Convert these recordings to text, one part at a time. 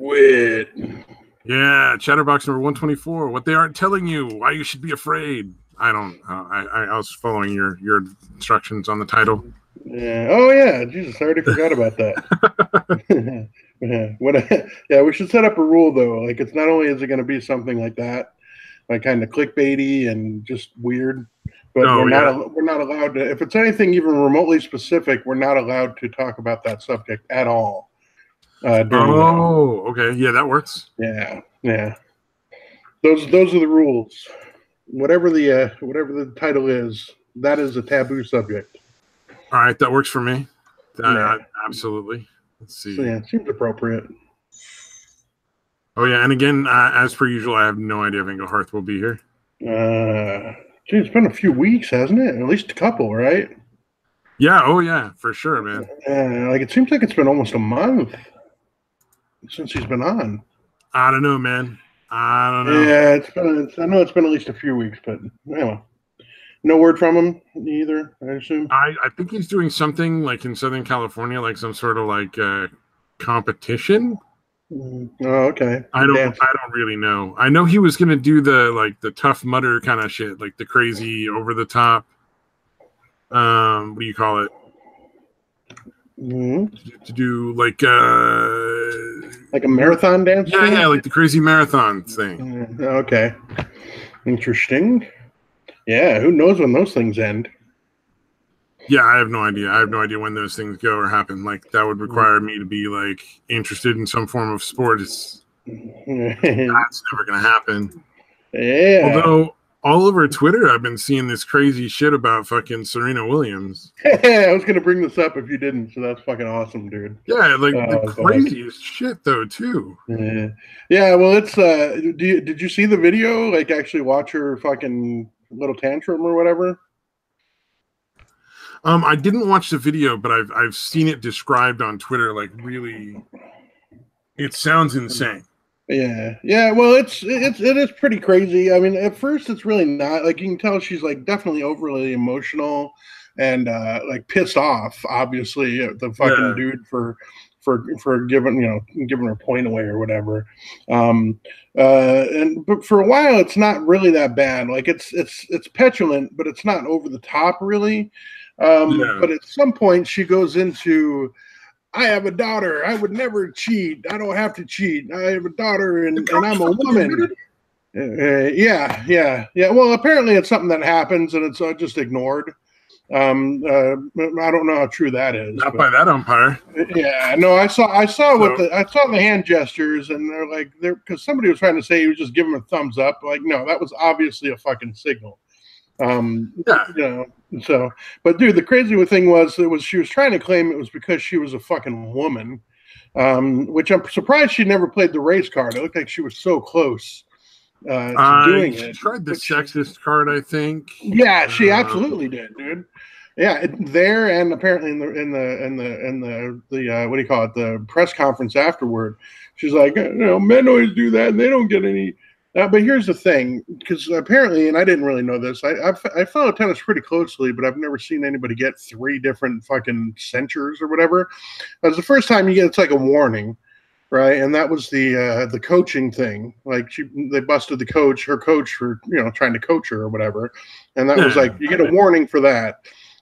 Wait. Yeah, Chatterbox number 124. What they aren't telling you, why you should be afraid. I don't. I was following your instructions on the title. Yeah. Oh yeah. Jesus, I already forgot about that. Yeah. We should set up a rule though. Like, it's not only is it going to be something like that, like kind of clickbaity and just weird, but Oh yeah. we're not allowed to. If it's anything even remotely specific, we're not allowed to talk about that subject at all. During okay. Yeah, that works. Yeah. Those are the rules. Whatever the title is, that is a taboo subject. All right, that works for me. Yeah. Absolutely. Let's see. So, yeah, it seems appropriate. Oh yeah, and again, as per usual, I have no idea if Engelhardt will be here. It's been a few weeks, hasn't it? At least a couple, right? Yeah. Oh yeah, for sure, man. Like, it seems like it's been almost a month since he's been on. I don't know, man. I don't know. Yeah, I know it's been at least a few weeks, but anyway. No word from him either, I assume. I think he's doing something like in Southern California, like some sort of like competition. Oh, okay. I don't really know. I know he was gonna do the Tough Mudder kind of shit, like the crazy over the top. What do you call it? Mm-hmm. To do like a marathon dance? Yeah, like the crazy marathon thing. Okay. Interesting. Yeah, who knows when those things end? Yeah, I have no idea. I have no idea when those things go or happen. Like, that would require me to be like interested in some form of sport. That's never gonna happen. Yeah. Although all over Twitter, I've been seeing this crazy shit about fucking Serena Williams. I was gonna bring this up if you didn't, so that's fucking awesome, dude. Yeah, like the craziest shit though, too. Yeah. Well, it's did you see the video? Like, actually watch her fucking little tantrum or whatever? I didn't watch the video, but I've seen it described on Twitter. Like, really, it sounds insane. Yeah. Well, it is pretty crazy. I mean, at first it's really not. Like, you can tell she's like definitely overly emotional and like pissed off, obviously, at the fucking dude for giving her point away or whatever. But for a while it's not really that bad. Like, it's petulant, but it's not over the top really. But at some point she goes into, I have a daughter. I would never cheat. I don't have to cheat. I have a daughter, and I'm a woman. Yeah. Well, apparently it's something that happens, and it's just ignored. I don't know how true that is. Not by that umpire. Yeah, no, I saw the hand gestures, and they're like, because somebody was trying to say he was just giving him a thumbs up. Like, no, that was obviously a fucking signal. So, but dude, the crazy thing was she was trying to claim it was because she was a fucking woman, which I'm surprised she never played the race card. It looked like she was so close to doing it. She tried the sexist card, I think. Yeah, she absolutely did, dude. Yeah, there, and apparently in the what do you call it, the press conference afterward, she's like, men always do that, and they don't get any. But here's the thing, because apparently, and I didn't really know this, I follow tennis pretty closely, but I've never seen anybody get 3 different fucking censures or whatever. That's the first time you get, it's like a warning, right? And that was the coaching thing. Like, they busted her coach for trying to coach her or whatever, and that was like, you get a warning for that.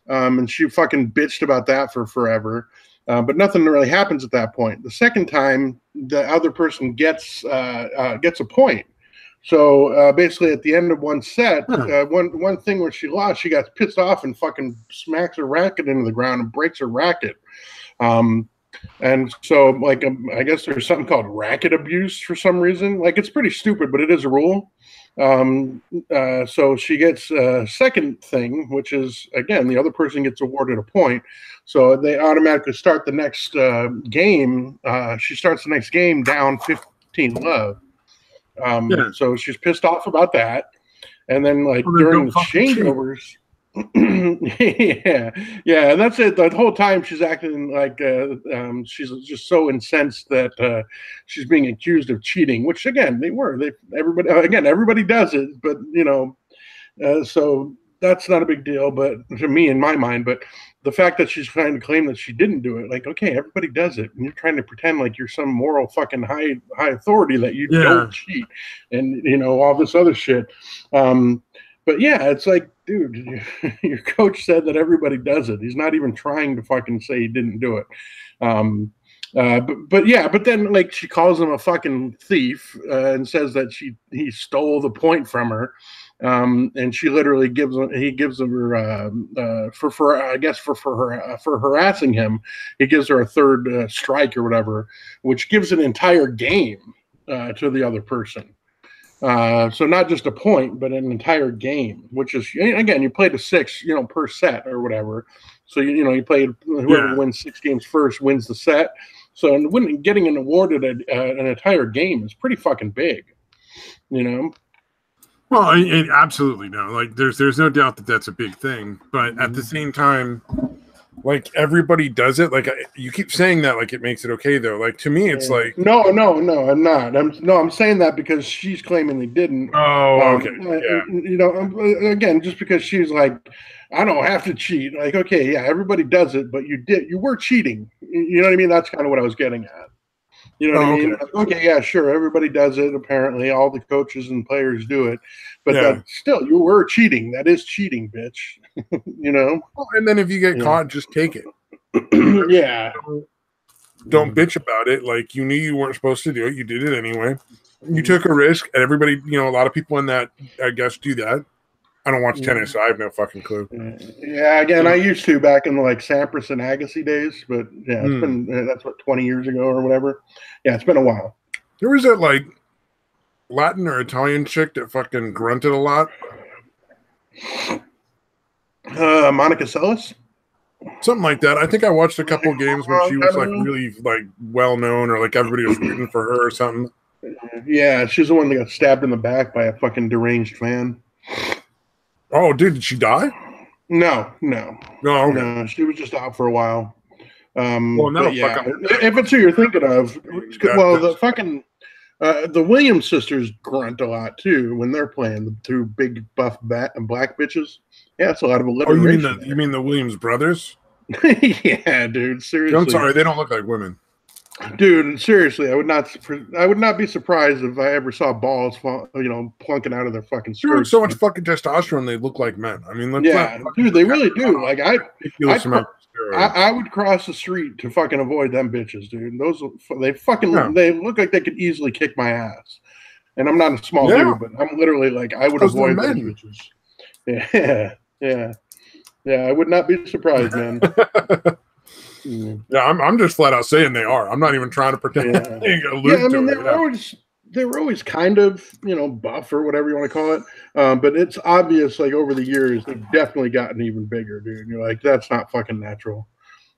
And she fucking bitched about that for forever. But nothing really happens at that point. The second time, the other person gets a point. So basically, at the end of one set, one thing where she lost, she got pissed off and fucking smacks her racket into the ground and breaks her racket. And so, like, I guess there's something called racket abuse for some reason. Like, it's pretty stupid, but it is a rule. So she gets a second thing, which is, again, the other person gets awarded a point. So they automatically start the next game. She starts the next game down 15-love. So she's pissed off about that. And then, like, during the changeovers, yeah, and that's it. The whole time she's acting like she's just so incensed that she's being accused of cheating, which again everybody does it, but so that's not a big deal, but to me, in my mind. But the fact that she's trying to claim that she didn't do it, like, okay, everybody does it, and you're trying to pretend like you're some moral fucking high authority that you don't cheat, and all this other shit. But yeah, it's like, dude, your coach said that everybody does it. He's not even trying to fucking say he didn't do it. But then like she calls him a fucking thief and says that he stole the point from her. And she literally gives her for harassing him, he gives her a third strike or whatever, which gives an entire game to the other person. So not just a point, but an entire game, which is, again, you played a 6, per set or whatever. So you played, whoever wins 6 games first wins the set. So getting an awarded an entire game is pretty fucking big, Well, absolutely no. Like, there's no doubt that that's a big thing, but at the same time, like, everybody does it. Like, you keep saying that, like, it makes it okay, though. Like, to me, it's like, no, I'm not. I'm saying that because she's claiming they didn't. Oh, okay. Again, just because she's like, I don't have to cheat. Like, okay, yeah, everybody does it, but you were cheating. You know what I mean? That's kind of what I was getting at. You know what I mean? Okay, yeah, sure. Everybody does it. Apparently, all the coaches and players do it. But still, you were cheating. That is cheating, bitch. Well, and then if you get caught, just take it. Yeah. Don't bitch about it. Like, you knew you weren't supposed to do it. You did it anyway. You took a risk. And everybody, a lot of people in that, I guess, do that. I don't watch tennis, so I have no fucking clue. Yeah, again, I used to back in the Sampras and Agassi days, but yeah, it's been that's 20 years ago or whatever. Yeah, it's been a while. There was that Latin or Italian chick that fucking grunted a lot. Monica Seles, something like that. I think I watched a couple games when she was really well known, or everybody was rooting for her or something. Yeah, she's the one that got stabbed in the back by a fucking deranged fan. Oh, dude, did she die? No. Oh, okay. No, she was just out for a while. Yeah. If it's who you're thinking of, the fucking the Williams sisters grunt a lot too when they're playing, the two big buff black bitches. Yeah, it's a lot of alliteration. You mean the Williams brothers? Yeah, dude. Seriously. I'm sorry, they don't look like women. Dude, seriously, I would not be surprised if I ever saw balls plunking out of their fucking skirts. Dude, so much fucking testosterone, they look like men. I mean, dude, they really do. Like, I would cross the street to fucking avoid them bitches, dude. They look like they could easily kick my ass. And I'm not a small dude, but I'm literally I would avoid those bitches. Yeah. I would not be surprised, man. Yeah, I'm just flat out saying they are. I'm not even trying to pretend. I mean, they were always kind of buff or whatever you want to call it. But it's obvious over the years they've definitely gotten even bigger, dude. And you're like, that's not fucking natural.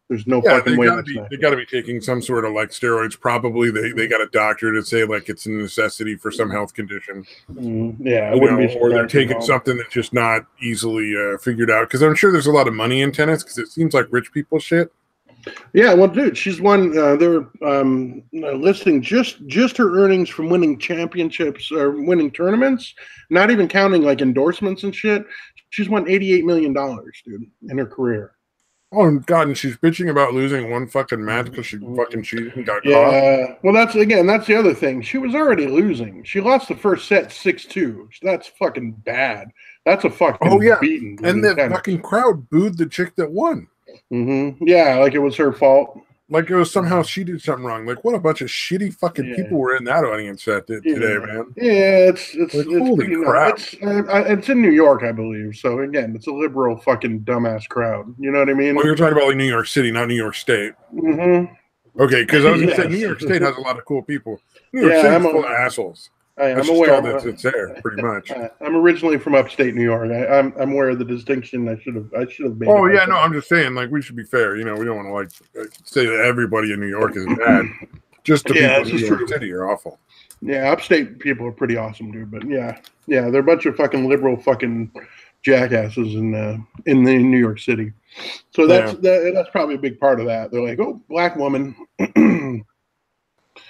There's no fucking way. They got to be taking some sort of steroids. Probably they got a doctor to say it's a necessity for some health condition. I wouldn't be surprised. Or they're taking something that's just not easily figured out. Because I'm sure there's a lot of money in tennis. Because it seems like rich people shit. Yeah, well, dude, she's won. They're listing just her earnings from winning championships or winning tournaments, not even counting endorsements and shit. She's won $88 million, dude, in her career. Oh God, and she's bitching about losing one fucking match because she fucking cheated and got caught. Yeah, well, that's the other thing. She was already losing. She lost the first set 6-2. That's fucking bad. That's a fucking beating. Dude, and the fucking crowd booed the chick that won. Mm-hmm. Yeah, like it was her fault. Like it was somehow she did something wrong. Like what a bunch of shitty fucking people were in that audience today, man. Yeah, it's holy crap. It's in New York, I believe. So again, it's a liberal fucking dumbass crowd. You know what I mean? Well, you're talking about New York City, not New York State. Mm-hmm. Okay, because I was gonna say New York State has a lot of cool people. New York City's full of assholes. I'm aware that it's there, pretty much. I'm originally from upstate New York. I'm aware of the distinction. I should have made. Oh yeah, no, I'm just saying, we should be fair. We don't want to say that everybody in New York is bad. Just the people in New York City are awful. Yeah, upstate people are pretty awesome, dude. But yeah, they're a bunch of fucking liberal fucking jackasses in New York City. So that's probably a big part of that. They're like, oh, black woman.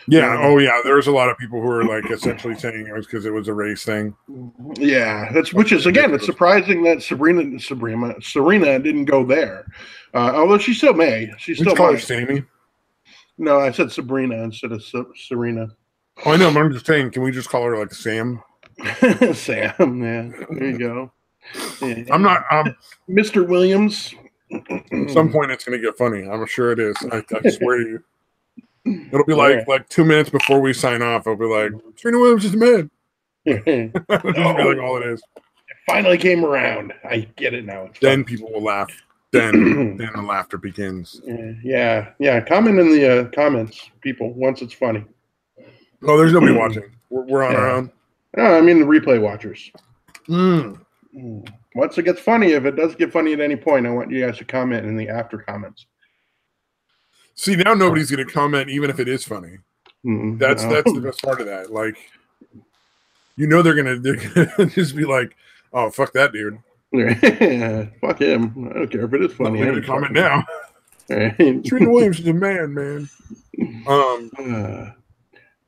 Yeah. Oh, yeah. There's a lot of people who are essentially saying it was because it was a race thing. Yeah, which is again, it's surprising that Serena didn't go there. Although she still may. She still call her might. Sammy. No, I said Sabrina instead of Serena. Oh, I know, but I'm just saying, can we just call her like Sam? Sam, yeah. There you go. Yeah. I'm not. Mr. Williams. At some point, it's going to get funny. I'm sure it is. I swear to you. It'll be like 2 minutes before we sign off. I'll be like, Serena Williams is a man. It'll just be like all it is. It finally came around. I get it now. Then people will laugh. Then the laughter begins. Yeah. Comment in the comments, people, once it's funny. Oh, there's nobody watching. We're on our own. No, I mean the replay watchers. Once it gets funny, if it does get funny at any point, I want you guys to comment in the after comments. See, now nobody's going to comment, even if it is funny. That's the best part of that. Like, they're gonna just be like, "Oh, fuck that dude." Fuck him. I don't care if it is funny. I'm going to comment now. Serena Williams is a man.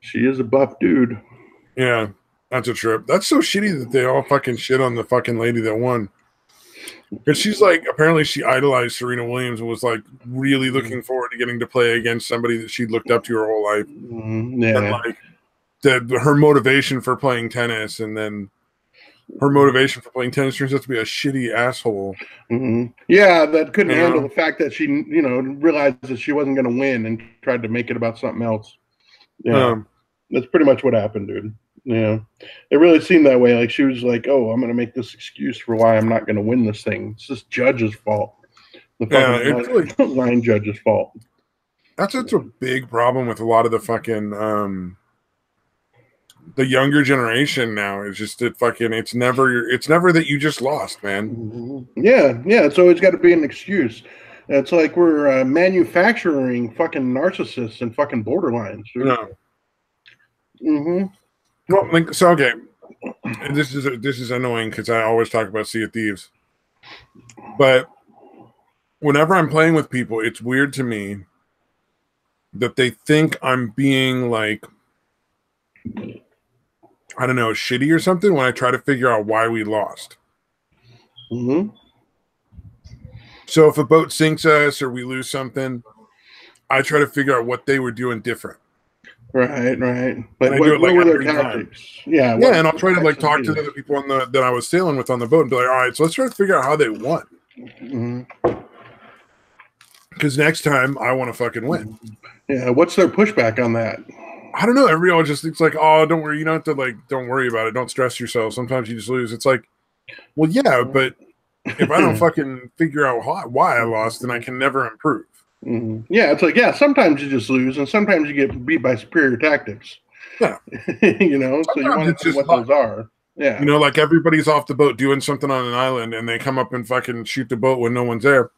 She is a buff dude. Yeah, that's a trip. That's so shitty that they all fucking shit on the fucking lady that won. Because she's like, apparently she idolized Serena Williams and was like really looking forward to getting to play against somebody that she'd looked up to her whole life. And like her motivation for playing tennis, and then her motivation for playing tennis turns out to be a shitty asshole. Yeah, that couldn't handle the fact that she, realized that she wasn't going to win and tried to make it about something else. Yeah, that's pretty much what happened, dude. Yeah, it really seemed that way. Like she was like, "Oh, I'm going to make this excuse for why I'm not going to win this thing. It's this judge's fault. The line judge's fault." That's such a big problem with a lot of the fucking the younger generation now. Is just that fucking it's never that you just lost, man. Yeah, it's always got to be an excuse. It's like we're manufacturing fucking narcissists and fucking borderlines. Dude. Well, okay. And this is annoying because I always talk about Sea of Thieves, but whenever I'm playing with people, it's weird to me that they think I'm being like, I don't know, shitty or something when I try to figure out why we lost. So if a boat sinks us or we lose something, I try to figure out what they were doing different. Right. But what were their tactics? Yeah, and I'll try to like talk to the other people that I was sailing with on the boat and be like, all right, so let's try to figure out how they won. Because next time I want to fucking win. Yeah, what's their pushback on that? I don't know. Everyone just thinks like, oh, don't worry, you don't have to don't worry about it. Don't stress yourself. Sometimes you just lose. It's like, well, yeah, but if I don't fucking figure out why I lost, then I can never improve. Yeah, it's like, sometimes you just lose, and sometimes you get beat by superior tactics. Yeah. So you want to see what those are. Yeah. Like everybody's off the boat doing something on an island, and they come up and fucking shoot the boat when no one's there.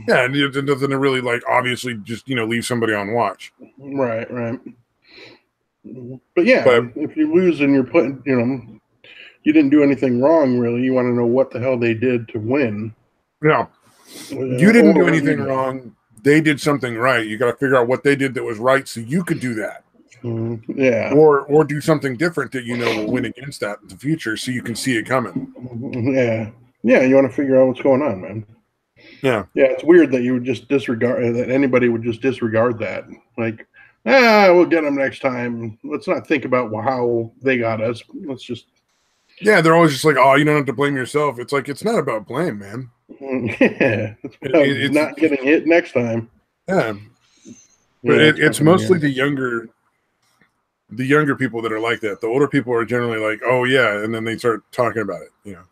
Yeah, and it doesn't really obviously just leave somebody on watch. Right. But if you lose and you're putting, you didn't do anything wrong, really. You want to know what the hell they did to win. Yeah. You didn't do anything wrong. They did something right. You got to figure out what they did that was right so you could do that. Yeah. Or do something different that will win against that in the future so you can see it coming. Yeah. Yeah, you want to figure out what's going on, man. Yeah. Yeah, it's weird that you would just disregard, that anybody would just disregard that. Like, we'll get them next time. Let's not think about how they got us. Let's just... Yeah, they're always just like, oh, you don't have to blame yourself. It's like, it's not about blame, man. Yeah, it's not getting hit next time. Yeah, but it's mostly the younger people that are like that. The older people are generally like, oh yeah, and then they start talking about it. Yeah.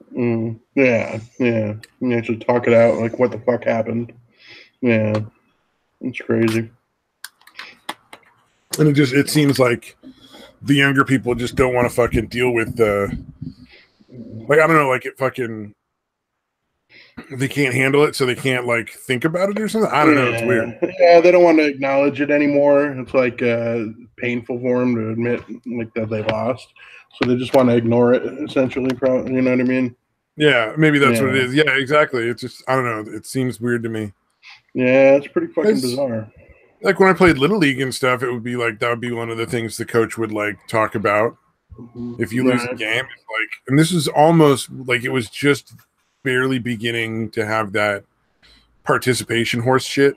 You actually talk it out, like what the fuck happened. Yeah, it's crazy. And it seems like the younger people just don't want to fucking deal with I don't know, they can't handle it, so they can't think about it or something. I don't know. It's weird. Yeah, they don't want to acknowledge it anymore. It's painful for them to admit that they lost, so they just want to ignore it. Essentially, you know what I mean? Yeah, maybe that's what it is. Yeah, exactly. It's just, I don't know. It seems weird to me. Yeah, it's pretty fucking bizarre. Like when I played Little League and stuff, it would be that would be one of the things the coach would talk about. If you lose a game, it's and this is almost it was just barely beginning to have that participation horse shit.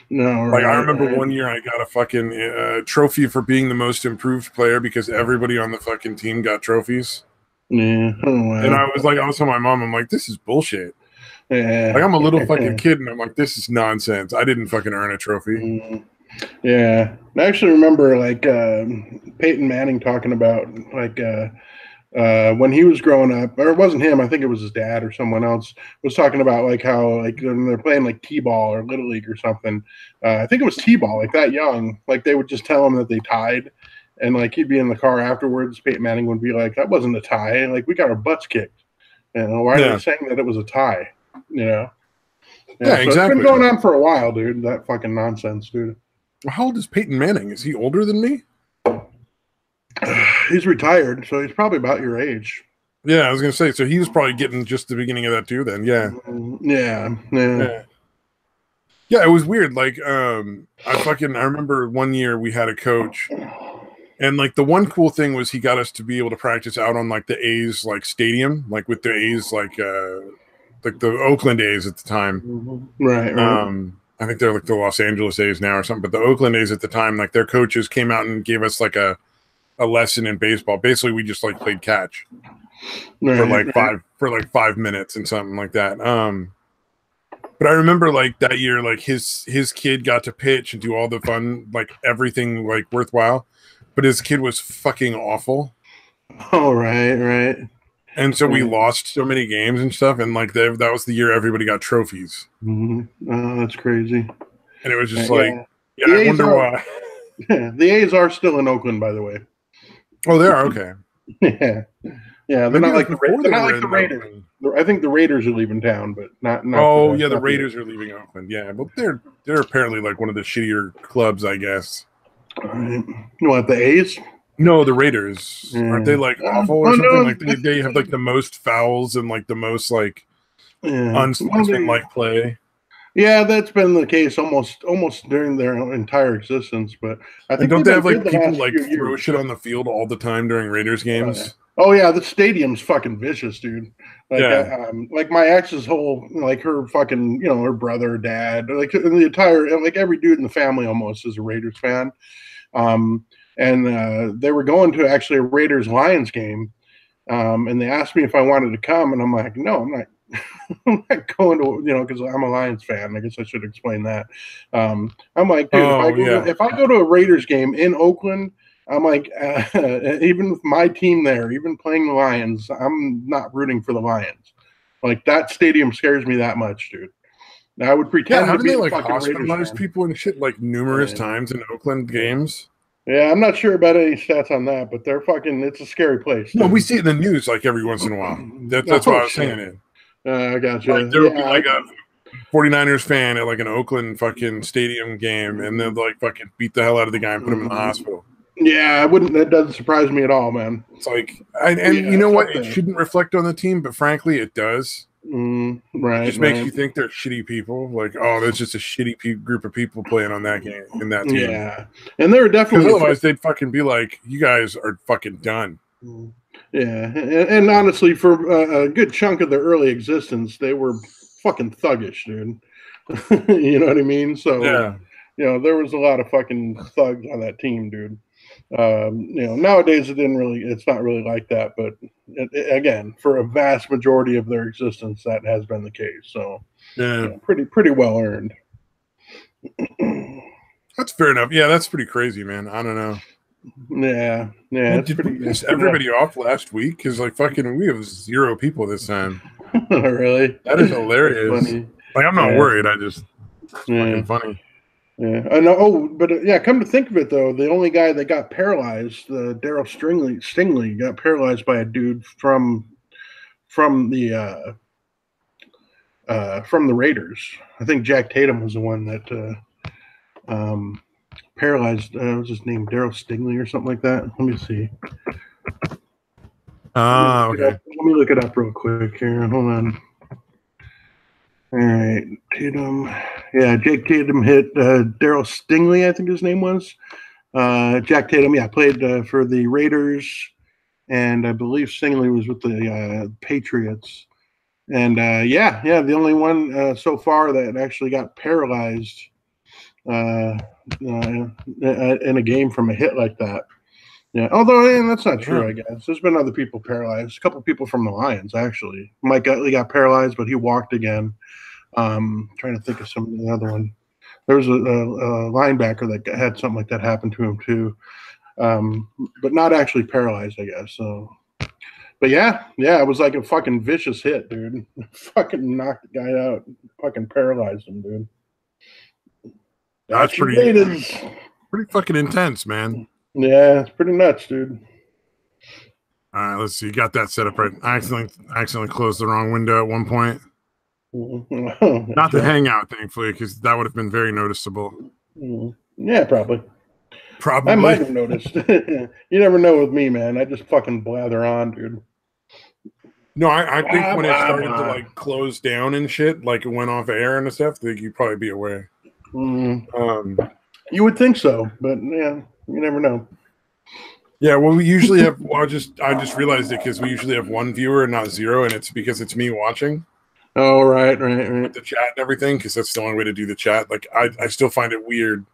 No, Like I remember one year I got a fucking trophy for being the most improved player because everybody on the fucking team got trophies. Yeah. Oh, wow. And I was telling my mom, I'm like, this is bullshit. Yeah. Like I'm a little fucking kid, and I'm like, this is nonsense. I didn't fucking earn a trophy. Yeah, I actually remember like Peyton Manning talking about like when he was growing up, or it wasn't him. I think it was his dad or someone else was talking about like how like when they're playing like t-ball or little league or something. I think it was t-ball, like that young. Like they would just tell him that they tied, and like he'd be in the car afterwards. Peyton Manning would be like, "That wasn't a tie. Like we got our butts kicked. You know, why are they saying that it was a tie? You know." Yeah, so exactly. It's been going on for a while, dude. That fucking nonsense, dude. Well, how old is Peyton Manning? Is he older than me? He's retired, so he's probably about your age. Yeah, I was gonna say. So he was probably getting just the beginning of that too. Then, yeah. Yeah, it was weird. Like, I remember one year we had a coach, and like the one cool thing was he got us to be able to practice out on like the A's like stadium, like with the A's like the Oakland A's at the time. Right. I think they're like the Los Angeles A's now or something, but the Oakland A's at the time, like their coaches came out and gave us like a lesson in baseball. Basically, we just like played catch for 5 minutes and something like that. But I remember like that year, like his kid got to pitch and do all the fun, like everything like worthwhile, but his kid was fucking awful. Oh, right. And so we lost so many games and stuff, and like that was the year everybody got trophies. Oh, that's crazy. And it was just I wonder why. Yeah, the A's are still in Oakland, by the way. Oh, they are? Okay. Yeah, they're not like the Raiders. I think the Raiders are leaving town, but not. Oh, yeah, the Raiders are leaving Oakland. Yeah, but they're apparently like one of the shittier clubs, I guess. What, the A's? No, the Raiders. Aren't they like awful or something? No. Like they have like the most fouls and like the most like unsportsmanlike play. Yeah, that's been the case almost during their entire existence. But I think don't they have like people like throw shit on the field all the time during Raiders games? Oh yeah, the stadium's fucking vicious, dude. Like, like my ex's whole, like her fucking, her brother, dad, like the entire, like every dude in the family almost is a Raiders fan. And they were going to actually a Raiders-Lions game, and they asked me if I wanted to come, and I'm like, no, I'm not. I'm not going to, because I'm a Lions fan. I guess I should explain that. I'm like, dude, if I go to a Raiders game in Oakland, I'm like, even with my team there, even playing the Lions, I'm not rooting for the Lions. Like that stadium scares me that much, dude. Now, I would pretend to be like hospitalize people and shit like numerous times in Oakland games. Yeah, I'm not sure about any stats on that, but it's a scary place. No, we see it in the news like every once in a while. That's why I was saying it. I gotcha. Like there would be like a 49ers fan at like an Oakland fucking stadium game, and they'll like fucking beat the hell out of the guy and put him in the hospital. Yeah, that doesn't surprise me at all, man. It's like, you know what? It shouldn't reflect on the team, but frankly, it does. Right. It just makes you think they're shitty people. Like, oh, there's just a shitty group of people playing on that game in that team. Yeah, and they were definitely. Because otherwise, they'd fucking be like, you guys are fucking done. Yeah, and honestly, for a good chunk of their early existence, they were fucking thuggish, dude. You know what I mean? So, there was a lot of fucking thugs on that team, dude. Nowadays it's not really like that, but again, for a vast majority of their existence, that has been the case. So, pretty well earned. That's fair enough. Yeah, that's pretty crazy, man. I don't know. Yeah. Did we piss everybody off last week? Because like fucking, we have 0 people this time. Really? That is hilarious. Like I'm not worried. I just fucking funny. Yeah, I know. Oh, but come to think of it, though, the only guy that got paralyzed, Daryl Stingley, got paralyzed by a dude from the Raiders. I think Jack Tatum was the one that paralyzed. What's his name? Daryl Stingley or something like that. Let me see. Okay. Let me look it up real quick here. Hold on. All right, Tatum. Yeah, Jake Tatum hit Daryl Stingley, I think his name was. Jack Tatum, played for the Raiders, and I believe Stingley was with the Patriots. And the only one so far that actually got paralyzed in a game from a hit like that. Yeah, although that's not true, I guess. There's been other people paralyzed. A couple people from the Lions, actually. Mike Utley got paralyzed, but he walked again. Trying to think of the other one. There was a linebacker that had something like that happen to him, too. But not actually paralyzed, I guess. So, but yeah, it was like a fucking vicious hit, dude. Fucking knocked the guy out. Fucking paralyzed him, dude. That's pretty fucking intense, man. Yeah, it's pretty nuts, dude. All right, let's see. You got that set up right. I accidentally closed the wrong window at one point. Not the hangout, thankfully, because that would have been very noticeable. Yeah, probably. I might have noticed. You never know with me, man. I just fucking blather on, dude. No, I think when it started to like close down and shit, like it went off air and stuff, I think you'd probably be aware. You would think so, but yeah, you never know. Yeah, well, we usually have. Well, I just realized it because we usually have one viewer and not zero, and it's because it's me watching. Oh, right. With the chat and everything, because that's the only way to do the chat. Like, I still find it weird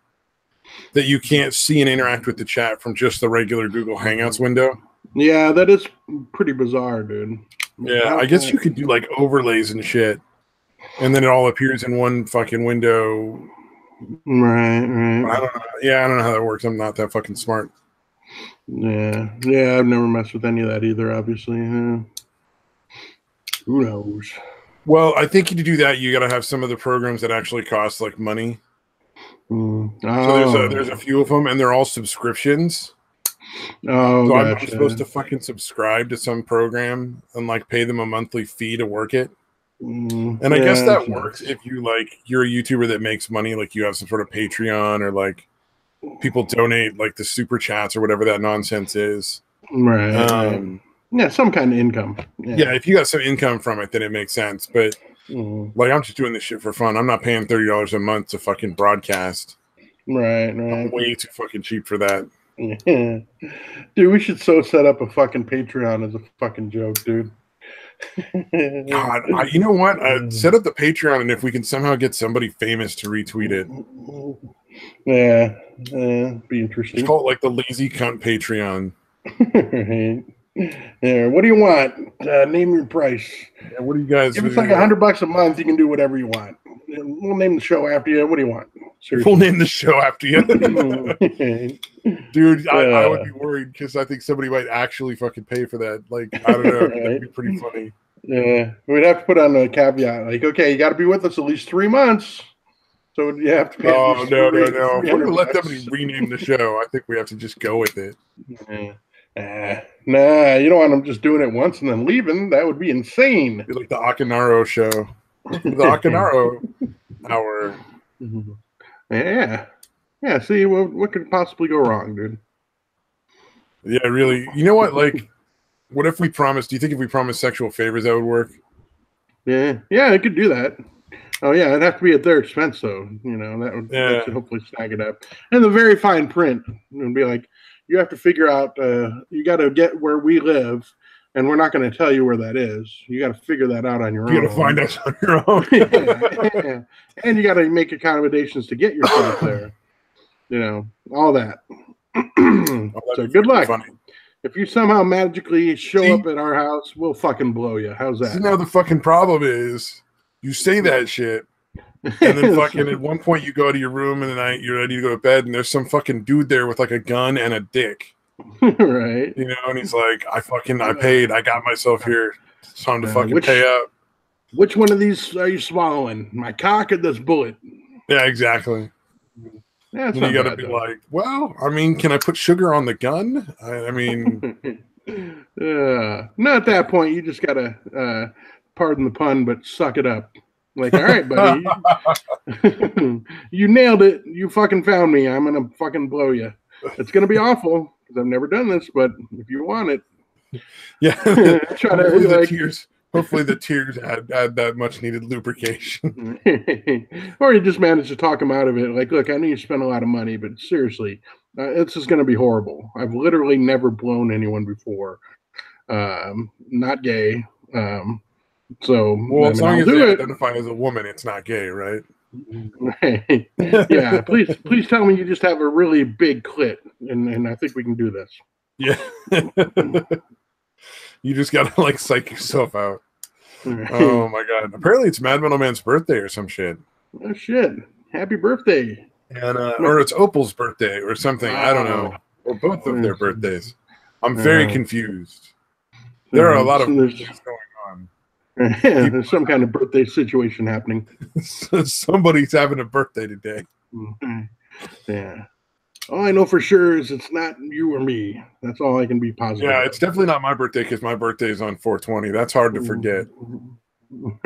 that you can't see and interact with the chat from just the regular Google Hangouts window. Yeah, that is pretty bizarre, dude. Yeah, I guess you could do like overlays and shit, and then it all appears in one fucking window. Right. I don't know. Yeah, I don't know how that works. I'm not that fucking smart. Yeah, I've never messed with any of that either, obviously. Who knows? Well, I think to do that, you got to have some of the programs that actually cost like money. So there's a few of them, and they're all subscriptions. Oh, so gotcha. I'm supposed to fucking subscribe to some program and like pay them a monthly fee to work it. And I guess that works if you're a YouTuber that makes money, like you have some sort of Patreon or like people donate like the super chats or whatever that nonsense is. Right. Yeah, some kind of income. Yeah, if you got some income from it, then it makes sense. But like, I'm just doing this shit for fun. I'm not paying $30 a month to fucking broadcast. Right. I'm way too fucking cheap for that. Yeah. Dude, we should set up a fucking Patreon as a fucking joke, dude. God, you know what? Set up the Patreon, and if we can somehow get somebody famous to retweet it. Yeah, be interesting. Just call it like the Lazy Cunt Patreon. Yeah, what do you want? Name your price. Yeah, what do you guys? If it's like $100 a month, you can do whatever you want. We'll name the show after you. What do you want? Seriously. We'll name the show after you. Dude, I would be worried because I think somebody might actually fucking pay for that. Like, I don't know. That'd be pretty funny. Yeah, we'd have to put on a caveat. Like, okay, you got to be with us at least 3 months. So you have to pay. Oh, no. If we're going to let somebody rename the show, I think we have to just go with it. Nah, you don't want them just doing it once and then leaving. That would be insane. Be like the Akinaro show. The Akinaro hour. Yeah. See, what could possibly go wrong, dude? Yeah, really. You know what? Like, what if we promised? Do you think if we promised sexual favors, that would work? Yeah, I could do that. Oh yeah, it'd have to be at their expense, though. You know, that should hopefully snag it up. And the very fine print would be like, you have to figure out. You got to get where we live, and we're not going to tell you where that is. You got to figure that out on your own. You got to find us on your own. Yeah. And you got to make accommodations to get yourself there. You know, all that. So good luck. Funny. If you somehow magically show up at our house, we'll fucking blow you. How's that? Now the fucking problem is, you say that shit, and then fucking at one point you go to your room in the night, you're ready to go to bed, and there's some fucking dude there with like a gun and a dick. Right. You know, and he's like, I paid, I got myself here. It's time to fucking pay up. Which one of these are you swallowing? My cock or this bullet? Yeah, exacally. Yeah, you got to be like, well, I mean, can I put sugar on the gun? I mean, not at that point. You just gotta, pardon the pun, but suck it up. Like, all right, buddy, you nailed it. You fucking found me. I'm gonna fucking blow you. It's gonna be awful because I've never done this, but if you want it, yeah, try to tears. Hopefully the tears add that much needed lubrication. Or you just manage to talk them out of it. Like, look, I know you spent a lot of money, but seriously, this is going to be horrible. I've literally never blown anyone before. Not gay. So Well, I as mean, long I'll as they do it. identify as a woman, it's not gay, right? Right. Yeah, please tell me you just have a really big clit, and I think we can do this. Yeah. You just gotta like psych yourself out. Right. Oh my god. Apparently it's Mad Metal Man's birthday or some shit. Oh shit! Happy birthday! And or it's Opal's birthday or something. I don't Wow. know. Or both of their birthdays. I'm very Uh, confused. There are a lot so of there's, birthdays going on. People there's some kind of birthday situation happening. somebody's having a birthday today. Yeah. All I know for sure is it's not you or me. That's all I can be positive. Yeah, it's definitely not my birthday because my birthday is on 420. That's hard to forget.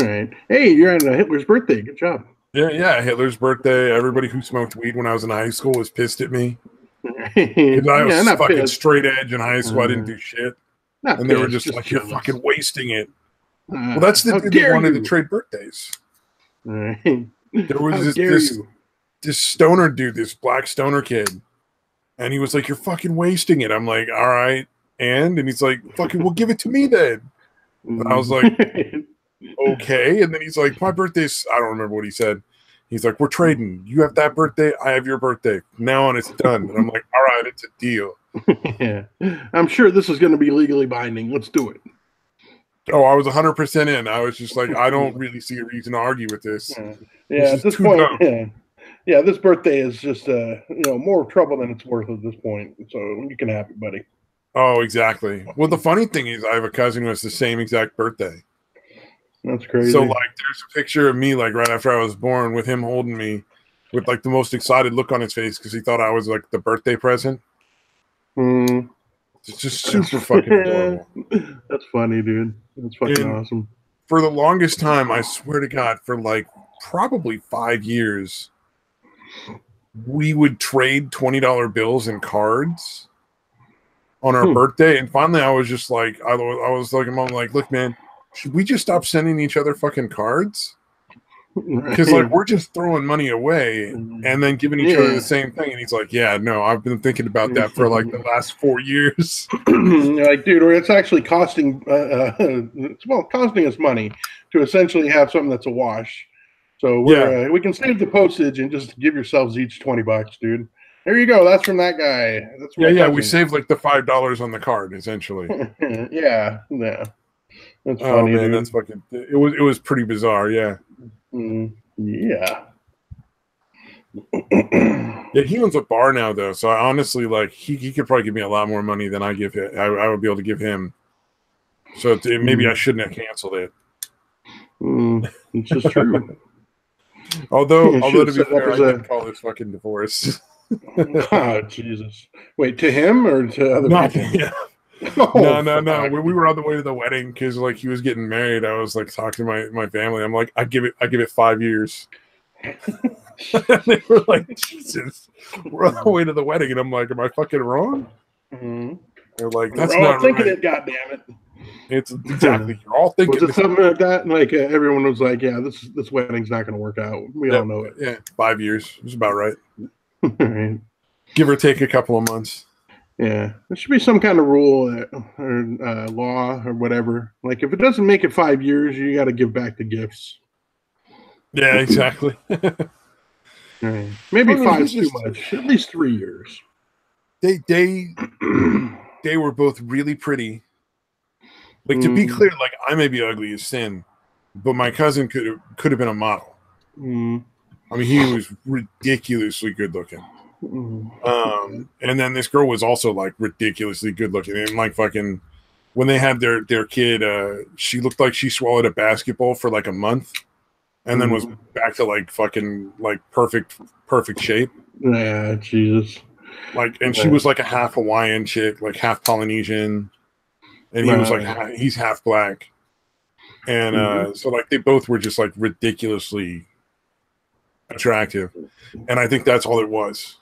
Right. Hey, you're on Hitler's birthday. Good job. Yeah, Hitler's birthday. Everybody who smoked weed when I was in high school was pissed at me because I Yeah, was not fucking pissed. straight edge in high school. I didn't do shit, Not and they were pissed, just like, "You're jealous. fucking wasting it." Well, that's the How dude that dare wanted you? to trade birthdays. Right. There was How this dare this you? this stoner dude, this black stoner kid, and he was like, "You're fucking wasting it." I'm like, "All right," and he's like, "Fucking, well, give it to me then." And I was like, "Okay," and then he's like, "My birthday's," I don't remember what he said. He's like, "We're trading. You have that birthday, I have your birthday. Now on, it's done." And I'm like, "All right, it's a deal." Yeah. I'm sure this is going to be legally binding. Let's do it. Oh, I was 100% in. I was just like, I don't really see a reason to argue with this. Yeah, at this too point, dumb. yeah, this birthday is just more trouble than it's worth at this point. So you can have it, buddy. Oh, exactly. Well, the funny thing is, I have a cousin who has the same exact birthday. That's crazy. So, like, there's a picture of me, like, right after I was born, with him holding me, with like the most excited look on his face because he thought I was like the birthday present. It's just super fucking adorable. That's funny, dude. That's fucking awesome. For the longest time, I swear to God, for like probably 5 years, we would trade $20 bills and cards on our birthday. And finally, I was just like, I was like, Mom, like, look, man, should we just stop sending each other fucking cards? Because like we're just throwing money away and then giving each other the same thing. And he's like, yeah, no, I've been thinking about that for like the last 4 years. Like, dude, or it's actually costing costing us money to essentially have something that's a wash. So we can save the postage and just give yourselves each $20, dude. There you go. That's from that guy. That's from yeah. We saved like the $5 on the card essentially. yeah. That's oh funny, man, dude. that's fucking. It was pretty bizarre. Yeah. Yeah. Yeah, he owns a bar now though, so I honestly like he could probably give me a lot more money than I give him. I would be able to give him. So maybe I shouldn't have canceled it. It's just true. although to be fair, I did call this fucking divorce. Oh Jesus! Wait, to him or to other people? Yeah. Oh, no. When we were on the way to the wedding, because like he was getting married, I was like talking to my family. I'm like, I give it 5 years. They were like, Jesus, we're on the way to the wedding, and I'm like, am I fucking wrong? They're like, that's we're all not thinking right. it. God damn it! It's exactly. You're all thinking. Was it something like that? Like everyone was like, yeah, this wedding's not going to work out. We all know it. Yeah, 5 years. It's about right. Right. Give or take a couple of months. Yeah, there should be some kind of rule or law or whatever. Like if it doesn't make it 5 years, you got to give back the gifts. Yeah, exactly. Right. Maybe 5's too much. At least 3 years. They were both really pretty. Like to be clear, like I may be ugly as sin, but my cousin could have been a model. I mean, he was ridiculously good looking. And then this girl was also like ridiculously good looking, and like fucking when they had their kid, she looked like she swallowed a basketball for like a month, and then was back to like fucking like perfect shape. Yeah, Jesus. Like, and she was like a half Hawaiian chick, like half Polynesian, and he was like he's half black, and so like they both were just like ridiculously attractive, and I think that's all it was.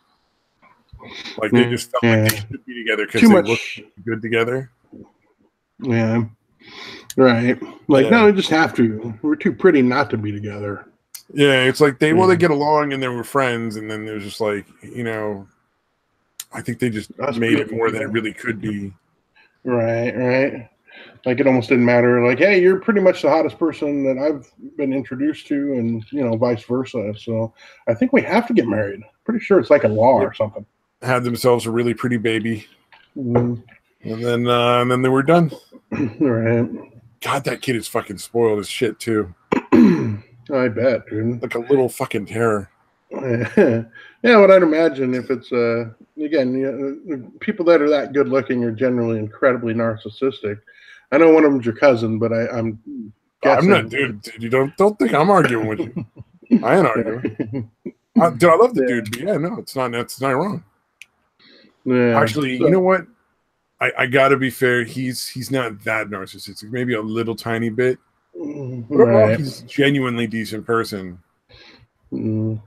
Like they just felt like they should be together because they looked good together. Yeah, right. Like no, we just have to. We're too pretty not to be together. Yeah, it's like they get along and they were friends, and then there's just like I think they just made it more than it really could be. Right. Like it almost didn't matter. Like, hey, you're pretty much the hottest person that I've been introduced to, and vice versa. So I think we have to get married. Pretty sure it's like a law or something. Had themselves a really pretty baby, Mm. and then they were done. Right. God, that kid is fucking spoiled as shit too. I bet, dude. Like a little fucking terror. Yeah, what I'd imagine if it's again, people that are that good looking are generally incredibly narcissistic. I know one of them's your cousin, but I'm guessing. I'm not, dude. You don't think I'm arguing with you. I ain't arguing. I love the dude, but yeah, no, it's not wrong. Yeah. Actually, you know what? I gotta be fair. He's not that narcissistic. Maybe a little tiny bit. But overall, he's a genuinely decent person. Mm.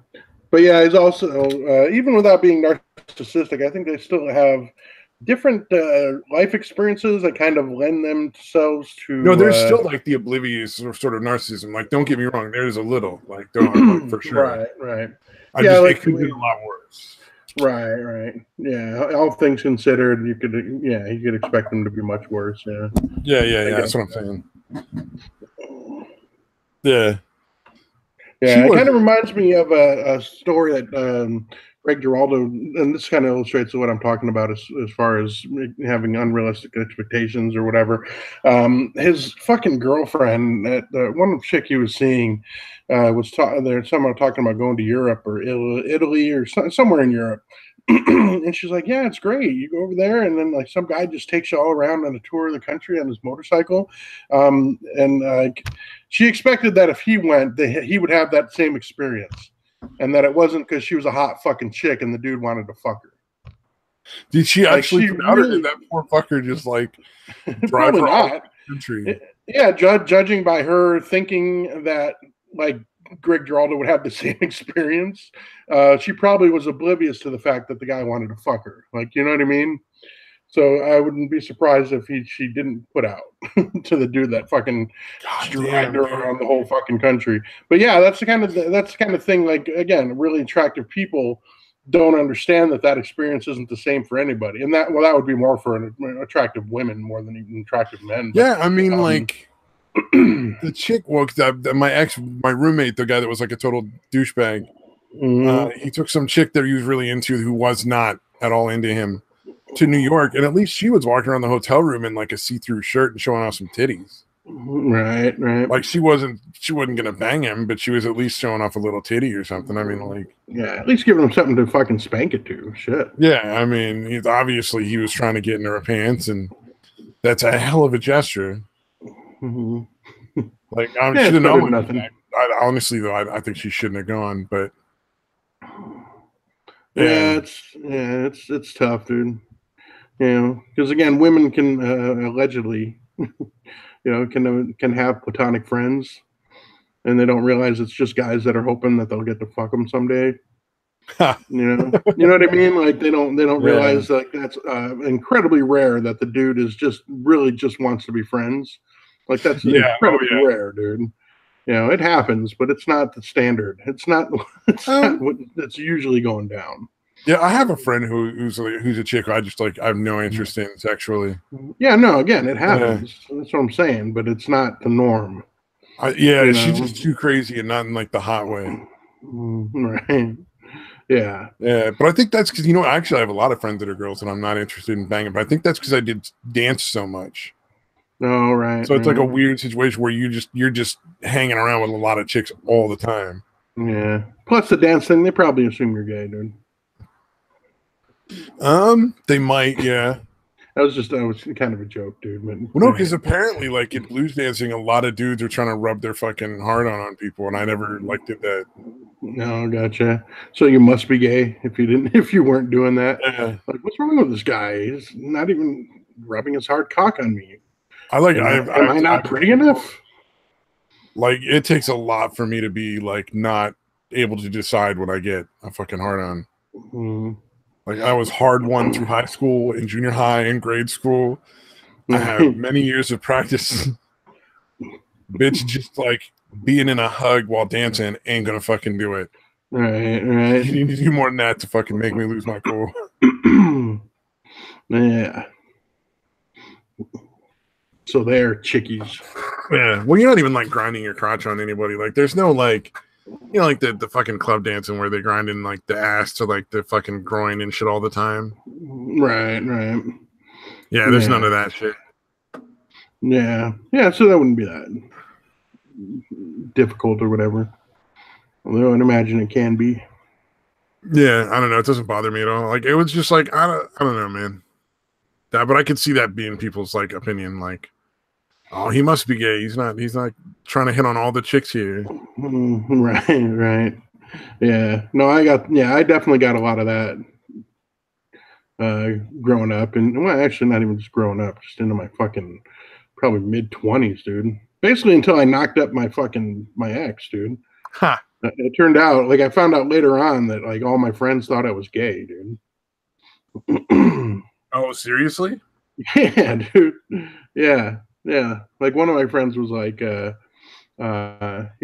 But yeah, he's also even without being narcissistic, I think they still have different life experiences that kind of lend themselves to. No, there's still like the oblivious sort of narcissism. Like, don't get me wrong, there's a little, like, don't, like, for sure. Right. It could be a lot worse. Right. Yeah, all things considered, you could expect them to be much worse. Yeah. That's what I'm saying. Yeah. Yeah, it kind of reminds me of a story that Greg Giraldo, and this kind of illustrates what I'm talking about as far as having unrealistic expectations or whatever. His fucking girlfriend, one chick he was seeing, was somehow talking about going to Europe or Italy or somewhere in Europe. And she's like, yeah, it's great. You go over there, and then like some guy just takes you all around on a tour of the country on his motorcycle. She expected that if he went, he would have that same experience, and that it wasn't because she was a hot fucking chick and the dude wanted to fuck her. Did she actually come out, or did that poor fucker just like drive her all over the country? Judging by her thinking that like Greg Giraldo would have the same experience, she probably was oblivious to the fact that the guy wanted to fuck her. Like, you know what I mean? So I wouldn't be surprised if she didn't put out to the dude that fucking dragged her around the whole fucking country. But yeah, that's the kind of thing. Like, again, really attractive people don't understand that experience isn't the same for anybody, and that would be more for attractive women more than even attractive men. But, yeah, I mean, like the chick my roommate, the guy that was like a total douchebag, he took some chick that he was really into who was not at all into him to New York, and at least she was walking around the hotel room in like a see-through shirt and showing off some titties. Right. Like she wasn't gonna bang him, but she was at least showing off a little titty or something. I mean, like, yeah, at least giving him something to fucking spank it to. Shit. Yeah, I mean, he was trying to get into her pants, and that's a hell of a gesture. Mm-hmm. Like, I should have known nothing. Honestly, though, I think she shouldn't have gone. But it's tough, dude. Because again, women can allegedly, can have platonic friends, and they don't realize it's just guys that are hoping that they'll get to fuck them someday. You know what I mean? Like they don't realize like that's incredibly rare that the dude is just wants to be friends. Like that's incredibly rare, dude. It happens, but it's not the standard. It's not what it's usually going down. Yeah, I have a friend who's a chick I just I have no interest in sexually. Yeah, no, again, it happens. That's what I'm saying, but it's not the norm. She's just too crazy and not in like the hot way. Right. Yeah. Yeah, but I think that's because actually I have a lot of friends that are girls and I'm not interested in banging, but I think that's because I did dance so much. Oh, right. So it's like a weird situation where you're just hanging around with a lot of chicks all the time. Yeah. Plus the dance thing, they probably assume you're gay, dude. They might, yeah. That was kind of a joke, dude. But, well, no, because apparently, like in blues dancing, a lot of dudes are trying to rub their fucking heart on people, and I never did that. No, gotcha. So you must be gay if you weren't doing that. Yeah. Like, what's wrong with this guy? He's not even rubbing his hard cock on me. Am I not pretty enough? Like, it takes a lot for me to be like not able to decide when I get a fucking hard on. Mm-hmm. Like, I was hard won through high school and junior high and grade school. I have many years of practice. Bitch, just like being in a hug while dancing ain't gonna fucking do it. Right. You need to do more than that to fucking make me lose my cool. Yeah. So they're chickies. Yeah. Well, you're not even like grinding your crotch on anybody. Like, there's no like, you know, like the fucking club dancing where they grind in like the ass to like the fucking groin and shit all the time. Right. Yeah, there's none of that shit. Yeah. So that wouldn't be that difficult or whatever. Although I'd imagine it can be. Yeah, I don't know. It doesn't bother me at all. Like, it was just like I don't know, man. But I could see that being people's like opinion. Like, oh, he must be gay. He's not trying to hit on all the chicks here. Right. Yeah. No, I definitely got a lot of that growing up, and well, actually, not even just growing up, just into my fucking probably mid-20s, dude. Basically, until I knocked up my ex, dude. Huh. It turned out, like, I found out later on that like all my friends thought I was gay, dude. Oh, seriously? Yeah, dude. Yeah. Like one of my friends was like, he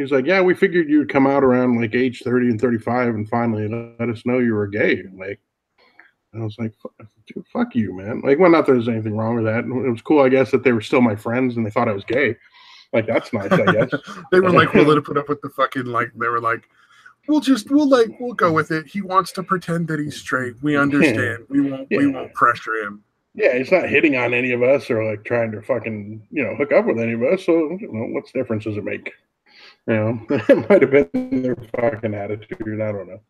was like, yeah, we figured you'd come out around like age 30 and 35 and finally let us know you were gay. Like, I was like, dude, fuck you, man. Like, well, not that there's anything wrong with that. It was cool, I guess, that they were still my friends and they thought I was gay. Like, that's nice, I guess. They were like willing to put up with the fucking, like, they were like, we'll go with it. He wants to pretend that he's straight. We understand. We won't pressure him. Yeah, he's not hitting on any of us or like trying to fucking, hook up with any of us. So, what difference does it make? It might have been their fucking attitude. I don't know.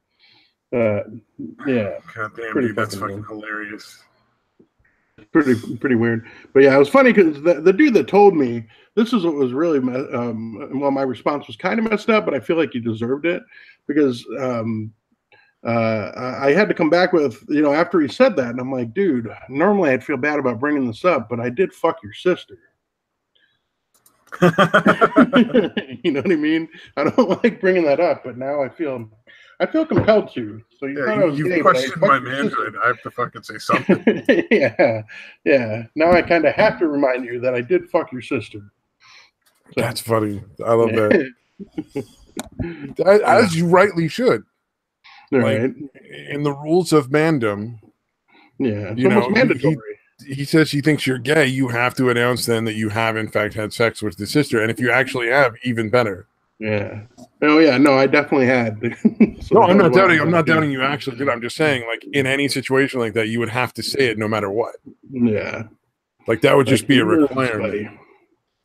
Yeah. God damn, dude, that's fucking hilarious. Pretty weird. But yeah, it was funny because the dude that told me, this is what was really, well, my response was kind of messed up, but I feel like he deserved it because I had to come back with, after he said that, and I'm like, dude, normally I'd feel bad about bringing this up, but I did fuck your sister. You know what I mean? I don't like bringing that up, but now I feel compelled to. So you questioned my manhood. I have to fucking say something. Yeah. Now I kind of have to remind you that I did fuck your sister. So, that's funny. I love that. As you rightly should. Right. Like, in the rules of mandom. Yeah, it's almost mandatory. He says he thinks you're gay. You have to announce then that you have in fact had sex with the sister, and if you actually have, even better. Yeah. Oh yeah. No, I definitely had. So no, I'm not doubting. I'm not doubting you actually did. I'm just saying, like, in any situation like that, you would have to say it no matter what. Yeah. Like, that would just be a requirement.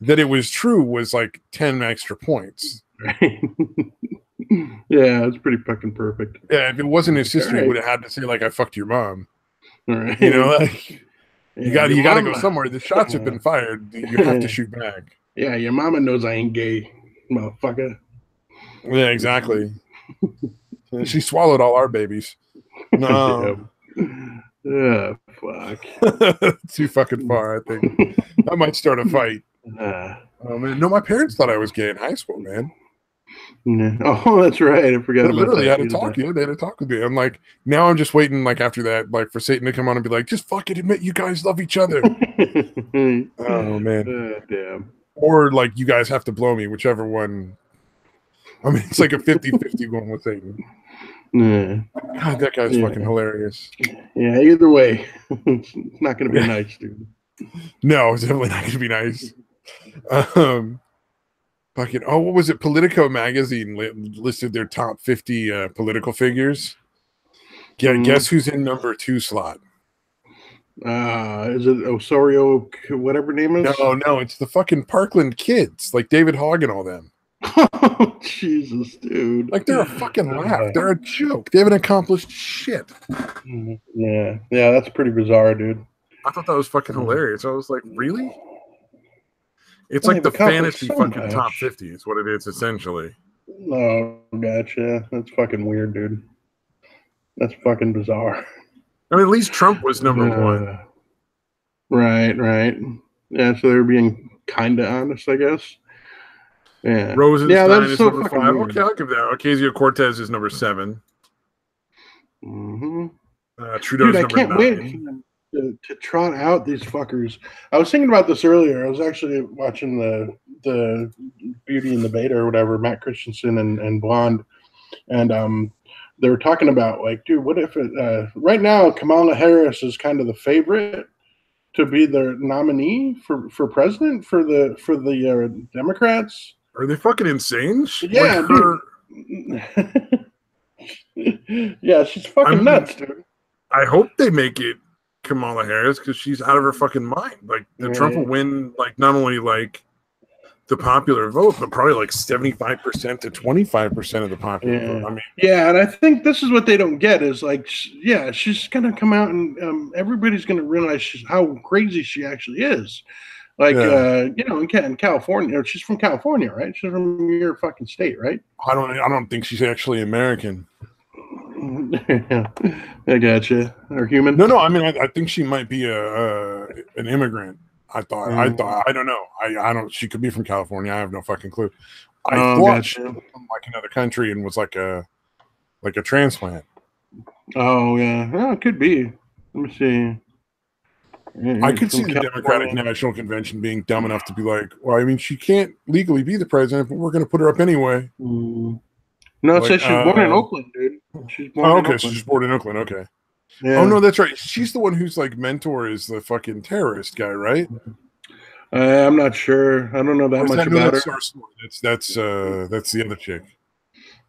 That it was true was like 10 extra points. Right. Yeah, it's pretty fucking perfect. Yeah, if it wasn't his sister, he would have had to say, like, I fucked your mom. All right. Like, you got to go somewhere. The shots have been fired. You have to shoot back. Yeah, your mama knows I ain't gay, motherfucker. Yeah, exactly. She swallowed all our babies. No. Yeah, fuck. Too fucking far, I think. I might start a fight. Oh, man. No, my parents thought I was gay in high school, man. Yeah. Oh, that's right. I forgot about literally that. Had to talk. Yeah, they had to talk with me. I'm like, now I'm just waiting, like, after that, like, for Satan to come on and be like, just fucking admit you guys love each other. Oh, man. Damn. Or, like, you guys have to blow me, whichever one. I mean, it's like a 50-50 going with Satan. Yeah. God, that guy's fucking hilarious. Yeah, either way, it's not going to be nice, dude. No, it's definitely not going to be nice. Fucking, what was it? Politico magazine listed their top 50 political figures. Guess who's in number 2 slot? Is it Osorio, whatever name is? No, it's the fucking Parkland kids, like David Hogg and all them. Oh, Jesus, dude. Like, they're a fucking laugh. They're a joke. They haven't accomplished shit. Yeah, that's pretty bizarre, dude. I thought that was fucking hilarious. I was like, really? It's like the fantasy fucking top 50 is what it is, essentially. Oh, gotcha. That's fucking weird, dude. That's fucking bizarre. I mean, at least Trump was number 1. Right. Yeah, so they're being kind of honest, I guess. Yeah. Rosenstein is so number 5. Weird. Okay, I'll give that. Ocasio-Cortez is number 7. Mm-hmm. Trudeau's Dude, number 9. I can't wait to trot out these fuckers. I was thinking about this earlier. I was actually watching the Beauty and the Beta or whatever, Matt Christensen and Blonde, and they were talking about, like, dude, what if it right now Kamala Harris is kind of the favorite, to be the nominee for president for the Democrats. Are they fucking insane? Yeah, like her, dude. Yeah, she's fucking nuts, dude. I hope they make it Kamala Harris because she's out of her fucking mind. Like the Trump will win, like not only like the popular vote, but probably like 75% to 25% of the popular vote. I mean, yeah, and I think this is what they don't get is like, she's gonna come out and everybody's gonna realize how crazy she actually is. Like, in California, she's from California, right? She's from your fucking state, right? I don't think she's actually American. Yeah, I gotcha. Or human? No. I mean, I think she might be an immigrant. I thought. I don't know. I don't. She could be from California. I have no fucking clue. I thought she was from like another country and was like a transplant. Oh yeah, it could be. Let me see. I could see the Democratic National Convention being dumb enough to be like, well, I mean, she can't legally be the president, but we're going to put her up anyway. No, it says she's born in Oakland, dude. She's born in Oakland. She's born in Oakland. Okay. Yeah. Oh no, that's right. She's the one who's like mentor is the fucking terrorist guy, right? I'm not sure. I don't know that much about her. That's the other chick.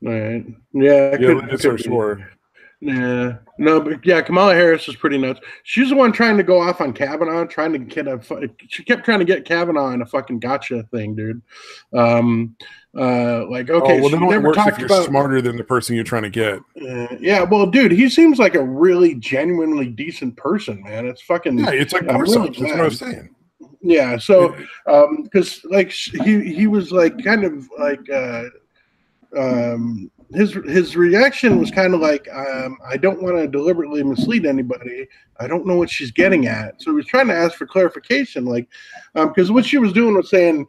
All right. Yeah. It's her sword. Yeah. No, but yeah, Kamala Harris is pretty nuts. She's the one trying to go off on Kavanaugh, she kept trying to get Kavanaugh in a fucking gotcha thing, dude. Like, okay, well, then never talked if you're smarter than the person you're trying to get. Yeah, well, dude, he seems like a really genuinely decent person, man. It's fucking it's like that's what I was saying. Yeah, so because like he was like kind of like his reaction was kind of like, I don't want to deliberately mislead anybody. I don't know what she's getting at. So he was trying to ask for clarification, like, because what she was doing was saying,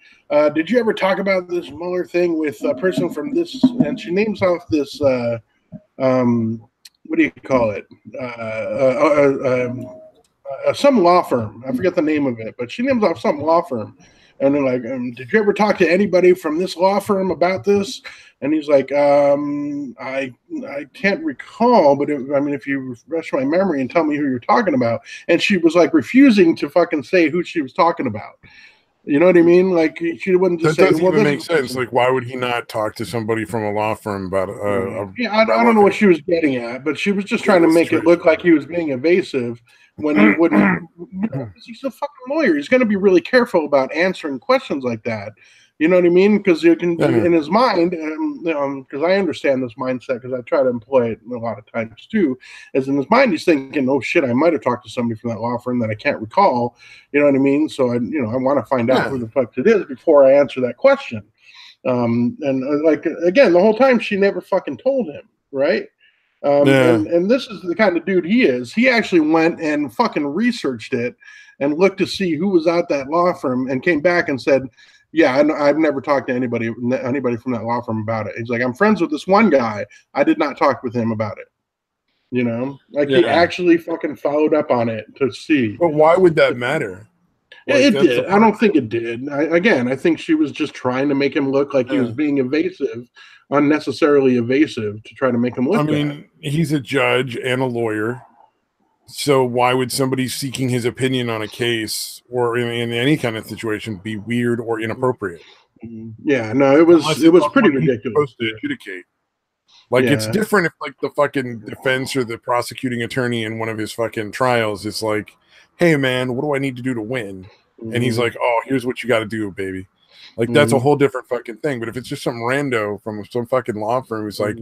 did you ever talk about this Mueller thing with a person from this? And she names off this, what do you call it? Some law firm. I forget the name of it, but she names off some law firm. And they're like, did you ever talk to anybody from this law firm about this? And he's like, I can't recall, but if you refresh my memory and tell me who you're talking about. And she was like refusing to fucking say who she was talking about. You know what I mean? Like she wouldn't just say. That doesn't even make sense. Like, why would he not talk to somebody from a law firm about? I don't know what she was getting at, but she was just trying to make it look like he was being evasive when he wouldn't. He's a fucking lawyer. He's going to be really careful about answering questions like that. You know what I mean? Because you can, in his mind, because I understand this mindset because I try to employ it a lot of times too, is in his mind he's thinking, oh shit, I might have talked to somebody from that law firm that I can't recall. You know what I mean? So I want to find out who the fuck it is before I answer that question. Like again, the whole time she never fucking told him, right? And this is the kind of dude he is. He actually went and fucking researched it and looked to see who was at that law firm and came back and said, yeah, I've never talked to anybody from that law firm about it. He's like, I'm friends with this one guy. I did not talk with him about it. You know, like he actually fucking followed up on it to see. But why would that matter? Like, it did. I don't think it did. I think she was just trying to make him look like he was being evasive, unnecessarily evasive, to try to make him look bad. He's a judge and a lawyer. So why would somebody seeking his opinion on a case or in any kind of situation be weird or inappropriate? Yeah, no, it was pretty ridiculous. Supposed to adjudicate. Like it's different if like the fucking defense or the prosecuting attorney in one of his fucking trials is like, hey man, what do I need to do to win? And he's like, oh, here's what you got to do, baby. Like that's a whole different fucking thing. But if it's just some rando from some fucking law firm who's like,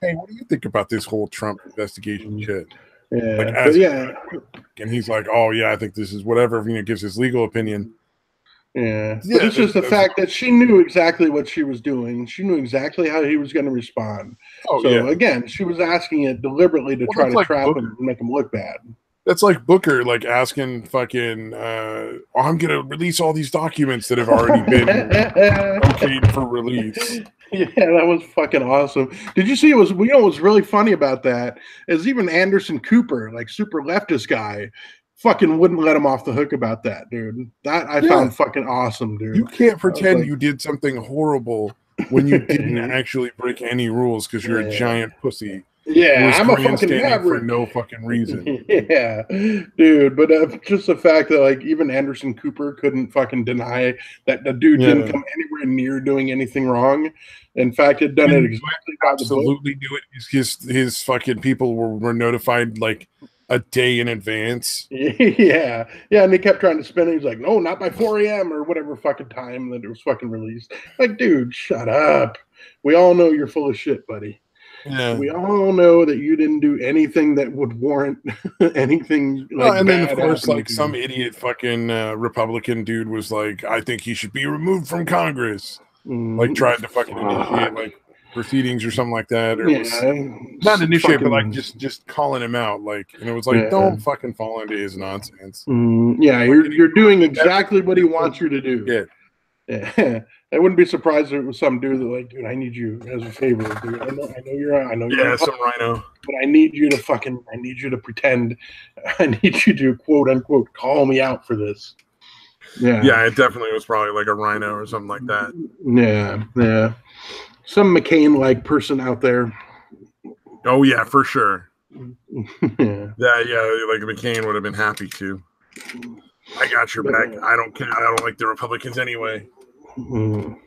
hey, what do you think about this whole Trump investigation shit? Yeah, and he's like, oh yeah, I think this is whatever. Gives his legal opinion. Yeah, but it's just the fact that she knew exactly what she was doing. She knew exactly how he was going to respond. Again, she was asking it deliberately to try to trap him and make him look bad. That's like Booker, like asking fucking, I'm going to release all these documents that have already been okayed for release. Yeah, that was fucking awesome. Did you see what was really funny about that is even Anderson Cooper, like super leftist guy, fucking wouldn't let him off the hook about that, dude. That I found fucking awesome, dude. You can't pretend you did something horrible when you didn't actually break any rules because you're a giant pussy. Yeah, was I'm a fucking grandstanding for maverick. no fucking reason. Yeah, dude. But just the fact that like even Anderson Cooper couldn't fucking deny that the dude didn't come anywhere near doing anything wrong. In fact, had done it exactly by the book. Absolutely do it. His fucking people were notified like a day in advance. Yeah, and they kept trying to spin it. He's like, no, not by 4 a.m. or whatever fucking time that it was fucking released. Like, dude, shut up. We all know you're full of shit, buddy. Yeah. We all know that you didn't do anything that would warrant anything like and then, bad of course, like to some you. idiot fucking Republican dude was like, I think he should be removed from Congress. Like, tried to fucking initiate like proceedings or something like that, or was not initiate, but like just calling him out, like, and it was like, don't fucking fall into his nonsense. Yeah, you're doing exactly what he wants you to do. Yeah. I wouldn't be surprised if it was some dude that like, dude, I need you as a favor, dude. I know you're some rhino, but I need you to pretend, I need you to quote unquote call me out for this. Yeah, it definitely was probably like a rhino or something like that. Yeah. Some McCain-like person out there. Oh yeah, for sure. Yeah, like McCain would have been happy to. I got your back. I don't care. I don't like the Republicans anyway. You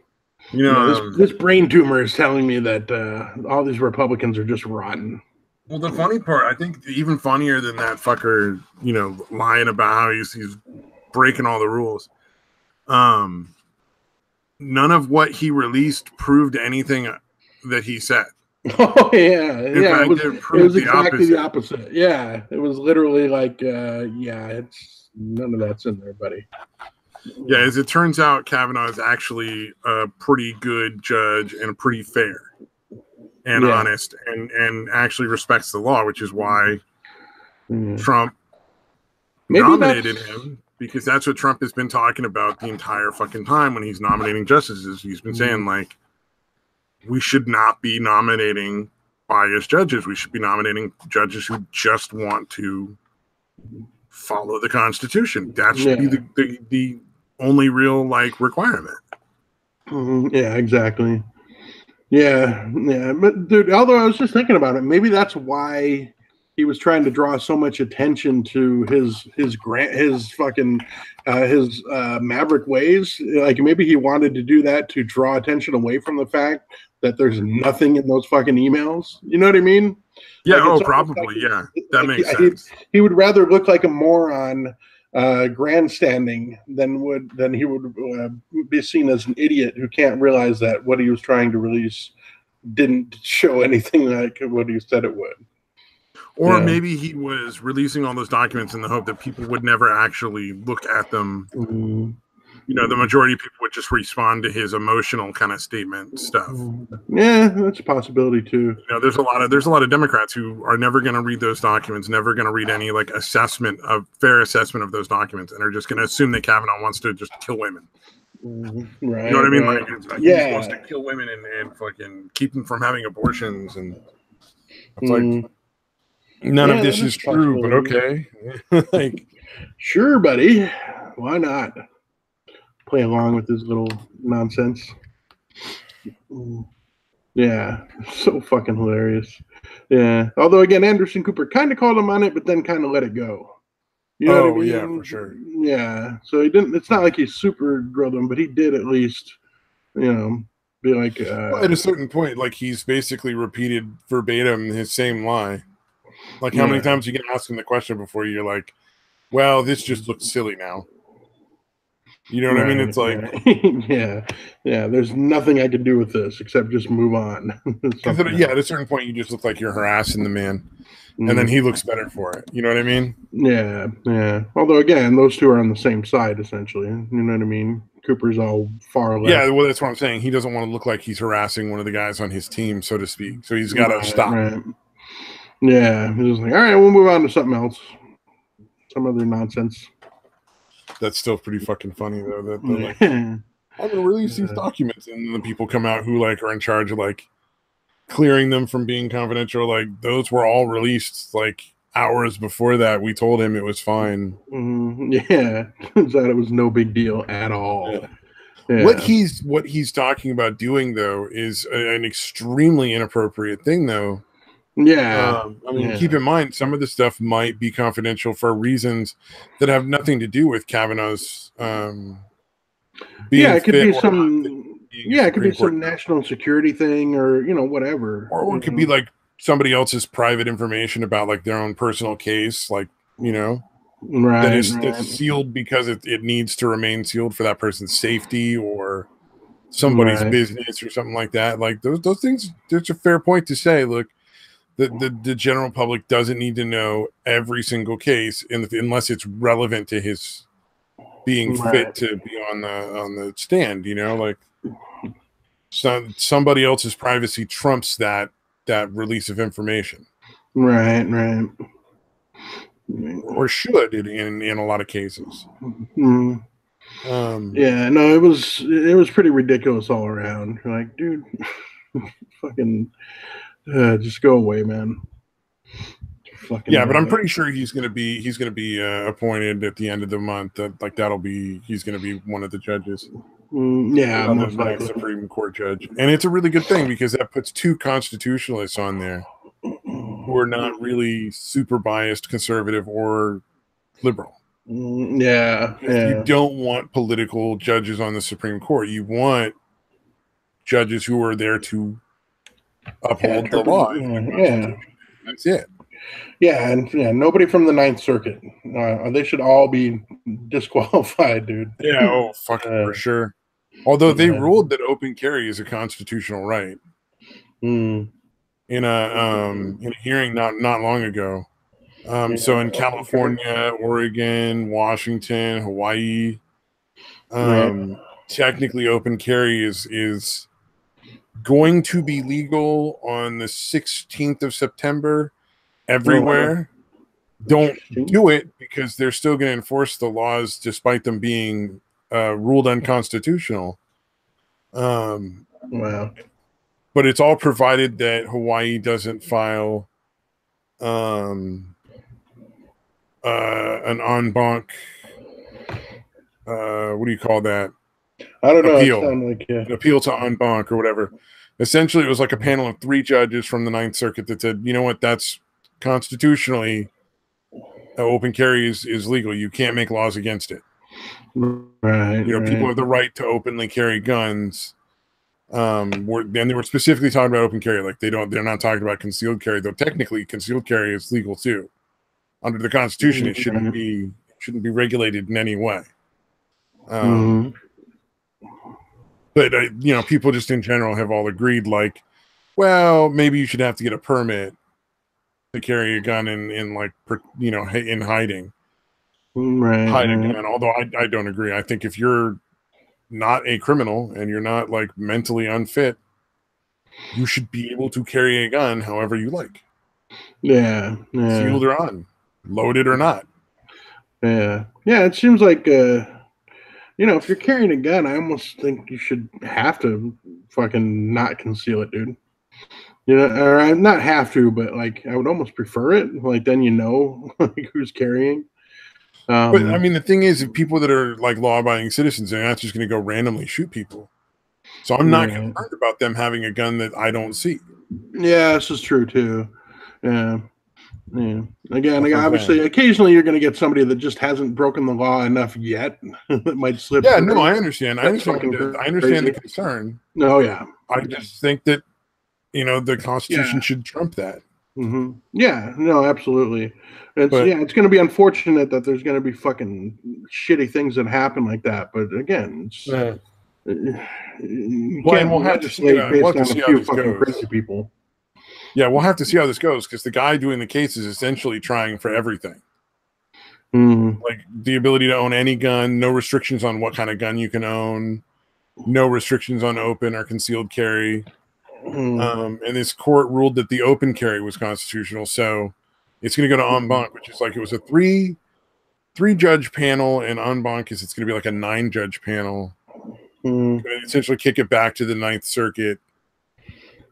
know, this brain tumor is telling me that all these Republicans are just rotten. Well, the funny part, I think even funnier than that fucker, lying about how he's breaking all the rules. None of what he released proved anything that he said. Oh yeah, yeah. It was exactly the opposite. Yeah, it was literally like, it's none of that's in there, buddy. Yeah, as it turns out, Kavanaugh is actually a pretty good judge and pretty fair and honest and actually respects the law, which is why Trump nominated him, because that's what Trump has been talking about the entire fucking time when he's nominating justices. He's been saying, like, we should not be nominating biased judges. We should be nominating judges who just want to follow the Constitution. That should be the only real requirement. Yeah, exactly. Yeah, but dude, although I was just thinking about it, maybe that's why he was trying to draw so much attention to his maverick ways. Like maybe he wanted to do that to draw attention away from the fact that there's nothing in those fucking emails. You know what I mean? Yeah, probably. Yeah, that makes sense. He would rather look like a moron grandstanding than he would be seen as an idiot who can't realize that what he was trying to release didn't show anything like what he said it would. Or maybe he was releasing all those documents in the hope that people would never actually look at them. The majority of people would just respond to his emotional kind of statement stuff. Yeah, that's a possibility too. There's a lot of Democrats who are never going to read those documents, never going to read any fair assessment of those documents, and are just going to assume that Kavanaugh wants to just kill women. Right. You know what I mean? Right. He just wants to kill women and fucking keep them from having abortions, and it's like none of this is true, but okay. Sure, buddy. Why not? Play along with this little nonsense. Yeah, so fucking hilarious. Yeah, although again, Anderson Cooper kind of called him on it, but then kind of let it go. You know what I mean? Yeah, for sure. Yeah, so he didn't. It's not like he super grilled him, but he did at least, be like. At a certain point, like he's basically repeated verbatim his same lie. Like how many times you can ask him the question before you're like, well, this just looks silly now. You know what I mean? It's like, yeah. There's nothing I can do with this except just move on. At a certain point, you just look like you're harassing the man, and then he looks better for it. You know what I mean? Yeah. Although again, those two are on the same side essentially. You know what I mean? Cooper's all far left. Yeah, well, that's what I'm saying. He doesn't want to look like he's harassing one of the guys on his team, so to speak. So he's got to stop. Right. Yeah, he's like, all right, we'll move on to something else, some other nonsense. That's still pretty fucking funny though. That they're like, I'm gonna release these documents, and then the people come out who are in charge of clearing them from being confidential. Like those were all released hours before that. We told him it was fine. Yeah, that it was no big deal at all. Yeah. What he's talking about doing though is an extremely inappropriate thing though, Yeah. I mean, keep in mind, some of the stuff might be confidential for reasons that have nothing to do with Kavanaugh's being it could fit be or not being a it could be Supreme Court some judge. national security thing, or whatever. Or it could be like somebody else's private information about like their own personal case, like, that's sealed because it needs to remain sealed for that person's safety or somebody's business or something like that. Like those things, there's a fair point to say, look, the general public doesn't need to know every single case unless it's relevant to his being fit to be on the stand, like somebody else's privacy trumps that release of information. Right. Or should in a lot of cases. Yeah, no, it was pretty ridiculous all around. Like, dude, fucking, just go away, man. Fucking but I'm pretty sure he's gonna be appointed at the end of the month. He's gonna be one of the judges. Yeah, most the next Supreme Court judge, and it's a really good thing because that puts two constitutionalists on there who are not really super biased conservative or liberal. Yeah. You don't want political judges on the Supreme Court. You want judges who are there to uphold the law. Yeah. That's it. Yeah, and nobody from the Ninth Circuit. They should all be disqualified, dude. Yeah, for sure. Although they ruled that open carry is a constitutional right in a hearing not long ago. So in California, Oregon, Washington, Hawaii, technically open carry is going to be legal on the 16th of September everywhere. Don't do it because they're still going to enforce the laws despite them being ruled unconstitutional. Wow. But it's all provided that Hawaii doesn't file an en banc, what do you call that? I don't know. Appeal. An appeal to en banc or whatever. Essentially, it was like a panel of 3 judges from the Ninth Circuit that said, you know what, that's constitutionally, open carry is legal. You can't make laws against it. Right. People have the right to openly carry guns. And they were specifically talking about open carry, like they're not talking about concealed carry, though technically concealed carry is legal too. Under the Constitution, it shouldn't be regulated in any way. But people just in general have all agreed, like, well, maybe you should have to get a permit to carry a gun in hiding. Hide a gun. Although I don't agree. I think if you're not a criminal and you're not like mentally unfit, you should be able to carry a gun however you like. Yeah. Sealed or on, loaded or not. Yeah. It seems like if you're carrying a gun, I almost think you should have to fucking not conceal it, dude. Or not have to, but like I would almost prefer it. Like then like who's carrying. But I mean, the thing is, if people that are like law-abiding citizens, they're not just going to go randomly shoot people. So I'm not concerned about them having a gun that I don't see. Yeah, this is true too. Yeah. Again, obviously, occasionally you're going to get somebody that just hasn't broken the law enough yet that might slip. Yeah, no, I understand. I understand the concern. No, yeah. I just think that the Constitution should trump that. Mm-hmm. Yeah, no, absolutely. It's going to be unfortunate that there's going to be fucking shitty things that happen like that. But again, we'll have to see how this goes. Crazy people. Yeah, we'll have to see how this goes because the guy doing the case is essentially trying for everything. Like the ability to own any gun, no restrictions on what kind of gun you can own, no restrictions on open or concealed carry. And this court ruled that the open carry was constitutional, so it's going to go to en banc, which is like it was a three judge panel, and en banc is it's going to be like a 9 judge panel. Essentially, kick it back to the Ninth Circuit,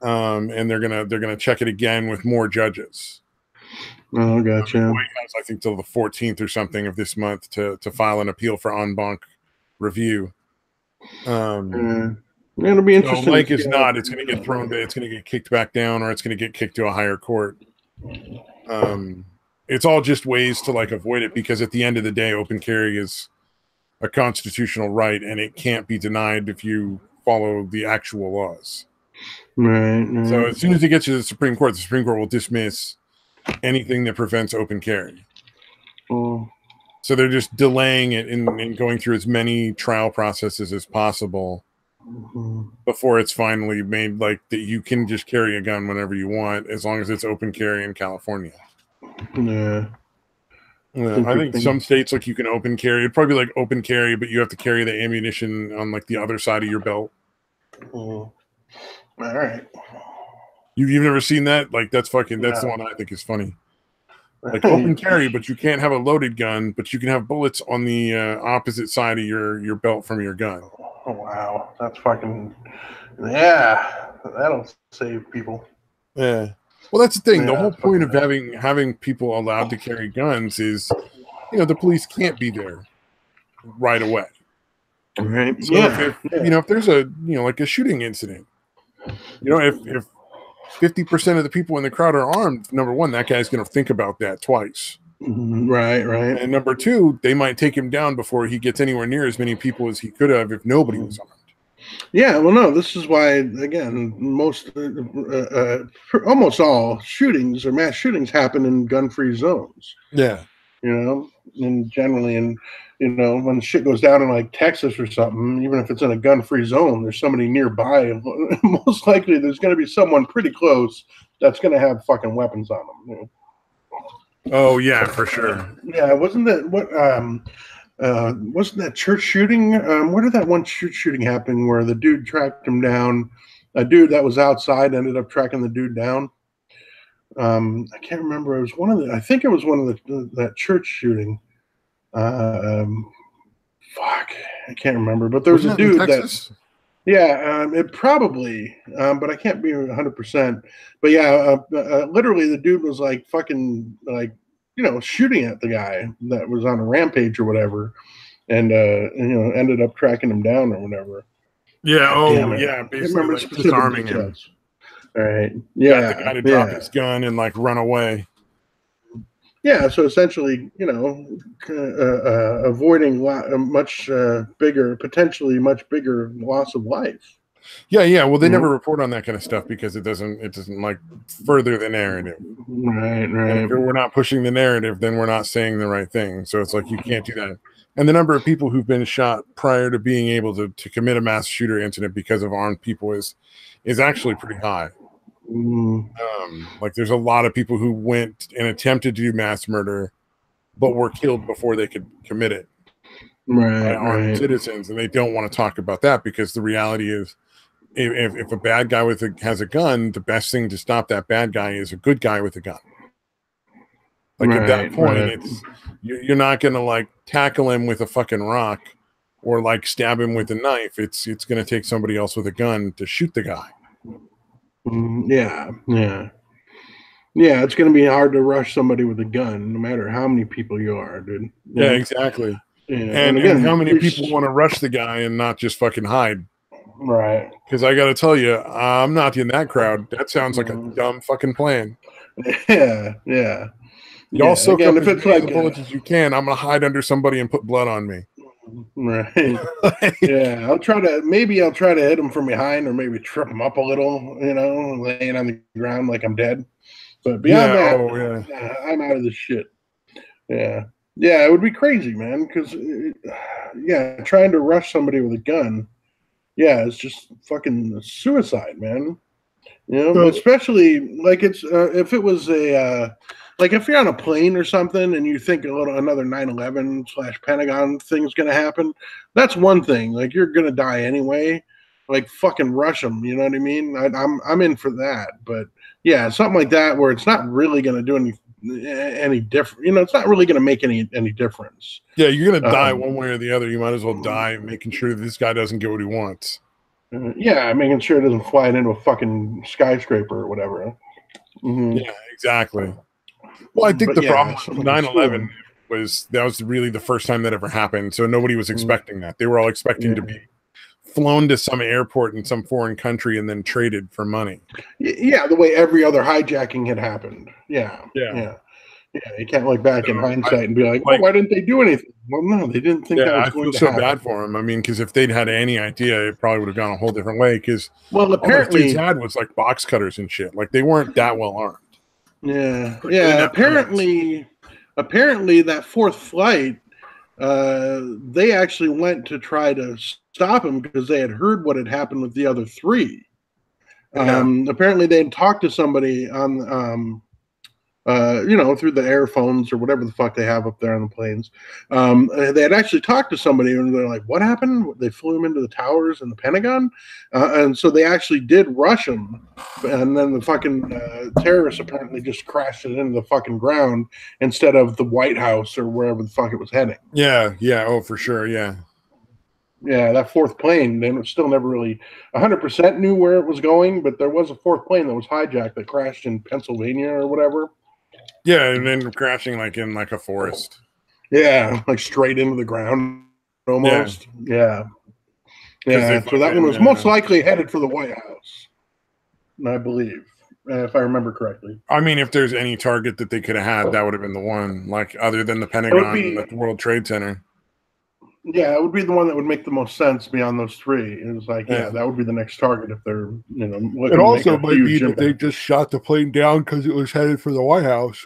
and they're gonna check it again with more judges. Oh, gotcha. White House, I think till the 14th or something of this month to file an appeal for en banc review. It'll be So, interesting. like it's not, it's going to get thrown. It's going to get kicked back down, or it's going to get kicked to a higher court. It's all just ways to like avoid it, because at the end of the day, open carry is a constitutional right, and it can't be denied if you follow the actual laws. Right. So as soon as it gets to the Supreme Court will dismiss anything that prevents open carry. So they're just delaying it and going through as many trial processes as possible before it's finally made like that you can just carry a gun whenever you want, as long as it's open carry in California. Yeah. I think some states like you can open carry. It'd probably be like open carry, but you have to carry the ammunition on like the other side of your belt. All right. You've never seen that? Like that's fucking. That's the one I think is funny. Like open carry, but you can't have a loaded gun, but you can have bullets on the opposite side of your belt from your gun. Oh wow, that's fucking that'll save people. Yeah. Well, that's the thing. The whole point of having people allowed to carry guns is, the police can't be there right away. Right. So if there's a like a shooting incident, if 50% of the people in the crowd are armed, number one, that guy's going to think about that twice. Right. And number two, they might take him down before he gets anywhere near as many people as he could have if nobody was armed. Yeah, well, no, this is why, again, almost all shootings or mass shootings happen in gun-free zones. Yeah. And generally, when shit goes down in like Texas or something, even if it's in a gun-free zone, there's somebody nearby. Most likely, there's going to be someone pretty close that's going to have fucking weapons on them. Oh yeah, for sure. Yeah, wasn't that what? Wasn't that church shooting? Where did that one church shooting happen where the dude tracked him down? A dude that was outside ended up tracking the dude down. I can't remember. It was one of the. I think it was one of that church shooting. Fuck, I can't remember. But there was a dude that. Yeah, it probably, but I can't be 100%. But yeah, literally the dude was like fucking like shooting at the guy that was on a rampage or whatever, and ended up tracking him down or whatever. Yeah. Basically, like disarming him. All right. Yeah. Got the guy to drop his gun and like run away. Yeah. So essentially, avoiding potentially much bigger loss of life. Yeah. Well, they never report on that kind of stuff because it doesn't like further the narrative. Right. And if we're not pushing the narrative, then we're not saying the right thing. So it's like you can't do that. And the number of people who've been shot prior to being able to commit a mass shooter incident because of armed people is actually pretty high. Like there's a lot of people who went and attempted to do mass murder, but were killed before they could commit it. Right. Armed citizens, and they don't want to talk about that because the reality is, if a bad guy has a gun, the best thing to stop that bad guy is a good guy with a gun. Like at that point, you're not going to like tackle him with a fucking rock or like stab him with a knife. It's going to take somebody else with a gun to shoot the guy. Yeah. It's going to be hard to rush somebody with a gun, no matter how many people you are, dude. Yeah, exactly. Yeah. And again, how many people want to rush the guy and not just fucking hide? Right. Because I got to tell you, I'm not in that crowd. That sounds like a dumb fucking plan. Yeah. Y'all soak up as many bullets as you can. I'm going to hide under somebody and put blood on me. Right. Yeah. I'll try to hit him from behind or maybe trip him up a little, laying on the ground like I'm dead. But beyond that, I'm out of this shit. Yeah. Yeah. It would be crazy, man. Because, trying to rush somebody with a gun. Yeah, it's just fucking suicide, man. Especially like it's if it was like if you're on a plane or something and you think another 9/11/Pentagon thing's gonna happen, that's one thing. Like you're gonna die anyway. Like fucking rush them, you know what I mean? I'm in for that, but yeah, something like that where it's not really gonna do any different. It's not really gonna make any difference. Yeah, you're gonna die one way or the other. You might as well die making sure that this guy doesn't get what he wants. Making sure it doesn't fly into a fucking skyscraper or whatever. Yeah, exactly. Well, I think the problem with 9/11 was that was really the first time that ever happened. So nobody was expecting that. They were all expecting to be flown to some airport in some foreign country and then traded for money. Yeah, the way every other hijacking had happened. Yeah. You can't look back in hindsight and be like, "Oh, why didn't they do anything?" Well, no, they didn't think that was going to happen. I feel so bad for them. I mean, because if they'd had any idea, it probably would have gone a whole different way. Because apparently, all those dudes had was like box cutters and shit. Like they weren't that well armed. Yeah. Apparently, that fourth flight, they actually went to try to stop him because they had heard what had happened with the other three. Apparently, they had talked to somebody on through the air phones or whatever the fuck they have up there on the planes. They had actually talked to somebody and they're like, what happened? They flew him into the towers in the Pentagon. And so they actually did rush him. And then the fucking terrorists apparently just crashed it into the fucking ground instead of the White House or wherever the fuck it was heading. Yeah. Oh, for sure. Yeah. Yeah, that fourth plane, they still never really 100% knew where it was going, but there was a fourth plane that was hijacked that crashed in Pennsylvania or whatever. Yeah, and then crashing like in like a forest. Yeah, like straight into the ground almost. Yeah. So that one was most likely headed for the White House, I believe, if I remember correctly. I mean, if there's any target that they could have had, that would have been the one, like other than the Pentagon and the World Trade Center. Yeah, it would be the one that would make the most sense beyond those three. It was like, that would be the next target if they're, looking. It also might be that they just shot the plane down because it was headed for the White House,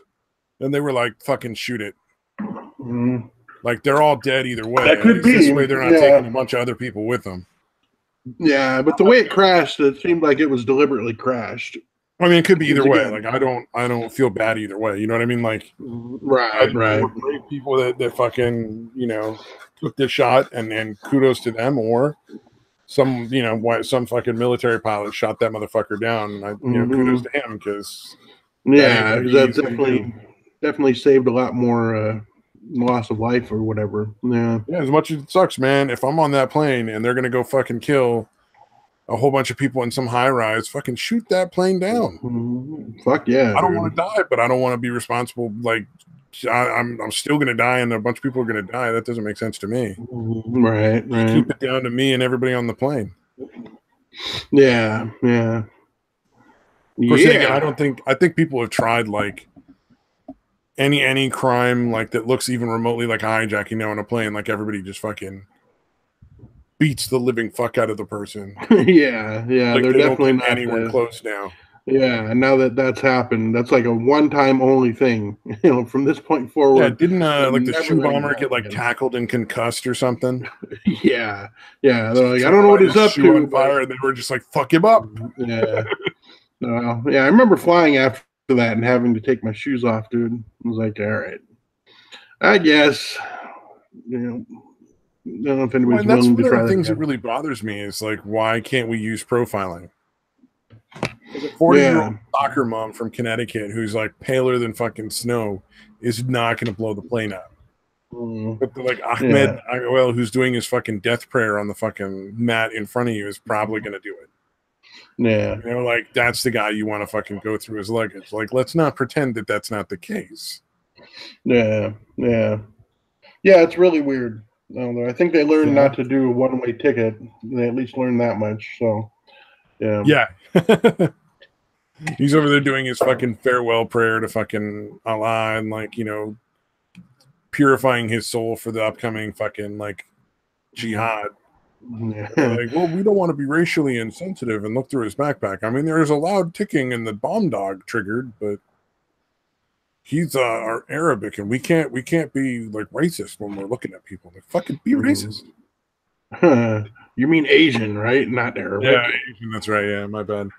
and they were like, "Fucking shoot it!" Mm-hmm. Like they're all dead either way. That could be. This way, they're not taking a bunch of other people with them. Yeah, but the way it crashed, it seemed like it was deliberately crashed. I mean, it could be either way. Like I don't feel bad either way. You know what I mean? Like, right. People that fucking took this shot, and kudos to them, or some fucking military pilot shot that motherfucker down, and kudos to him because that definitely saved a lot more loss of life or whatever. Yeah, as much as it sucks, man. If I'm on that plane and they're gonna go fucking kill a whole bunch of people in some high rise, fucking shoot that plane down. Fuck yeah! I don't want to die, but I don't want to be responsible. Like I'm still gonna die, and a bunch of people are gonna die. That doesn't make sense to me. Right. Keep it down to me and everybody on the plane. Yeah. Again, I think people have tried like any crime like that looks even remotely like a hijacking on a plane. Like everybody just fucking beats the living fuck out of the person. Yeah. Like they're definitely not anywhere close now. Yeah, and now that's happened, that's like a one-time only thing. From this point forward. Yeah, didn't like the shoe bomber get like tackled and concussed or something? Yeah. They're like, I don't know what he's up to. On fire, and they were just like, fuck him up. Yeah. I remember flying after that and having to take my shoes off, dude. I was like, all right, I guess. I don't know if anybody's willing to try that. One of the things that really bothers me is like, why can't we use profiling? Like a 40-year-old soccer mom from Connecticut who's like paler than fucking snow is not going to blow the plane up. But like Ahmed Agawel, who's doing his fucking death prayer on the fucking mat in front of you, is probably going to do it. Yeah. Like that's the guy you want to fucking go through his luggage. Like, let's not pretend that that's not the case. Yeah. It's really weird. I think they learned not to do a one-way ticket. They at least learned that much. So, yeah. He's over there doing his fucking farewell prayer to fucking Allah and like, purifying his soul for the upcoming fucking like jihad. Yeah. Like, well, we don't want to be racially insensitive and look through his backpack. I mean, there's a loud ticking and the bomb dog triggered, but he's our Arabic, and we can't be like racist when we're looking at people. Like, fucking be racist. You mean Asian, right? Not Arabic. Yeah, Asian. That's right. Yeah, my bad.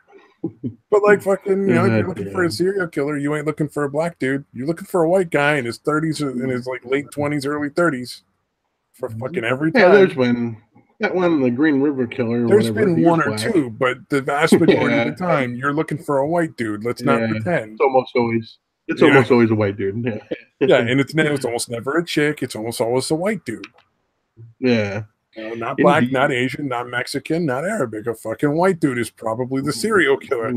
But like fucking, if you're looking for a serial killer, you ain't looking for a black dude. You're looking for a white guy in his 30s, in his like late 20s, early 30s. For fucking every time. Yeah, there's been that one, the Green River Killer. There's been one or two, but the vast majority of the time, you're looking for a white dude. Let's not pretend. It's almost always a white dude. Yeah, and it's almost never a chick. It's almost always a white dude. Yeah. Not black, not Asian, not Mexican, not Arabic. A fucking white dude is probably the serial killer.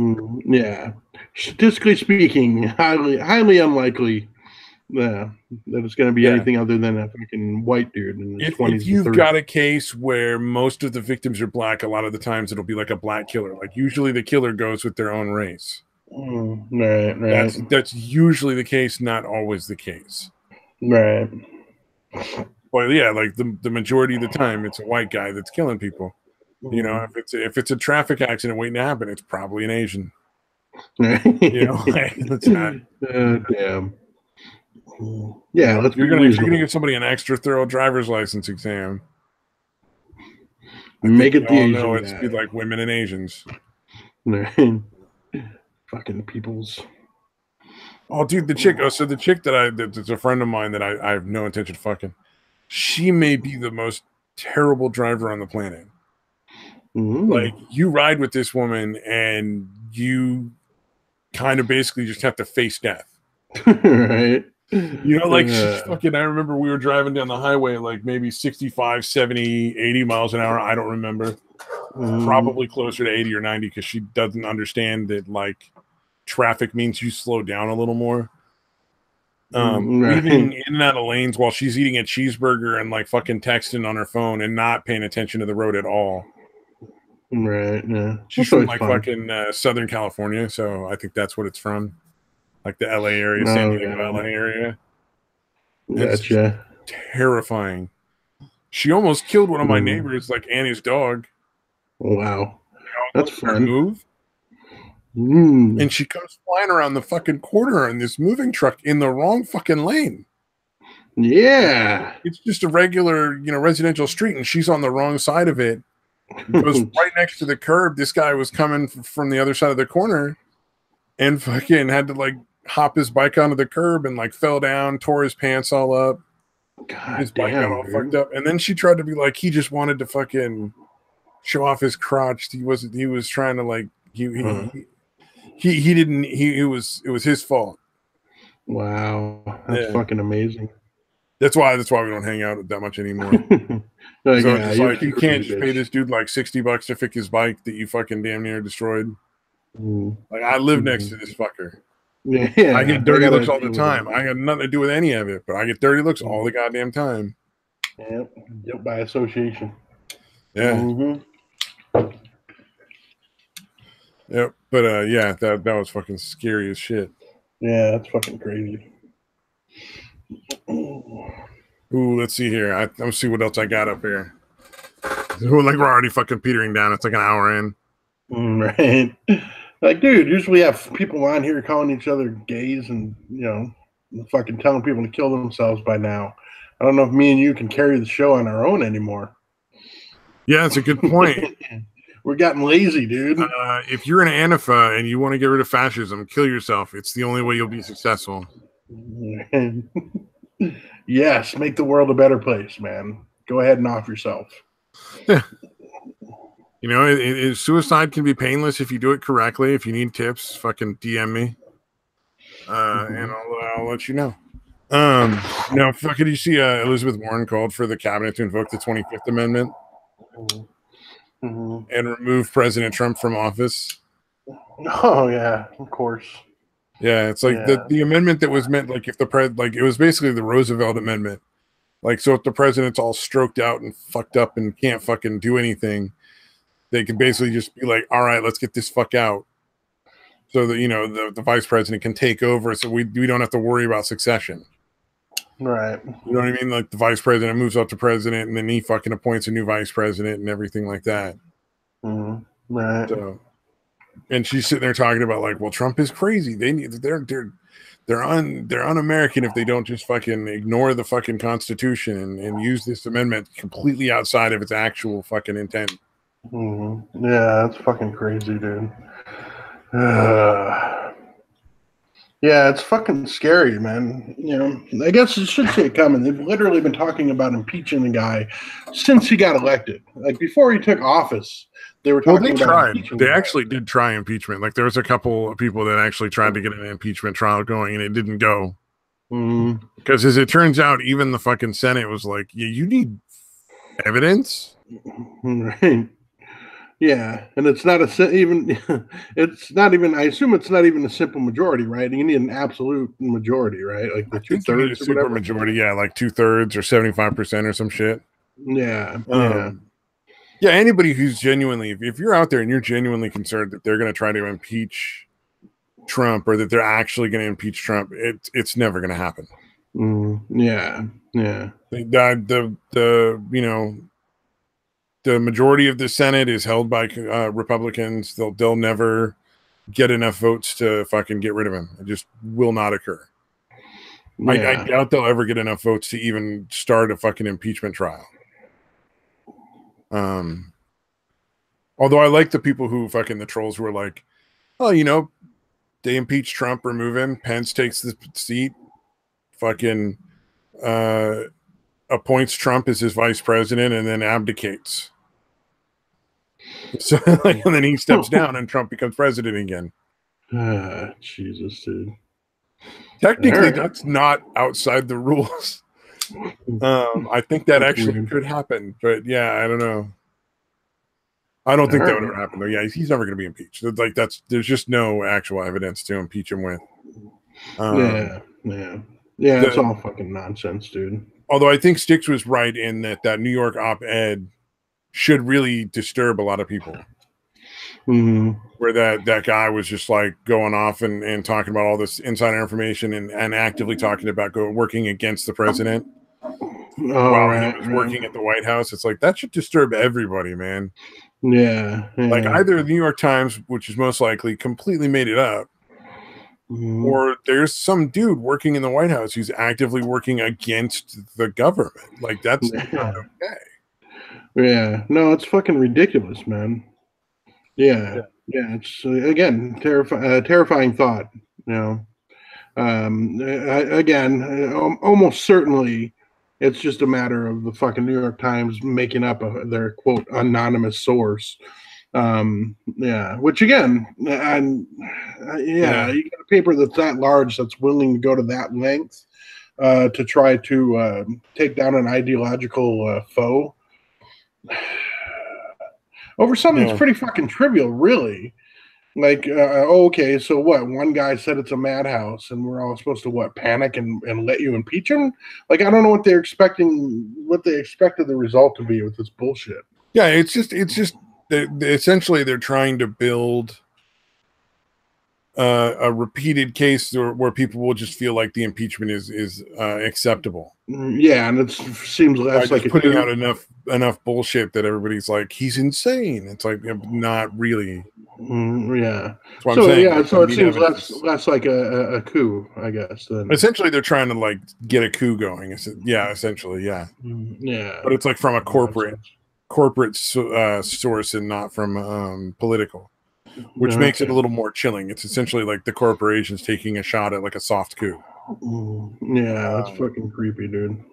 Yeah. Statistically speaking, highly unlikely Yeah, that it's going to be anything other than a fucking white dude in his 20s. If you've got a case where most of the victims are black, a lot of the times it'll be like a black killer. Like usually the killer goes with their own race. Right. That's usually the case, not always the case. Right. Well, yeah, like the majority of the time, it's a white guy that's killing people. You know, if it's a traffic accident waiting to happen, it's probably an Asian. You know, it's not. Damn. Yeah, if you're gonna give somebody an extra thorough driver's license exam, make it the Asian know it's be like women and Asians. Fucking peoples. Oh, dude, the chick. Oh, so the chick that's a friend of mine that I have no intention of fucking. She may be the most terrible driver on the planet. Like you ride with this woman and you kind of basically just have to face death. Right. You know, like fucking, I remember we were driving down the highway like maybe 65, 70, 80 miles an hour. I don't remember. Probably closer to 80 or 90 because she doesn't understand that like traffic means you slow down a little more. Weaving in and out of lanes while she's eating a cheeseburger and like fucking texting on her phone and not paying attention to the road at all. Right. Yeah. She's from like fucking Southern California, so I think that's what it's from. Like the LA area, San Diego, LA area. Gotcha. Terrifying. She almost killed one of my neighbors, like Annie's dog. Wow. That's fun. Move. And she comes flying around the fucking corner in this moving truck in the wrong fucking lane. Yeah. It's just a regular, residential street, and she's on the wrong side of it. It goes right next to the curb. This guy was coming from the other side of the corner and fucking had to like hop his bike onto the curb and like fell down, tore his pants all up. His bike got all fucked up. And then she tried to be like, he just wanted to fucking show off his crotch. He was trying to like, it was his fault. Wow. That's fucking amazing. That's why we don't hang out that much anymore. You can't just pay this dude like $60 to fix his bike that you fucking damn near destroyed. Like I live next to this fucker. Yeah, I get dirty looks all the time. I got nothing to do with any of it, but I get dirty looks all the goddamn time. Yep, by association. Yeah. Yep, but that was fucking scary as shit. Yeah, that's fucking crazy. Ooh, let's see here. Let's see what else I got up here. Like we're already fucking petering down. It's like an hour in. Right. Like, dude, usually have people on here calling each other gays and, fucking telling people to kill themselves by now. I don't know if me and you can carry the show on our own anymore. Yeah, that's a good point. We're getting lazy, dude. If you're an Antifa and you want to get rid of fascism, kill yourself. It's the only way you'll be successful. Yes, make the world a better place, man. Go ahead and off yourself. Yeah. Suicide can be painless if you do it correctly. If you need tips, fucking DM me, and I'll let you know. Now, fucking, you see, Elizabeth Warren called for the cabinet to invoke the 25th Amendment and remove President Trump from office. Oh yeah, of course. Yeah, it's like the amendment that was meant, like if it was basically the Roosevelt Amendment. Like, so if the president's all stroked out and fucked up and can't fucking do anything, they can basically just be like, all right, let's get this fuck out. So that, the vice president can take over. So we don't have to worry about succession. Right. You know what I mean? Like the vice president moves up to president and then he fucking appoints a new vice president and everything like that. Right. So, and she's sitting there talking about like, well, Trump is crazy. They're un-American if they don't just fucking ignore the fucking Constitution and use this amendment completely outside of its actual fucking intent. Yeah, that's fucking crazy, dude. Yeah, it's fucking scary, man. I guess it should see it coming. They've literally been talking about impeaching the guy since he got elected. Like before he took office, they were talking about impeaching. They actually did try impeachment. Like there was a couple of people that actually tried to get an impeachment trial going, and it didn't go. Because as it turns out, even the fucking Senate was like, "Yeah, you need evidence." Right. Yeah, and it's not even. It's not even. I assume it's not even a simple majority, right? You need an absolute majority, right? Like the I two think you need a thirds or super whatever. majority, yeah, like 2/3 or 75% or some shit. Yeah, yeah, Um, yeah, anybody who's genuinely, if you're out there and you're genuinely concerned that they're going to try to impeach Trump or that they're actually going to impeach Trump, it's never going to happen. yeah, yeah. The you know the majority of the Senate is held by Republicans. They'll never get enough votes to fucking get rid of him. It just will not occur. I Yeah. doubt they'll ever get enough votes to even start a fucking impeachment trial. Um, although I like the people who fucking the trolls who are like, oh, they impeach Trump, remove him. Pence takes the seat, fucking uh, appoints Trump as his vice president, and then abdicates. So, and then he steps down, and Trump becomes president again. Jesus, dude. Technically, Right. that's not outside the rules. I think that That's actually weird. could happen, but yeah, I don't know. I don't think that would Right. ever happen though. Yeah, he's never going to be impeached. Like there's just no actual evidence to impeach him with. Yeah, yeah, yeah. It's The all fucking nonsense, dude. Although I think Sticks was right in that New York op-ed should really disturb a lot of people. Where that guy was just like going off and talking about all this insider information and actively talking about working against the president while he was working at the White House. It's like that should disturb everybody, man. Yeah, yeah. Like either the New York Times, which is most likely, completely made it up, or there's some dude working in the White House who's actively working against the government. Like that's not okay. Yeah, no, it's fucking ridiculous, man. Yeah, yeah. It's again terrifying thought. You know, again, almost certainly, it's just a matter of the fucking New York Times making up their quote anonymous source. Yeah, which again, and yeah, you got a paper that's that large that's willing to go to that length to try to take down an ideological foe over something that's pretty fucking trivial, really. Like, okay, so what? One guy said it's a madhouse, and we're all supposed to what? Panic and let you impeach him? Like, I don't know what they're expecting, what they expected the result to be with this bullshit. Yeah, it's just essentially they're trying to build a repeated case where people will just feel like the impeachment is acceptable. Yeah, and it seems less like putting out enough bullshit that everybody's like he's insane. It's like not really. Yeah. That's what I'm saying. Yeah, like, so it seems less like a coup, I guess. Then essentially they're trying to like get a coup going. Yeah, essentially, yeah. Yeah. But it's like from a corporate source and not from political, which makes it a little more chilling. It's essentially like the corporations taking a shot at like a soft coup. Yeah, that's fucking creepy, dude.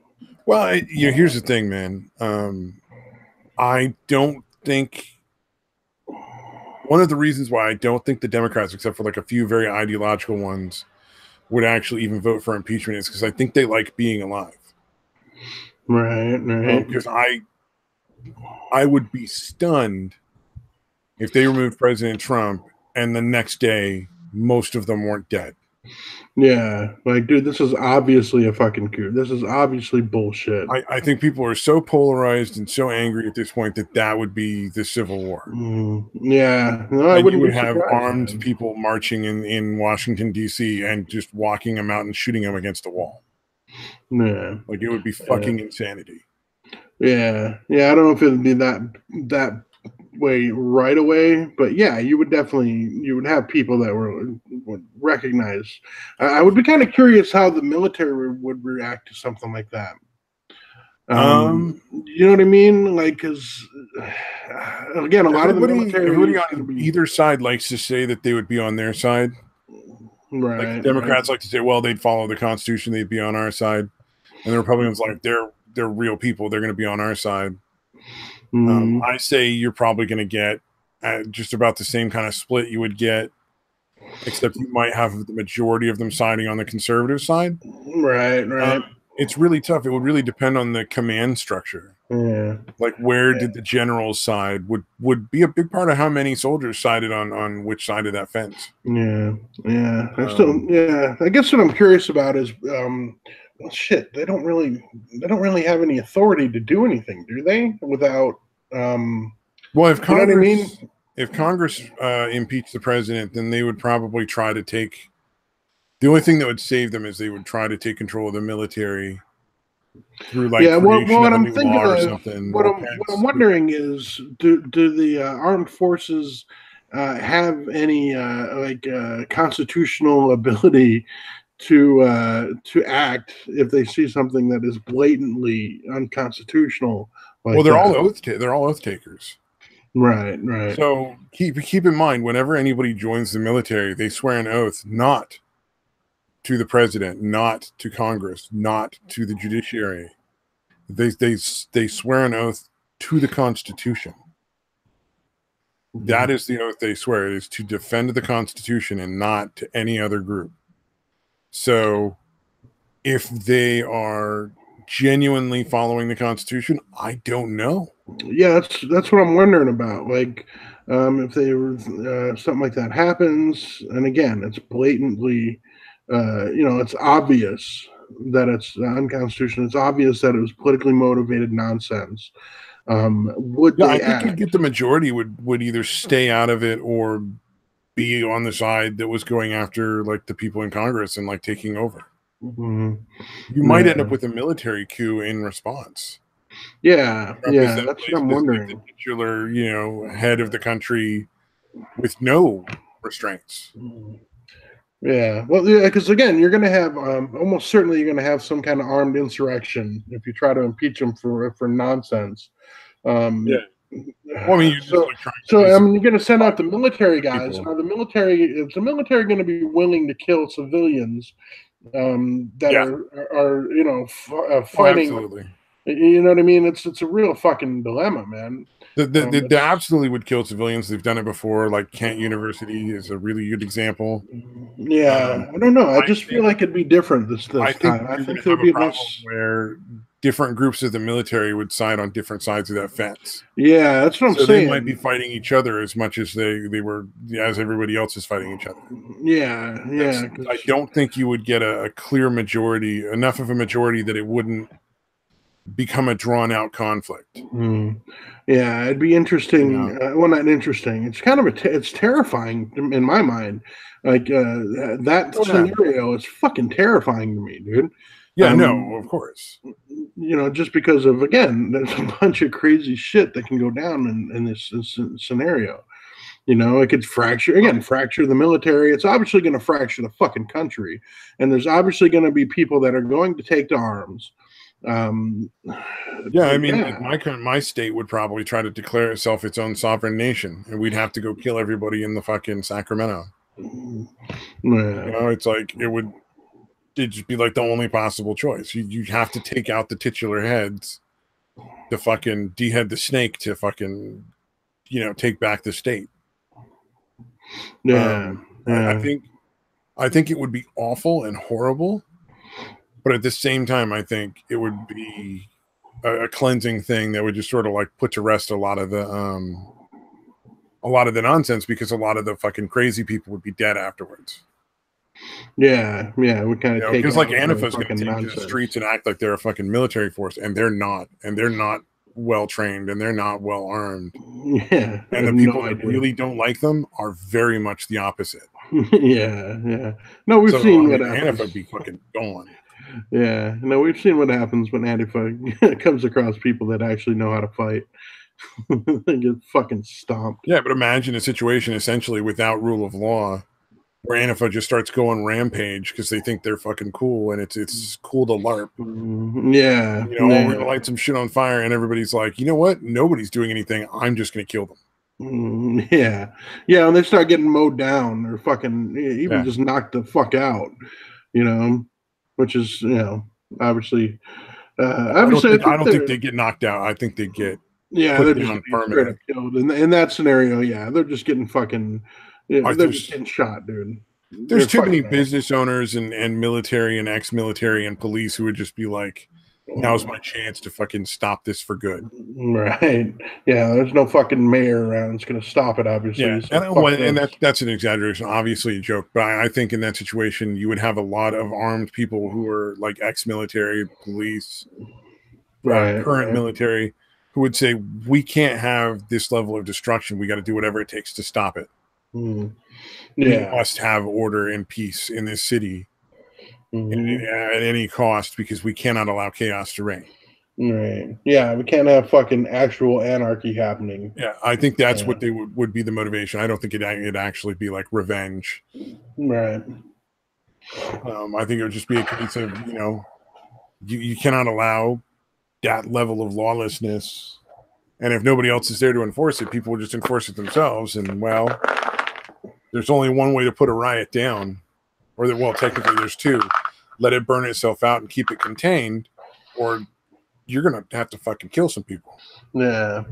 Well, here's the thing, man. I don't think one of the reasons why I don't think the Democrats, except for like a few very ideological ones, would actually even vote for impeachment is because I think they like being alive. Right. Because I would be stunned if they removed President Trump and the next day most of them weren't dead. Yeah, like, dude, this is obviously a fucking coup. This is obviously bullshit. I think people are so polarized and so angry at this point that would be the Civil War. Yeah, no, I wouldn't. You would have armed people marching in Washington D.C. and just walking them out and shooting them against a wall. Yeah, like it would be fucking insanity. Yeah, I don't know if it would be that way right away, but yeah, you would have people that would recognize. I would be kind of curious how the military would react to something like that. You know what I mean? Like, because again, a lot of the military, everybody on either side likes to say that they would be on their side. Right. Like the Democrats like to say, well, they'd follow the Constitution, they'd be on our side, and the Republicans like they're real people, they're going to be on our side. I say you're probably going to get just about the same kind of split you would get, except you might have the majority of them siding on the conservative side. Right. it's really tough. It would really depend on the command structure. Yeah. Like where did the generals side would be a big part of how many soldiers sided on which side of that fence. Yeah. Yeah. I guess what I'm curious about is, well, shit. They don't really have any authority to do anything, do they? Without, well, if you know what I mean? Congress impeached the president, then they would probably try to take. The only thing that would save them is they would try to take control of the military through like creation what of a I'm new law thinking or of, something. what I'm wondering is, do the armed forces have any constitutional ability to act if they see something that is blatantly unconstitutional? Like Well, they're that? all oath takers. Right. So keep in mind, whenever anybody joins the military, they swear an oath not to the president, not to Congress, not to the judiciary. They swear an oath to the Constitution. That is the oath they swear. It is to defend the Constitution and not to any other group. So if they are genuinely following the Constitution, I don't know. Yeah, that's what I'm wondering about. Like, if they were something like that happens, and again, it's blatantly, it's obvious that it's unconstitutional. It's obvious that it was politically motivated nonsense. Would Yeah, they I think act? you'd get the majority would either stay out of it or be on the side that was going after like the people in Congress and like taking over. Mm-hmm. You might end up with a military coup in response. Yeah, that's what I'm wondering. Like the titular, head of the country with no restraints. Yeah, well, yeah, because again, you're going to have almost certainly you're going to have some kind of armed insurrection if you try to impeach them for nonsense. Yeah. Well, I mean, so you're going to send out the military guys. Now, is the military going to be willing to kill civilians that are fighting? Oh, absolutely. You know what I mean? It's a real fucking dilemma, man. They absolutely would kill civilians. They've done it before. Like Kent University is a really good example. Yeah, I don't know. I just feel like it'd be different this time. I think there'd be a problem where different groups of the military would side on different sides of that fence. Yeah, that's what I'm saying. They might be fighting each other as much as they were as everybody else is fighting each other. Yeah. I don't think you would get a clear majority, enough of a majority that it wouldn't become a drawn out conflict. Yeah, it'd be interesting. Well, not interesting. It's kind of it's terrifying in my mind. Like that scenario is fucking terrifying to me, dude. Yeah, no, of course. Just because of, again, there's a bunch of crazy shit that can go down in this scenario. It could fracture the military. It's obviously going to fracture the fucking country, and there's obviously going to be people that are going to take to arms. I mean, like my state would probably try to declare itself its own sovereign nation, and we'd have to go kill everybody in the fucking Sacramento. It's like it'd just be like the only possible choice. You have to take out the titular heads to fucking dehead the snake to fucking take back the state. I think it would be awful and horrible. But at the same time, I think it would be a cleansing thing that would just sort of like put to rest a lot of the nonsense, because a lot of the fucking crazy people would be dead afterwards. Yeah, we kind of because like Antifa's going to take to the streets and act like they're a fucking military force, and they're not well trained, and they're not well armed. Yeah, and the people that really don't like them are very much the opposite. Yeah. No, we've seen what happens. Antifa be fucking gone. Yeah, no, we've seen what happens when Antifa comes across people that actually know how to fight. They get fucking stomped. Yeah, but imagine a situation essentially without rule of law, where Antifa just starts going rampage because they think they're fucking cool, and it's cool to LARP. Yeah. We're gonna light some shit on fire, and everybody's like, you know what? Nobody's doing anything. I'm just gonna kill them. Yeah, and they start getting mowed down, or fucking even just knocked the fuck out. Which is obviously. I don't think they get knocked out. I think they get they're just permanent killed in that scenario. Yeah, they're just getting fucking. They're just getting shot, dude. There's too many business owners and military and ex-military and police who would just be like, now's my chance to fucking stop this for good. Right. Yeah, there's no fucking mayor around that's going to stop it, obviously. Yeah, So and that's an exaggeration, obviously a joke, but I think in that situation, you would have a lot of armed people who are like ex-military, police, current military, who would say, we can't have this level of destruction. We got to do whatever it takes to stop it. We must have order and peace in this city at any cost, because we cannot allow chaos to reign. Right. Yeah, we can't have fucking actual anarchy happening. Yeah, I think that's what they would be the motivation. I don't think it'd actually be like revenge. Right. I think it would just be a case of, you cannot allow that level of lawlessness. And if nobody else is there to enforce it, people will just enforce it themselves. And, well, there's only one way to put a riot down. Technically there's two. Let it burn itself out and keep it contained, or you're going to have to fucking kill some people. Yeah.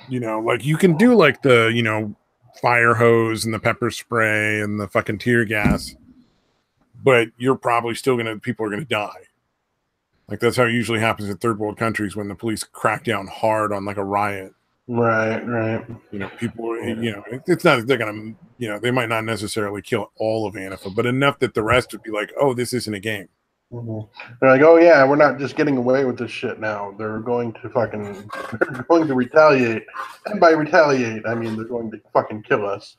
Like you can do like the, fire hose and the pepper spray and the fucking tear gas, but you're probably still people are going to die. Like that's how it usually happens in third world countries when the police crack down hard on like a riot. Right. People, it's not, they're going to, they might not necessarily kill all of Antifa, but enough that the rest would be like, oh, this isn't a game. They're like, oh yeah, we're not just getting away with this shit now. They're going to retaliate. And by retaliate, I mean they're going to fucking kill us.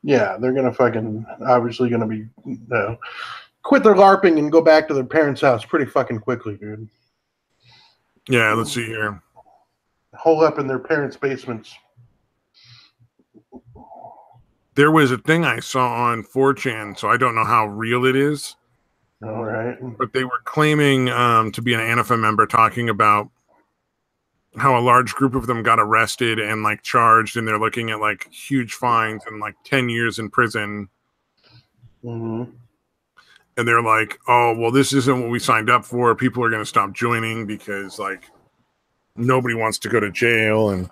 Yeah, they're going to fucking, obviously going to be, quit their LARPing and go back to their parents' house pretty fucking quickly, dude. Yeah, let's see here. Hole up in their parents' basements. There was a thing I saw on 4chan, so I don't know how real it is. All right. But they were claiming to be an Antifa member, talking about how a large group of them got arrested and like charged, and they're looking at like huge fines and like 10 years in prison. And they're like, oh, well, this isn't what we signed up for. People are going to stop joining because like nobody wants to go to jail. And,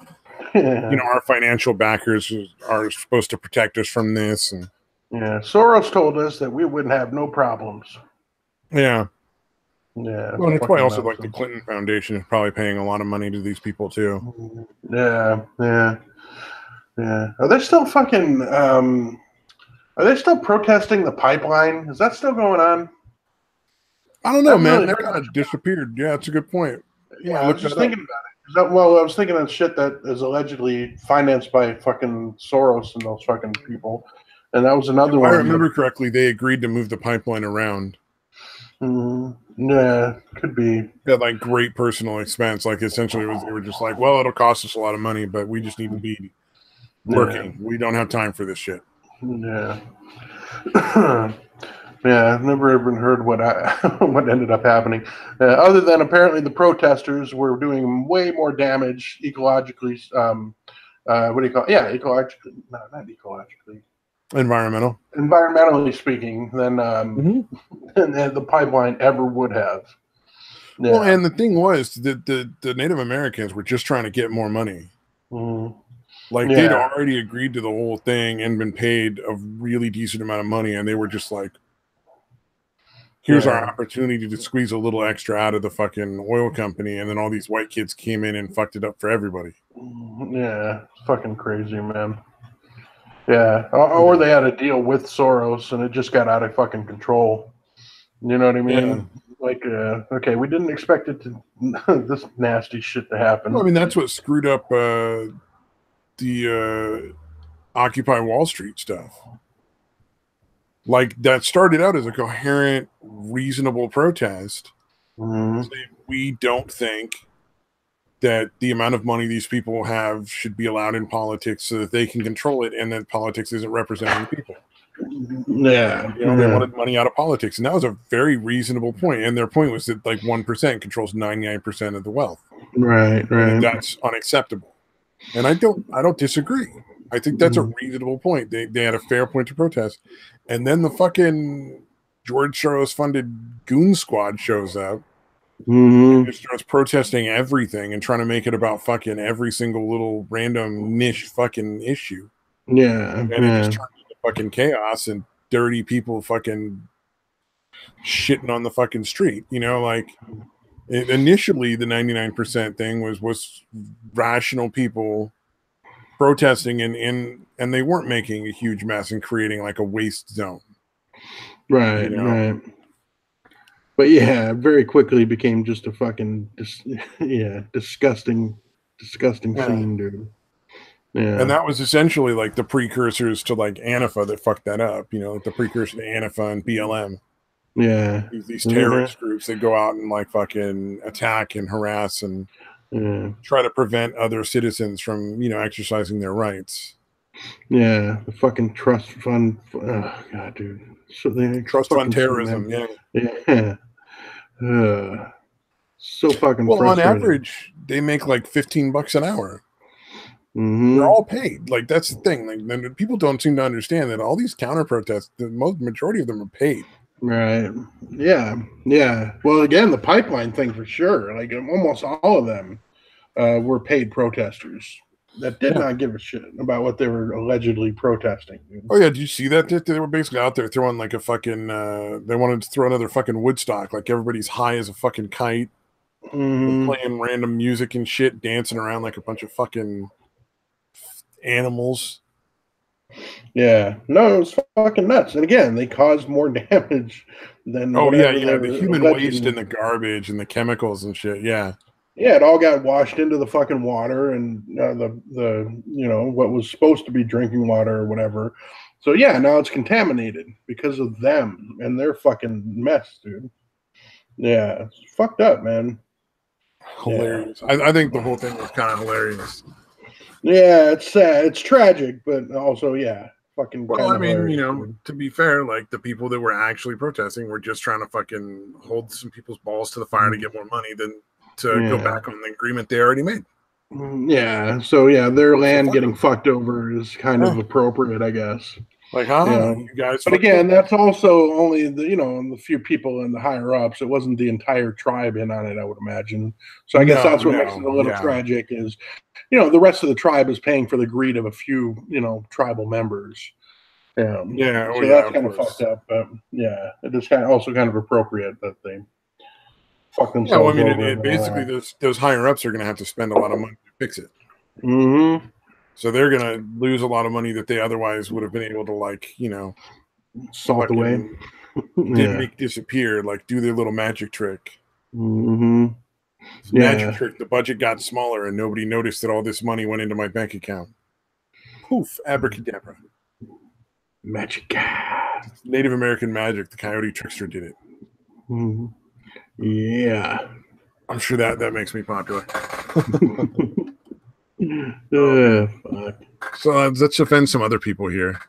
our financial backers are supposed to protect us from this. And Soros told us that we wouldn't have no problems. Yeah. Yeah. Well, that's why also like the Clinton Foundation is probably paying a lot of money to these people too. Yeah. Are they still fucking are they still protesting the pipeline? Is that still going on? I don't know, man. That kind of disappeared. Yeah, it's a good point. Yeah, I was just thinking about it. I was thinking of shit that is allegedly financed by fucking Soros and those fucking people. And that was another one. If I remember correctly, they agreed to move the pipeline around. Yeah, could be. At like great personal expense. Like essentially they were just like, well, it'll cost us a lot of money, but we just need to be working. We don't have time for this shit. Yeah. I've never even heard what ended up happening. Other than apparently the protesters were doing way more damage ecologically. What do you call it? Yeah, ecologically. No, not ecologically. Environmentally speaking, than the pipeline ever would have. Yeah. Well, and the thing was that the Native Americans were just trying to get more money. Like they'd already agreed to the whole thing and been paid a really decent amount of money, and they were just like, here's our opportunity to squeeze a little extra out of the fucking oil company. And then all these white kids came in and fucked it up for everybody. Yeah, fucking crazy, man. Yeah, or they had a deal with Soros and it just got out of fucking control. You know what I mean? Yeah. Like, okay, we didn't expect it to this nasty shit to happen. Well, I mean, that's what screwed up the Occupy Wall Street stuff. Like, that started out as a coherent, reasonable protest. We don't think that the amount of money these people have should be allowed in politics so that they can control it, and that politics isn't representing the people. They wanted money out of politics, and that was a very reasonable point. And their point was that like 1% controls 99% of the wealth. Right. That's unacceptable. And I don't disagree. I think that's a reasonable point. They had a fair point to protest. And then the fucking George Soros funded goon squad shows up. And just starts protesting everything and trying to make it about fucking every single little random niche fucking issue. Yeah. And it just turns into fucking chaos and dirty people fucking shitting on the fucking street. You know, like initially the 99% thing was rational people protesting and they weren't making a huge mess and creating like a waste zone. Right, you know? right. But yeah, very quickly became just a fucking disgusting scene, dude. Yeah. And that was essentially like the precursors to like Antifa that fucked that up, you know, like the precursor to Antifa and BLM. Yeah. These terrorist groups that go out and like fucking attack and harass and try to prevent other citizens from, you know, exercising their rights. Yeah, the fucking trust fund. Oh god, dude. So trust fund terrorism. Yeah. So fucking. Well, on average, they make like $15 an hour. They're all paid. Like that's the thing. Like people don't seem to understand that all these counter protests, the majority of them are paid. Right. Yeah. Yeah. Well, again, the pipeline thing for sure. Like almost all of them were paid protesters that did not give a shit about what they were allegedly protesting. Oh yeah, did you see that? They were basically out there throwing like a fucking. They wanted to throw another fucking Woodstock. Like everybody's high as a fucking kite, playing random music and shit, dancing around like a bunch of fucking animals. Yeah, no, it was fucking nuts. And again, they caused more damage than. The human waste and the garbage and the chemicals and shit. Yeah. Yeah, it all got washed into the fucking water and the you know what was supposed to be drinking water or whatever. So yeah, now it's contaminated because of them and their fucking mess, dude. Yeah, it's fucked up, man. Hilarious. Yeah. I think the whole thing was kind of hilarious. Yeah, it's sad. It's tragic, but also fucking. Well, I mean, you know, to be fair, like the people that were actually protesting were just trying to fucking hold some people's balls to the fire to get more money than to go back on the agreement they already made. Yeah, so their land getting fucked over is kind of appropriate, I guess. Like, you guys. But again, that's also only the few people in the higher ups. It wasn't the entire tribe in on it, I would imagine. So I guess that's what makes it a little tragic is, the rest of the tribe is paying for the greed of a few, tribal members. So that's kind of fucked up. But it is also kind of appropriate that they fuck themselves. Yeah, well, I mean, basically those higher ups are going to have to spend a lot of money to fix it. Mm-hmm. So they're going to lose a lot of money that they otherwise would have been able to, like, salt away, make disappear, like do their little magic trick. Mm-hmm. Magic trick. The budget got smaller and nobody noticed that all this money went into my bank account. Poof, abracadabra. Magic. Native American magic. The coyote trickster did it. Mm-hmm. Yeah. I'm sure that makes me popular. Fuck. So let's offend some other people here.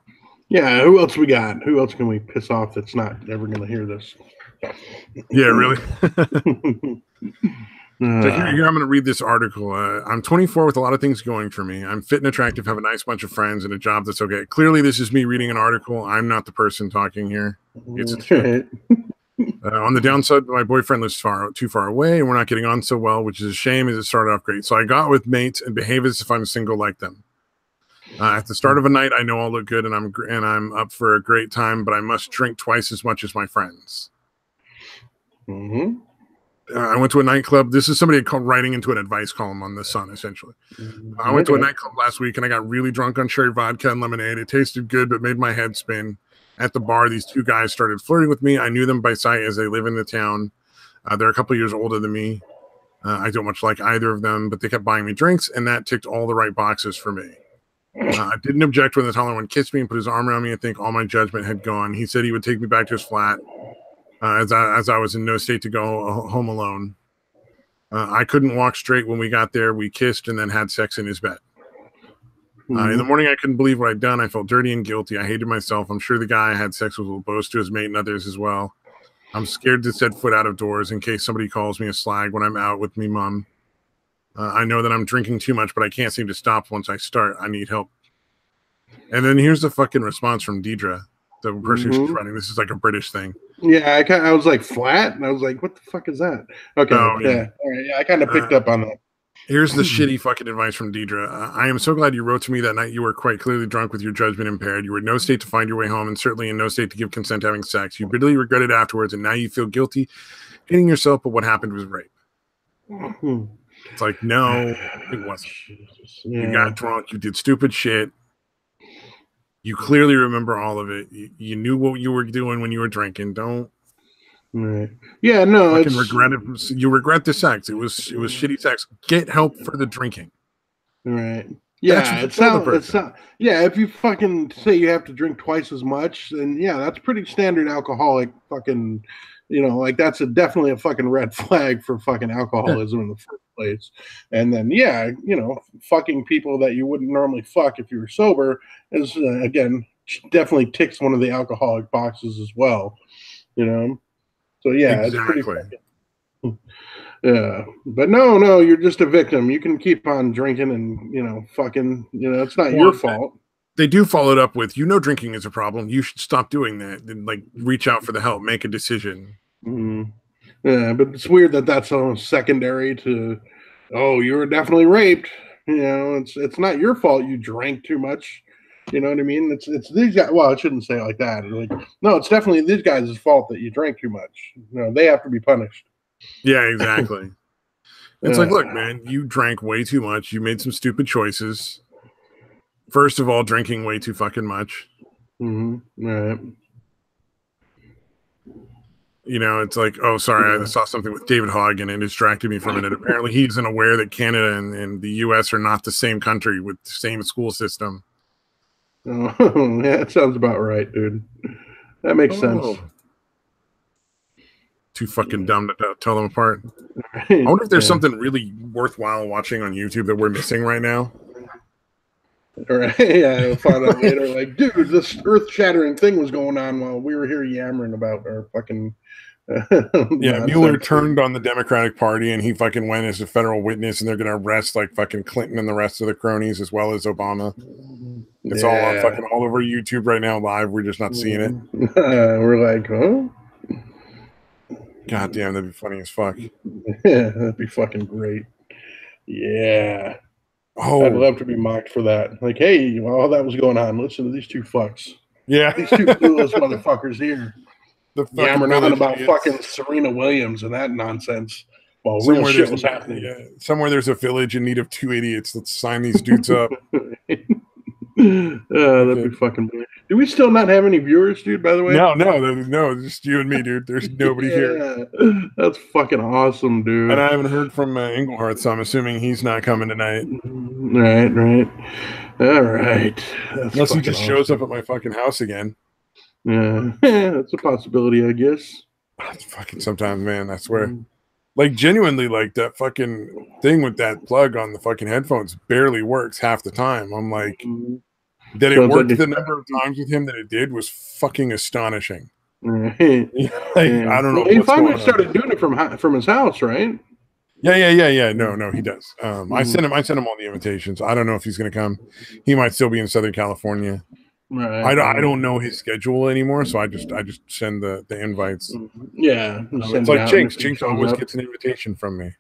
Yeah, who else we got? Who else can we piss off that's not ever going to hear this? Yeah, really? So here I'm going to read this article. I'm 24 with a lot of things going for me. I'm fit and attractive, have a nice bunch of friends, and a job that's okay. Clearly, this is me reading an article. I'm not the person talking here. It's on the downside, my boyfriend lives too far away, and we're not getting on so well, which is a shame as it started off great. So I got with mates and behave as if I'm single like them. At the start of a night, I know I'll look good, and I'm up for a great time, but I must drink twice as much as my friends. Mm-hmm. I went to a nightclub. This is somebody writing into an advice column on The Sun, essentially. I went to a nightclub last week, and I got really drunk on cherry vodka and lemonade. It tasted good, but made my head spin. At the bar, these two guys started flirting with me. I knew them by sight as they live in the town. They're a couple years older than me. I don't much like either of them, but they kept buying me drinks, and that ticked all the right boxes for me. I didn't object when the taller one kissed me and put his arm around me. I think all my judgment had gone. He said he would take me back to his flat as I was in no state to go home alone. I couldn't walk straight when we got there. We kissed and then had sex in his bed. In the morning, I couldn't believe what I'd done. I felt dirty and guilty. I hated myself. I'm sure the guy I had sex with will boast to his mate and others as well. I'm scared to set foot out of doors in case somebody calls me a slag when I'm out with me mom. I know that I'm drinking too much, but I can't seem to stop once I start. I need help. And then here's the fucking response from Deidre, the person who's running. This is like a British thing. Yeah, I was like flat, and I was like, what the fuck is that? Okay, All right, I kind of picked up on that. Here's the shitty fucking advice from Deidre. I am so glad you wrote to me that night. You were quite clearly drunk with your judgment impaired. You were in no state to find your way home and certainly in no state to give consent to having sex. You bitterly regretted afterwards and now you feel guilty hitting yourself, but what happened was rape. It's like, no, it wasn't. Yeah. You got drunk. You did stupid shit. You clearly remember all of it. You knew what you were doing when you were drinking. Don't. Right. Yeah, no. Regret it. You regret the sex. It was shitty sex. Get help for the drinking. Right. Yeah, it sounds. Yeah, if you fucking say you have to drink twice as much, then yeah, that's pretty standard alcoholic fucking. Like that's definitely a fucking red flag for fucking alcoholism in the first place. And then yeah, fucking people that you wouldn't normally fuck if you were sober is again definitely ticks one of the alcoholic boxes as well. So yeah, exactly. It's pretty fucking, yeah. But no, you're just a victim. You can keep on drinking and fucking, it's not your fault. They do follow it up with, drinking is a problem. You should stop doing that. And like reach out for the help, make a decision. Mm-hmm. Yeah, but it's weird that that's so secondary to, oh, you were definitely raped. It's not your fault you drank too much. You know what I mean? It's these guys. Well, I shouldn't say it like that. Like, no, it's definitely these guys' fault that you drank too much. They have to be punished. Yeah, exactly. It's like, look, man, you drank way too much. You made some stupid choices. First of all, drinking way too fucking much. Mm-hmm. Right. It's like, oh, sorry, I saw something with David Hogg and it distracted me for a minute. Apparently, he isn't aware that Canada and the U.S. are not the same country with the same school system. Oh, yeah, that sounds about right, dude. That makes sense. Too fucking dumb to tell them apart. Right. I wonder if there's something really worthwhile watching on YouTube that we're missing right now. Right, yeah, I'll find out later. Like, dude, this earth-shattering thing was going on while we were here yammering about our fucking. Yeah, Mueller turned on the Democratic Party, and he fucking went as a federal witness, and they're gonna arrest like fucking Clinton and the rest of the cronies as well as Obama. It's all on fucking all over YouTube right now, live. We're just not seeing it. We're like, huh? God damn, that'd be funny as fuck. Yeah, that'd be fucking great. Yeah. Oh, I'd love to be mocked for that. Like, hey, while all that was going on, listen to these two fucks. Yeah. These two clueless motherfuckers here. Yammering on about fucking Serena Williams and that nonsense while real shit was happening. Yeah, somewhere there's a village in need of two idiots. Let's sign these dudes up. That'd be fucking brilliant. Do we still not have any viewers, dude, by the way? No, just you and me, dude. There's nobody here. That's fucking awesome, dude. And I haven't heard from Engelhardt, so I'm assuming he's not coming tonight. Right. All right. Unless he just shows up at my fucking house again. Yeah, that's a possibility, I guess. That's fucking sometimes, man, I swear. Like, genuinely, like, that fucking thing with that plug on the fucking headphones barely works half the time. I'm like, that it worked the number of times with him that it did was fucking astonishing. Right. I don't know. Well, he finally started doing it from his house, right? Yeah. No, he does. I sent him all the invitations. I don't know if he's going to come. He might still be in Southern California. Right. I don't know his schedule anymore, so I just send the invites. Yeah, it's like Jinx. Jinx always gets an invitation from me.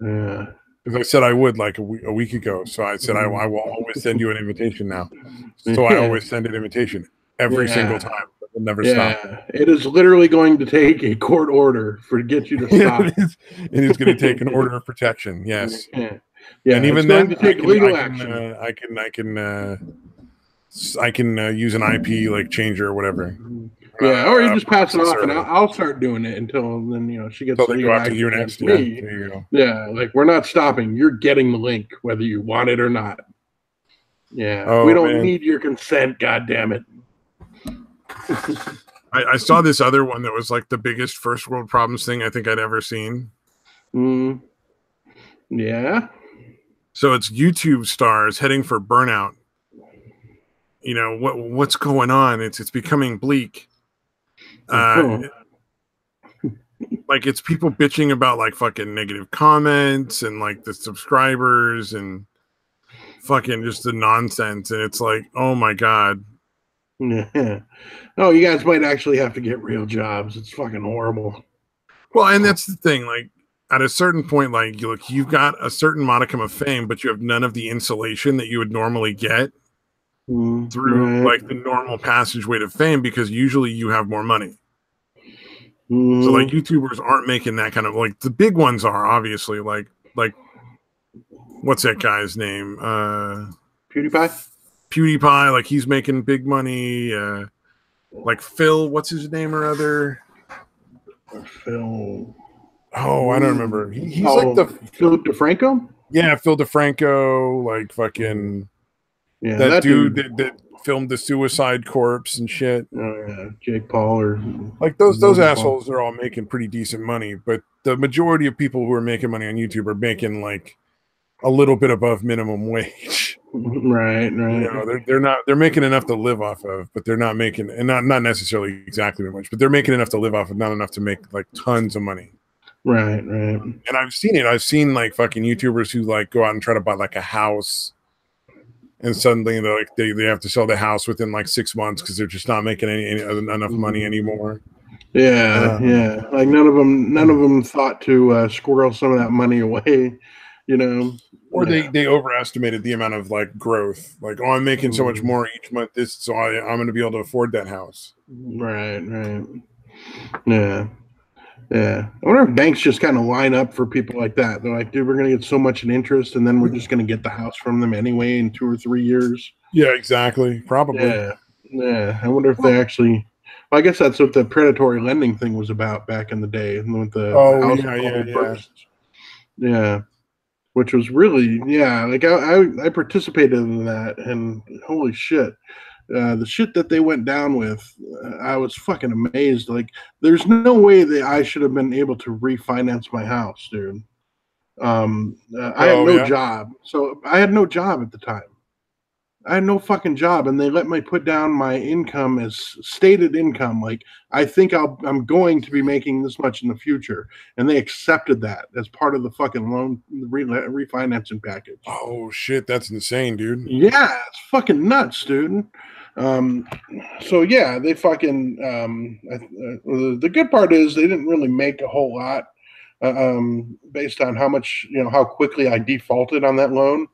Yeah, because I said I would like a week ago. So I said I will always send you an invitation now. So I always send an invitation every single time. It will never stop. It is literally going to take a court order to get you to stop. It is going to take an order of protection. Yes. Yeah, and even then, to take legal action. I can use an IP like changer or whatever. Yeah, or you just pass it off, and I'll start doing it until then. She gets legal action you next. Me. Yeah, there you go. Yeah, like we're not stopping. You're getting the link whether you want it or not. Yeah, we don't need your consent. God damn it. I saw this other one that was like the biggest first world problems thing I think I'd ever seen. Yeah. So it's YouTube stars heading for burnout. What's going on? It's becoming bleak. Like it's people bitching about like fucking negative comments and like the subscribers and fucking just the nonsense. And it's like, oh my God. Yeah. Oh, you guys might actually have to get real jobs. It's fucking horrible. Well, and that's the thing. Like, at a certain point, like look, you've got a certain modicum of fame, but you have none of the insulation that you would normally get through right. like the normal passageway to fame, because usually you have more money. So like Mm, YouTubers aren't making that kind of, like the big ones are obviously like what's that guy's name? PewDiePie. PewDiePie, like he's making big money. Like Phil, what's his name or other? Phil. Oh, I don't remember. He's like Oh, the Philip DeFranco. yeah, Phil DeFranco, like fucking Yeah, that that dude dude. that filmed the Suicide Corpse and shit. Yeah, Jake Paul or Like those Logan Paul. assholes are all making pretty decent money, but the majority of people who are making money on YouTube are making like a little bit above minimum wage. Right, You right. know, they're making enough to live off of, but they're not making, and not necessarily exactly much, but they're making enough to live off of, not enough to make like tons of money. Right, right. And I've seen it. I've seen like fucking YouTubers who like go out and try to buy like a house, and suddenly they have to sell the house within like 6 months because they're just not making any enough money anymore. Yeah, yeah. Like none of them thought to squirrel some of that money away, you know. Or Yeah. they overestimated the amount of like growth. Like, oh, I'm making so much more each month. So I'm going to be able to afford that house. Right, right. Yeah. Yeah. I wonder if banks just kind of line up for people like that. They're like, dude, we're going to get so much in interest, and then we're just going to get the house from them anyway in 2 or 3 years. Yeah, exactly. Probably. Yeah. Yeah. I wonder if they actually. Well, I guess that's what the predatory lending thing was about back in the day, with the house burst. Yeah. Which was really, yeah, like I participated in that, and holy shit, the shit that they went down with, I was fucking amazed. Like, there's no way that I should have been able to refinance my house, dude. I had no job, so I had no job at the time. I had no fucking job, and they let me put down my income as stated income. Like, I think I'm going to be making this much in the future, and they accepted that as part of the fucking loan refinancing package. Oh shit, that's insane, dude. Yeah, it's fucking nuts, dude. So yeah, they fucking. The good part is they didn't really make a whole lot, based on how much, how quickly I defaulted on that loan.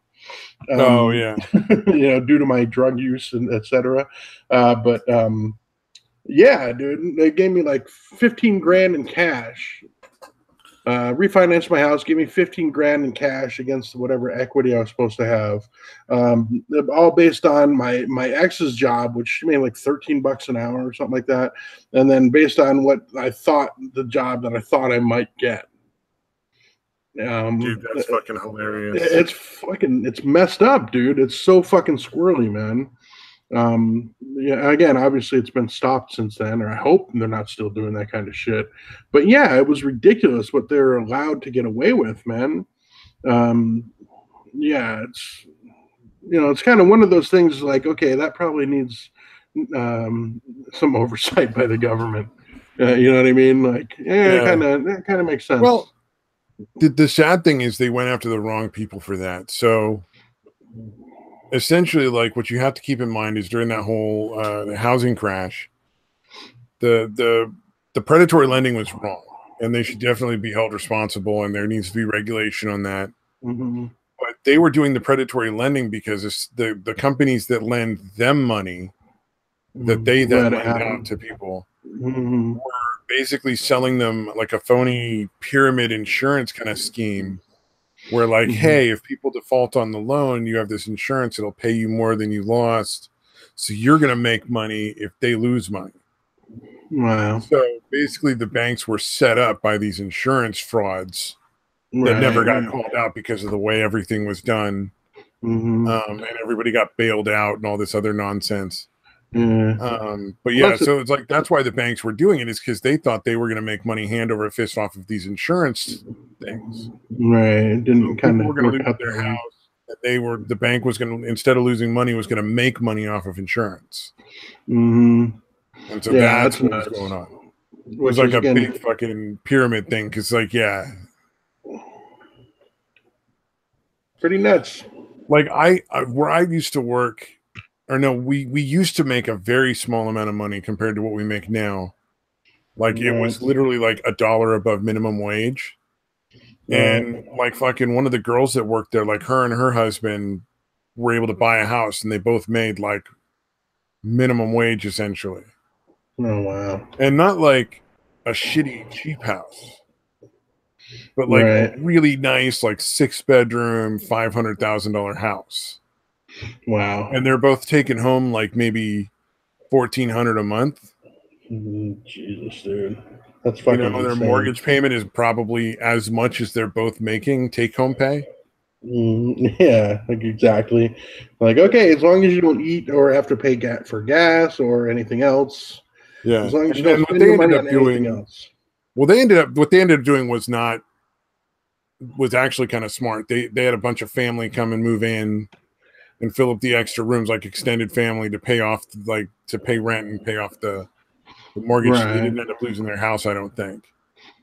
Oh yeah. Due to my drug use and etc. But yeah, dude, they gave me like 15 grand in cash. Refinanced my house, gave me 15 grand in cash against whatever equity I was supposed to have. All based on my ex's job, which made like $13 an hour or something like that, and then based on what I thought the job that I thought I might get. Dude, that's fucking hilarious. It's messed up, dude. It's so fucking squirrely, man. Yeah, again, obviously it's been stopped since then, or I hope they're not still doing that kind of shit. But yeah, it was ridiculous what they're allowed to get away with, man. Yeah, it's kind of one of those things like, okay, that probably needs some oversight by the government. You know what I mean? Like, yeah, that kind of makes sense. Well, the sad thing is they went after the wrong people for that. So essentially, like, what you have to keep in mind is during that whole housing crash, the predatory lending was wrong, and they should definitely be held responsible, and there needs to be regulation on that. But they were doing the predatory lending because it's the companies that lend them money that they then lend out to people were basically selling them like a phony pyramid insurance kind of scheme where like, hey, if people default on the loan, you have this insurance, it'll pay you more than you lost. So you're going to make money if they lose money. Wow. So basically the banks were set up by these insurance frauds that never got called out because of the way everything was done. And everybody got bailed out and all this other nonsense. But yeah, so it's like, that's why the banks were doing it, is because they thought they were going to make money hand over fist off of these insurance things. Right. It didn't kind of work out their house. The bank was going to, instead of losing money, was going to make money off of insurance. And so that's what was going on. It was like a big fucking pyramid thing. Cause like, yeah. Pretty nuts. Like where I used to work, or no, we used to make a very small amount of money compared to what we make now. Like it was literally like $1 above minimum wage. And like fucking one of the girls that worked there, like her and her husband were able to buy a house, and they both made like minimum wage essentially. Oh wow! And not like a shitty cheap house, but like a Right. really nice like 6-bedroom $500,000 house. Wow. And they're both taking home like maybe $1,400 a month. Jesus, dude, that's You fucking know, their insane. mortgage payment is probably as much as they're both making take home pay. Yeah, like exactly. Like, okay, as long as you don't eat or have to pay for gas or anything else, Yeah. as long as And you don't then what spend they your ended money up on anything doing, else. well, what they ended up doing was actually kind of smart. They had a bunch of family come and move in and fill up the extra rooms, like extended family, to pay off, like to pay rent and pay off the mortgage. So they Right. didn't end up losing their house, I don't think.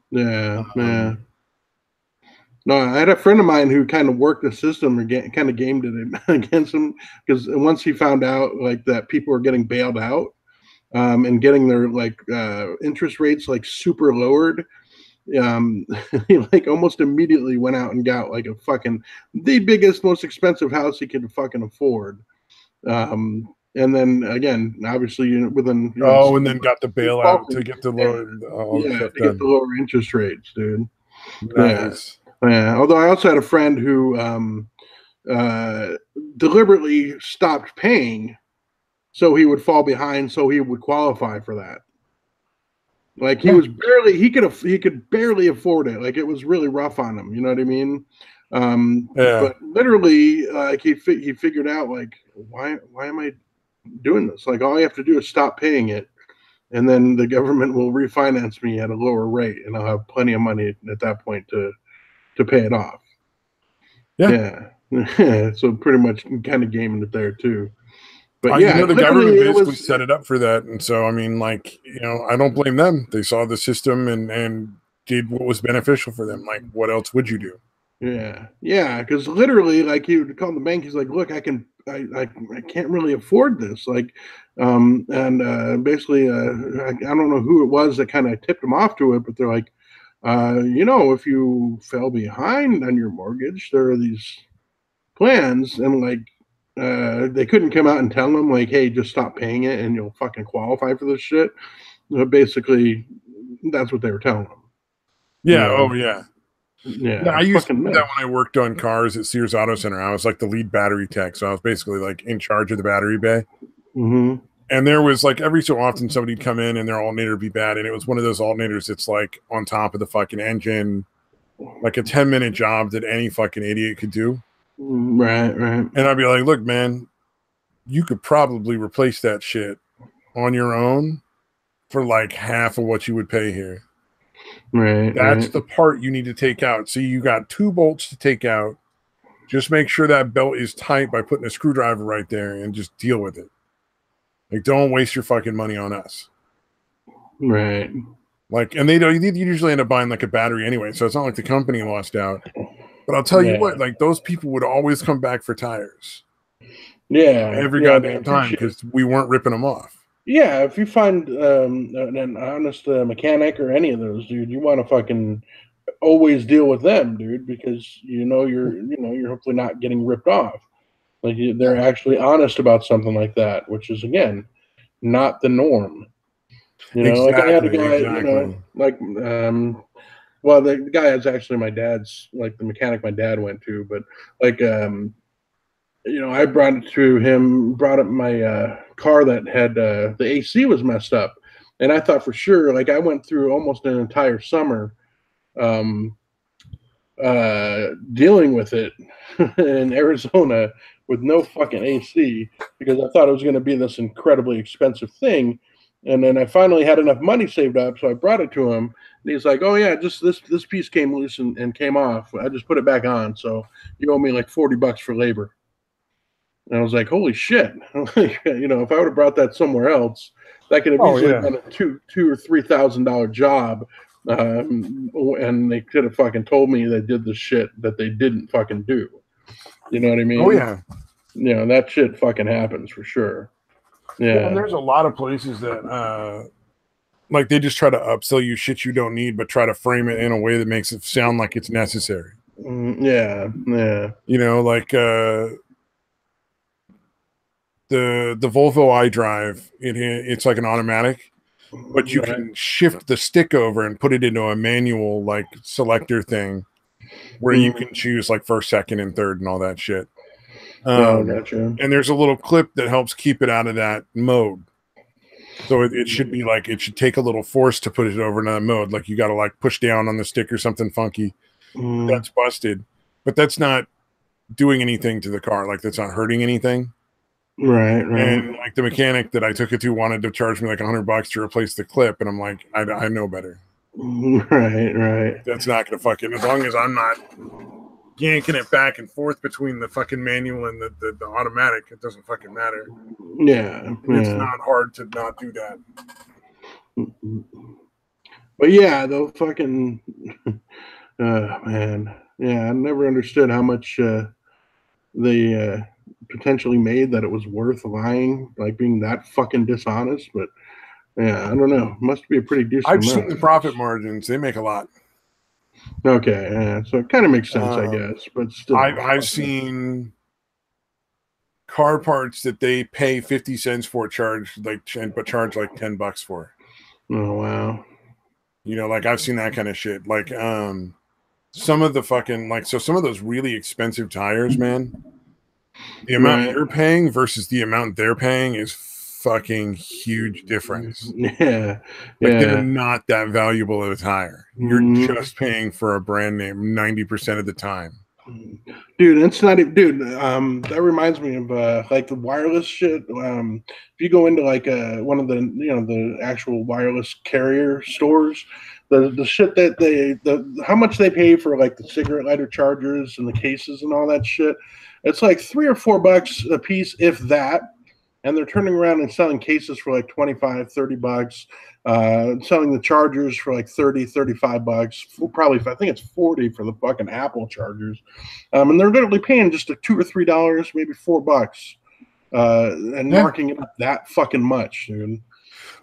Yeah. Yeah. Um, No, I had a friend of mine who kind of worked the system or kind of gamed it against him because once he found out like that people were getting bailed out and getting their like interest rates like super lowered, he like almost immediately went out and got like a fucking the biggest, most expensive house he could fucking afford. And then again, obviously, within oh, and then got the bailout to qualifying, get the yeah, lower all the yeah, stuff to get the done. lower interest rates, dude. Yeah, Nice. yeah. Although I also had a friend who uh, deliberately stopped paying so he would fall behind, so he would qualify for that. Like Yeah. he could barely afford it. Like it was really rough on him. You know what I mean? Yeah. But literally, like he figured out like why am I doing this? Like all I have to do is stop paying it, and then the government will refinance me at a lower rate, and I'll have plenty of money at that point to pay it off. Yeah. Yeah. So pretty much kind of gaming it there too. But You yeah, know, the literally government it basically was set it up for that. And so, I mean, like, you know, I don't blame them. They saw the system and did what was beneficial for them. Like, what else would you do? yeah, yeah, because literally, like he would call the bank. He's like, "Look, I can't really afford this." Like, and basically, I don't know who it was that kind of tipped him off to it, but they're like, if you fell behind on your mortgage, there are these plans, and like, they couldn't come out and tell him like, "Hey, just stop paying it, and you'll fucking qualify for this shit." Basically, that's what they were telling him. You Yeah. know, Oh, yeah. Yeah. yeah, I it's used to fucking do that nuts. when I worked on cars at Sears Auto Center. I was like the lead battery tech. So I was basically like in charge of the battery bay. Mm-hmm. And there was like every so often somebody'd come in and their alternator would be bad. And it was one of those alternators that's like on top of the fucking engine, like a 10-minute job that any fucking idiot could do. Right, right, And I'd be like, look, man, you could probably replace that shit on your own for like half of what you would pay here. right, That's right. the part you need to take out. See, you got 2 bolts to take out. Just make sure that belt is tight by putting a screwdriver right there and just deal with it. Like, don't waste your fucking money on us. Right. Like, and they don't, you usually end up buying like a battery anyway. So it's not like the company lost out. But I'll tell you Yeah. what, like, those people would always come back for tires Yeah. every Yeah. They goddamn time appreciate. because we weren't ripping them off. Yeah. If you find an honest mechanic or any of those, dude, you want to fucking always deal with them, dude, because you're hopefully not getting ripped off. Like they're actually honest about something like that, which is again not the norm. Like I had a Exactly, guy, exactly. like well, the guy is actually my dad's, like the mechanic my dad went to, but like I brought it to him, brought up my car that had the AC was messed up, and I thought for sure, like I went through almost an entire summer um, dealing with it in Arizona with no fucking AC because I thought it was going to be this incredibly expensive thing. And then I finally had enough money saved up, so I brought it to him, and he's like, "Oh yeah, just this piece came loose and came off. I just put it back on, so you owe me like $40 for labor." And I was like, "Holy shit!" If I would have brought that somewhere else, that could have Oh, easily yeah. been a two or $3,000 job, and they could have fucking told me they did the shit that they didn't fucking do. You know what I Oh, mean? yeah. That shit fucking happens for sure. Well, and Yeah. there's a lot of places that Like they just try to upsell you shit you don't need, but try to frame it in a way that makes it sound like it's necessary. Yeah. You know, like the Volvo iDrive, it's like an automatic, but you can shift the stick over and put it into a manual like selector thing where you can choose like first, second, and third and all that shit. Gotcha. And there's a little clip that helps keep it out of that mode. So it should be like, it should take a little force to put it over in that mode. Like you got to like push down on the stick or something funky. That's busted. But that's not doing anything to the car. Like that's not hurting anything. Right. And like the mechanic that I took it to wanted to charge me like $100 to replace the clip. And I'm like, I know better. Right. That's not going to fucking, as long as I'm not yanking it back and forth between the fucking manual and the automatic, it doesn't fucking matter. It's not hard to not do that. But yeah, though fucking man. Yeah, I never understood how much they potentially made that it was worth lying, like being that fucking dishonest. But yeah, I don't know. Must be a pretty decent I've amount. seen the profit margins. They make a lot. Okay, yeah, so it kind of makes sense, I guess. But still, I've seen car parts that they pay 50 cents for, but charge like $10 for. Oh wow. You know, like I've seen that kind of shit. Like some of the fucking like, so some of those really expensive tires, man, the amount you're paying versus the amount they're paying is fucking huge difference. Yeah. They're not that valuable of a tire. You're just paying for a brand name 90% of the time. Dude, it's not even, dude. That reminds me of like the wireless shit. If you go into like one of the the actual wireless carrier stores, the shit that how much they pay for like the cigarette lighter chargers and the cases and all that shit, it's like $3 or $4 a piece, if that. And they're turning around and selling cases for like $25, $30, selling the chargers for like $30, $35. Probably, I think it's $40 for the fucking Apple chargers. And they're literally paying just $2 or $3, maybe $4, and marking it up that fucking much, dude.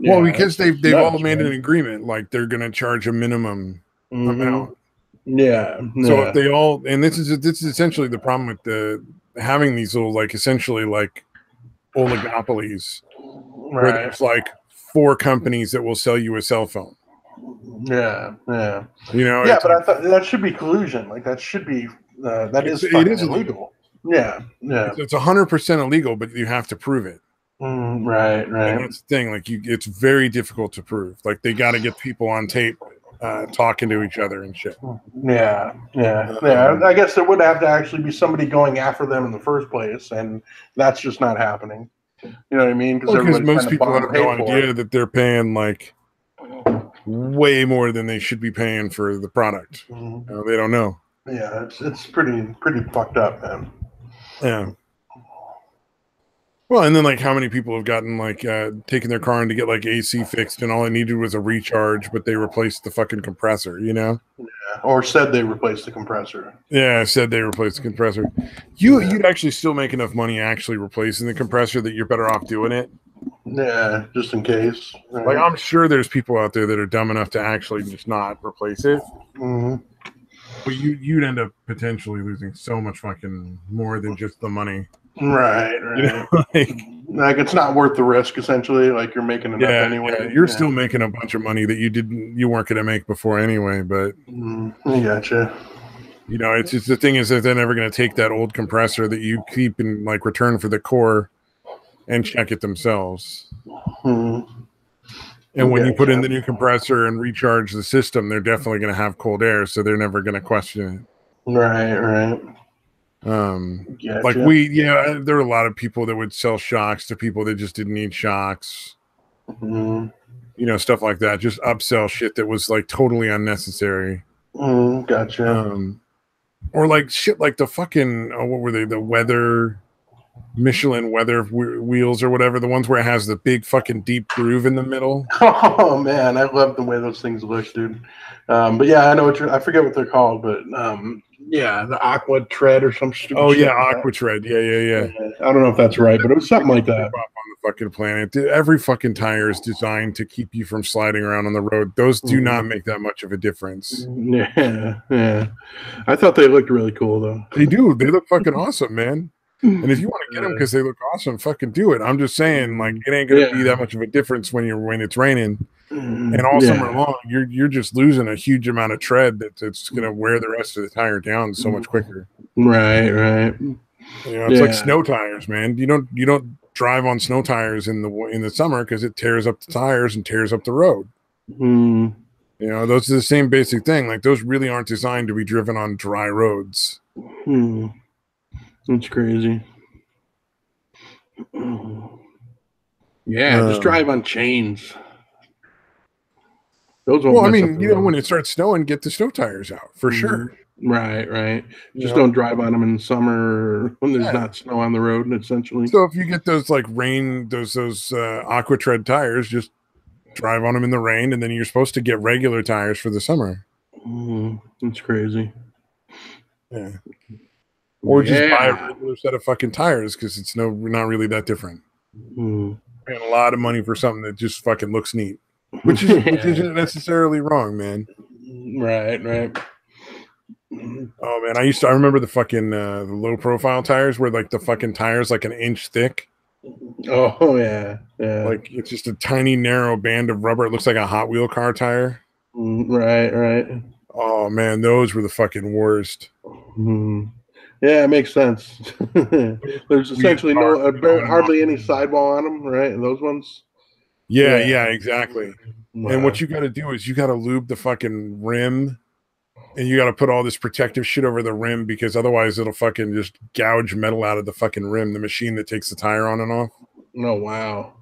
Yeah, well, because they've all made an agreement, like they're going to charge a minimum amount. Yeah. So if they all, and this is essentially the problem with having these little like essentially like oligopolies, where there's like 4 companies that will sell you a cell phone. Yeah. You know. Yeah, but I thought that should be collusion. Like that should be it is illegal. Yeah. It's 100% illegal, but you have to prove it. Right. And that's the thing. Like it's very difficult to prove. Like they got to get people on tape talking to each other and shit. Yeah. I guess there would have to actually be somebody going after them in the first place, and that's just not happening. You know what I mean? Because most people have no idea that they're paying like way more than they should be paying for the product. They don't know. Yeah, it's pretty fucked up, man. Yeah. Well, and then like how many people have gotten like taken their car in to get like AC fixed, and all it needed was a recharge, but they replaced the fucking compressor, you know? Yeah. Or said they replaced the compressor. Yeah, said they replaced the compressor. You'd actually still make enough money actually replacing the compressor that you're better off doing it. Yeah, just in case. Right. Like I'm sure there's people out there that are dumb enough to actually just not replace it. But you'd end up potentially losing so much fucking more than just the money. Right. You know, like it's not worth the risk. Essentially, like you're making enough anyway. Yeah, you're still making a bunch of money that you weren't going to make before anyway. But I gotcha. You know, it's just the thing is that they're never going to take that old compressor that you keep in like return for the core and check it themselves. And when you put in the new compressor and recharge the system, they're definitely going to have cold air, so they're never going to question it. Right. Like there were a lot of people that would sell shocks to people that just didn't need shocks. You know, stuff like that. Just upsell shit that was like totally unnecessary. Gotcha. Or like shit like the fucking what were they? The Michelin weather wheels or whatever. The ones where it has the big fucking deep groove in the middle. Oh man, I love the way those things look, dude. But yeah, I know I forget what they're called, but yeah, the Aqua Tread or some stupid. Oh yeah, Aqua Tread. Yeah. I don't know if that's right, but it was something like that. On the fucking planet. Every fucking tire is designed to keep you from sliding around on the road. Those do not make that much of a difference. Yeah. I thought they looked really cool though. They do. They look fucking awesome, man. And if you want to get them because they look awesome, fucking do it. I'm just saying, like, it ain't gonna be that much of a difference when it's raining. And all summer long, you're just losing a huge amount of tread that's going to wear the rest of the tire down so much quicker. Right. You know, it's like snow tires, man. You don't drive on snow tires in the summer because it tears up the tires and tears up the road. You know, those are the same basic thing. Like, those really aren't designed to be driven on dry roads. That's crazy. Yeah, just drive on chains. Those won't. Well, I mean, you know, when it starts snowing, get the snow tires out for sure. Right. Just don't drive on them in summer when there's not snow on the road, essentially. So if you get those like rain, those Aqua Tread tires, just drive on them in the rain, and then you're supposed to get regular tires for the summer. That's crazy. Yeah. Or just buy a regular set of fucking tires because it's not really that different. Paying a lot of money for something that just fucking looks neat. Which isn't necessarily wrong, man. Right. Oh man, I remember the fucking the low profile tires where like the fucking tires like an inch thick. Oh yeah. Like it's just a tiny narrow band of rubber. It looks like a Hot Wheel car tire. Right. Oh man, those were the fucking worst. Yeah, it makes sense. There's essentially hardly any sidewall on them, right? Those ones. Yeah, exactly. Wow. And what you got to do is you got to lube the fucking rim, and you got to put all this protective shit over the rim because otherwise it'll fucking just gouge metal out of the fucking rim, the machine that takes the tire on and off. Oh wow!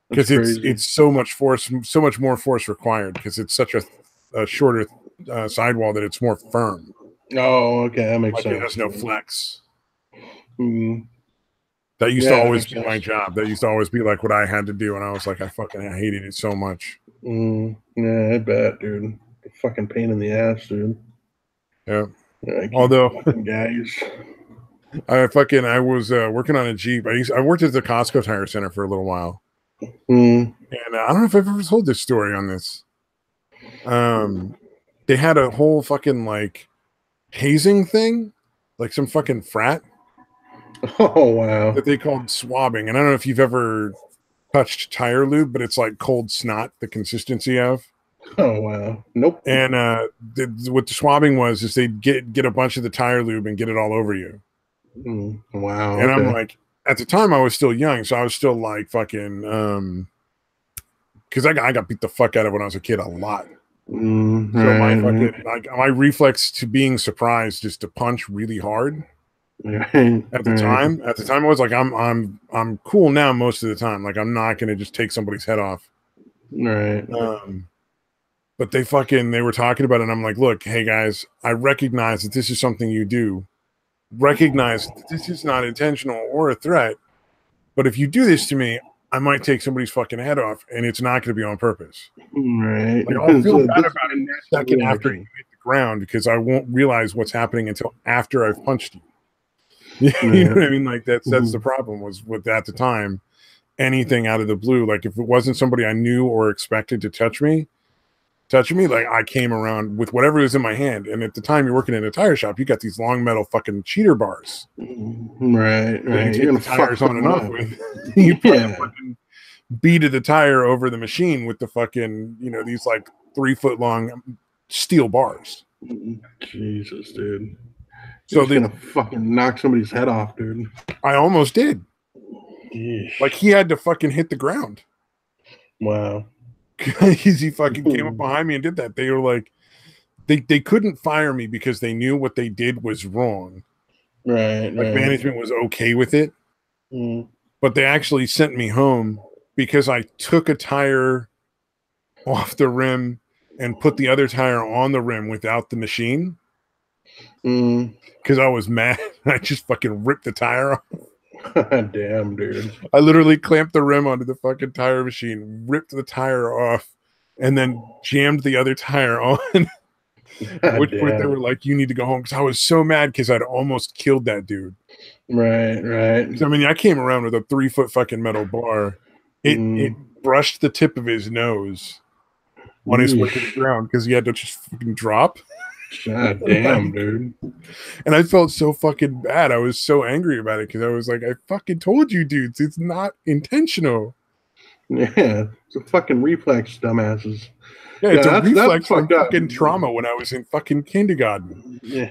Because it's so much more force required because it's such a shorter sidewall that it's more firm. Oh, okay, that makes sense. It has no flex. That used to always be my job. That used to always be like what I had to do, and I was like, I hated it so much. Yeah, I bet, dude. A fucking pain in the ass, dude. Yeah. Although, guys, I was working on a Jeep. I worked at the Costco Tire Center for a little while, and I don't know if I've ever told this story on this. They had a whole fucking like hazing thing, like some fucking frat. Oh wow! That they called swabbing, and I don't know if you've ever touched tire lube, but it's like cold snot, the consistency of. Oh wow! Nope. And what the swabbing was is they'd get a bunch of the tire lube and get it all over you. Wow! And I'm like, at the time I was still young, so I was still like fucking, because I got beat the fuck out of when I was a kid a lot. So my reflex to being surprised is to punch really hard. At the time I was like, I'm cool now most of the time. Like I'm not gonna just take somebody's head off. Right. But they were talking about it, and I'm like, look, hey guys, I recognize that this is something you do. Recognize that this is not intentional or a threat. But if you do this to me, I might take somebody's fucking head off, and it's not going to be on purpose. Right. Like, I'll feel bad about it a second after you hit the ground because I won't realize what's happening until after I've punched you. You know what I mean? Like that's the problem was with at the time, anything out of the blue. Like if it wasn't somebody I knew or expected to touch me, like I came around with whatever was in my hand. And at the time you're working in a tire shop, you got these long metal fucking cheater bars. Right. You take the tires on and off with. You put a fucking bead of the tire over the machine with the fucking, these like 3 foot long steel bars. Jesus, dude. So they're gonna fucking knock somebody's head off, dude. I almost did. Yeesh. Like he had to fucking hit the ground. Wow. Because he fucking came up behind me and did that. They were like, they couldn't fire me because they knew what they did was wrong. Right. Like management was okay with it. But they actually sent me home because I took a tire off the rim and put the other tire on the rim without the machine. Because I was mad. I just fucking ripped the tire off. Damn, dude. I literally clamped the rim onto the fucking tire machine, ripped the tire off, and then jammed the other tire on. At which point they were like, "You need to go home," because I was so mad because I'd almost killed that dude. Right. So, I mean, I came around with a 3-foot fucking metal bar. It brushed the tip of his nose on his way to the ground because he had to just fucking drop. God damn, dude. And I felt so fucking bad. I was so angry about it because I was like, I fucking told you, dudes, it's not intentional. Yeah, it's a fucking reflex, dumbasses. Yeah, it's a reflex from fucking up. trauma when I was in fucking kindergarten. Yeah.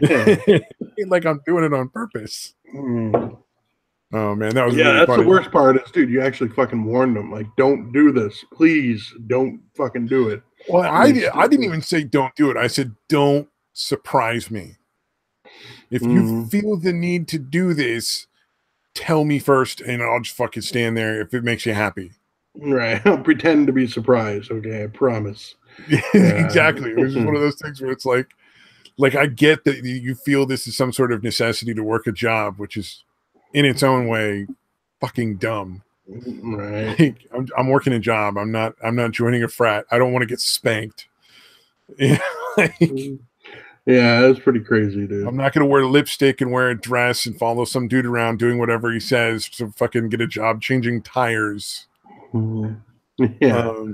Like I'm doing it on purpose. Oh man, that was really that's funny. The worst part is, dude, you actually fucking warned them. Like, don't do this. Please don't fucking do it. Well, I didn't even say don't do it. I said don't surprise me. If you feel the need to do this, tell me first, and I'll just fucking stand there if it makes you happy. Right. I'll pretend to be surprised. Okay, I promise. Exactly. It was just one of those things where it's like I get that you feel this is some sort of necessity to work a job, which is in its own way fucking dumb. Right. Like, I'm working a job. I'm not joining a frat. I don't want to get spanked. Yeah, that's pretty crazy, dude. I'm not going to wear lipstick and wear a dress and follow some dude around doing whatever he says to fucking get a job changing tires. Yeah.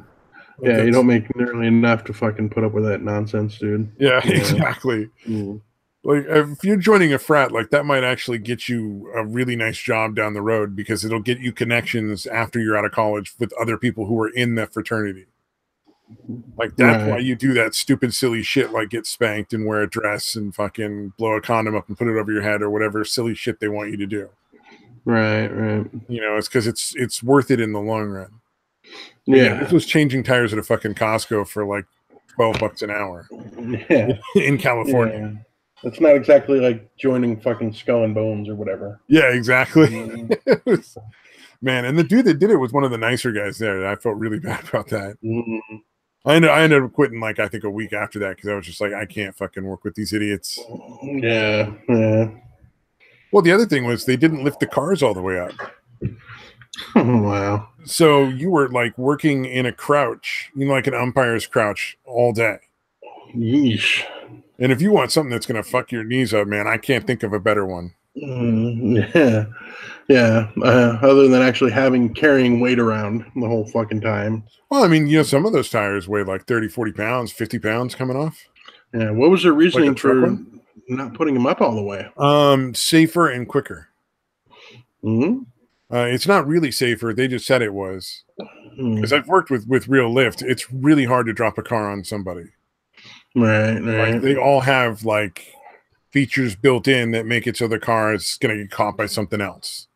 Yeah, you don't make nearly enough to fucking put up with that nonsense, dude. Yeah, exactly. Like, if you're joining a frat, like, that might actually get you a really nice job down the road because it'll get you connections after you're out of college with other people who are in the fraternity. Like, that's why you do that stupid, silly shit, like get spanked and wear a dress and fucking blow a condom up and put it over your head or whatever silly shit they want you to do. Right. You know, it's because it's worth it in the long run. Yeah. This was changing tires at a fucking Costco for like $12 an hour. Yeah. In California. Yeah. It's not exactly like joining fucking Skull and Bones or whatever. Yeah, exactly. Man, and the dude that did it was one of the nicer guys there. I felt really bad about that. I ended up quitting, like, I think a week after that because I was just like, I can't fucking work with these idiots. Yeah. Well, the other thing was they didn't lift the cars all the way up. Wow. So you were like working in a crouch, like an umpire's crouch all day. Yeesh. And if you want something that's going to fuck your knees up, man, I can't think of a better one. Yeah. Other than actually carrying weight around the whole fucking time. Well, I mean, some of those tires weigh like 30, 40 pounds, 50 pounds coming off. Yeah. What was their reasoning for not putting them up all the way? Safer and quicker. It's not really safer. They just said it was. Because I've worked with real lift. It's really hard to drop a car on somebody. Right. Like, they all have like features built in that make it so the car is going to get caught by something else.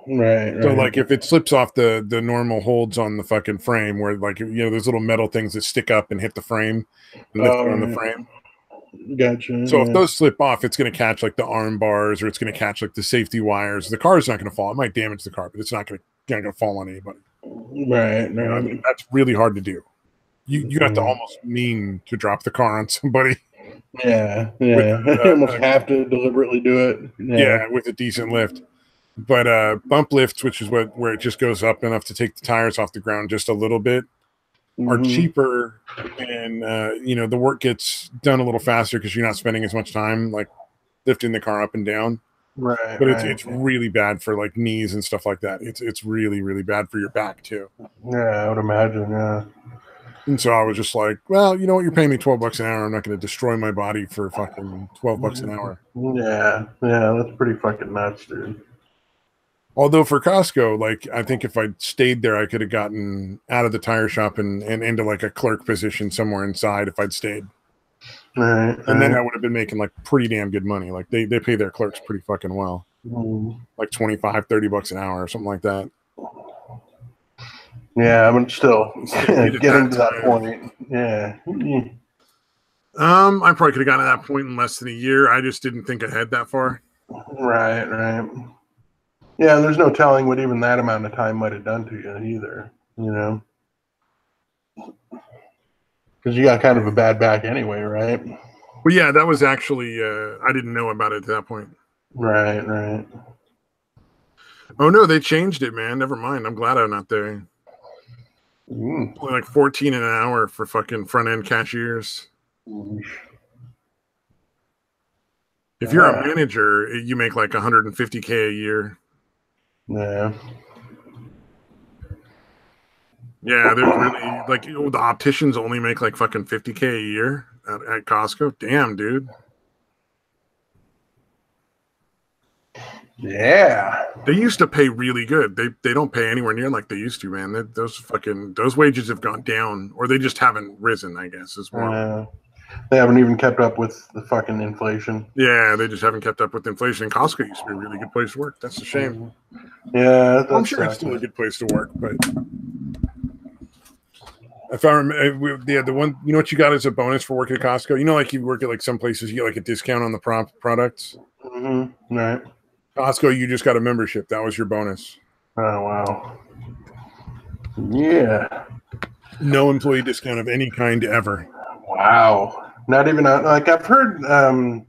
Right. So like if it slips off the normal holds on the fucking frame where like, those little metal things that stick up and hit the frame and lift it on the frame. Gotcha. So if those slip off, it's going to catch like the arm bars or it's going to catch like the safety wires. The car is not going to fall. It might damage the car, but it's not going to fall on anybody. Right. I mean, that's really hard to do. You have to almost mean to drop the car on somebody. Yeah. You almost have to deliberately do it. Yeah, with a decent lift. But bump lifts, which is where it just goes up enough to take the tires off the ground just a little bit, are cheaper, and the work gets done a little faster because you're not spending as much time like lifting the car up and down. Right. But it's really bad for like knees and stuff like that. It's really, really bad for your back too. Yeah, I would imagine. Yeah. And so I was just like, well, you know what? You're paying me $12 an hour. I'm not going to destroy my body for fucking $12 an hour. Yeah, that's pretty fucking nuts, dude. Although for Costco, like, I think if I'd stayed there, I could have gotten out of the tire shop and into like a clerk position somewhere inside if I'd stayed. Right. And then I would have been making like pretty damn good money. Like they pay their clerks pretty fucking well. Like $25-$30 an hour or something like that. Yeah, I'm still getting to that point. Yeah. I probably could have gotten to that point in less than a year. I just didn't think I'd head that far. Right. Yeah, and there's no telling what even that amount of time might have done to you either, Because you got kind of a bad back anyway, right? Well, yeah, that was actually, I didn't know about it at that point. Right. Oh, no, they changed it, man. Never mind. I'm glad I'm not there. Only like $14 an hour for fucking front-end cashiers. If you're a manager, you make like $150K a year. Yeah. Yeah, there's really like the opticians only make like fucking $50K a year at Costco. Damn, dude. Yeah. They used to pay really good. They don't pay anywhere near like they used to, man. Those wages have gone down, or they just haven't risen, I guess, is more. They haven't even kept up with the fucking inflation. Yeah, they just haven't kept up with inflation. Costco used to be a really good place to work. That's a shame. Yeah, I'm sure it's still a good place to work, but if I remember, the one, you know what you got as a bonus for working at Costco? You know, like you work at like some places, you get like a discount on the products. Mm-hmm. Right. Costco, you just got a membership. That was your bonus. Oh wow. Yeah. No employee discount of any kind ever. Wow. Not even like I've heard. Like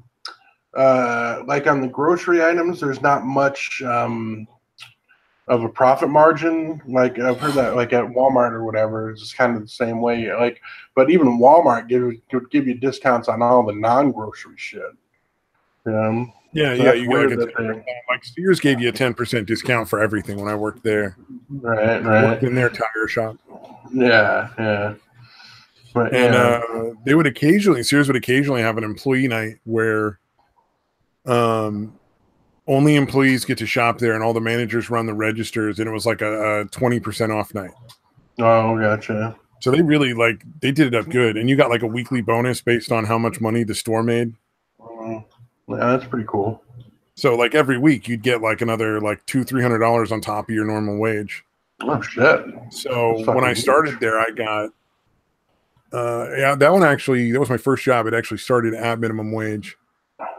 on the grocery items, there's not much of a profit margin. Like I've heard that, like at Walmart or whatever, it's just kind of the same way. Like, but even Walmart would give you discounts on all the non-grocery shit. Yeah, so yeah. You weird get like Sears gave you a 10% discount for everything when I worked there. Right. Worked in their tire shop. Yeah. But, and they would occasionally, Sears would occasionally have an employee night where only employees get to shop there and all the managers run the registers, and it was like a 20% off night. Oh, gotcha. So they really they did it up good, and you got like a weekly bonus based on how much money the store made. Yeah, that's pretty cool. So like every week you'd get like another like $200-300 on top of your normal wage. Oh shit. So when I started there, I got that was my first job. It actually started at minimum wage.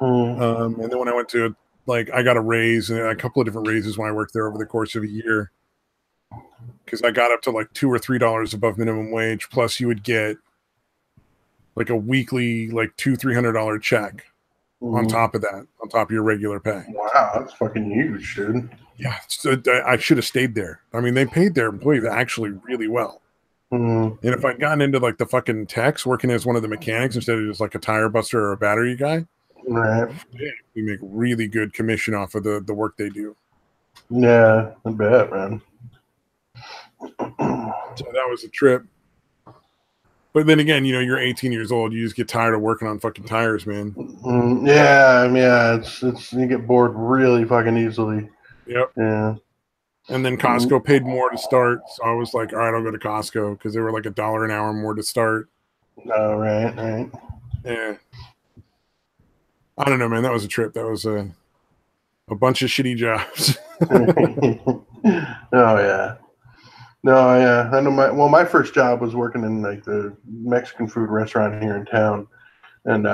And then when I went to I got a raise and a couple of different raises when I worked there over the course of a year, because I got up to like $2 or $3 above minimum wage. Plus you would get like a weekly $200-300 check on top of that, on top of your regular pay. Wow, that's fucking huge, dude. Yeah, so I should have stayed there. I mean, they paid their employees actually really well. And if I'd gotten into like the fucking techs, working as one of the mechanics instead of just like a tire buster or a battery guy, right? We make really good commission off of the work they do. Yeah, I bet, man. So that was a trip. But then again, you're 18 years old. You just get tired of working on fucking tires, man. Yeah. It's you get bored really fucking easily. Yep. Yeah. And then Costco paid more to start, so I was like, all right, I'll go to Costco because they were like $1 an hour more to start. Oh, right. Yeah. I don't know, man. That was a trip. That was a bunch of shitty jobs. Oh yeah. No, yeah. I know my first job was working in like the Mexican food restaurant here in town. And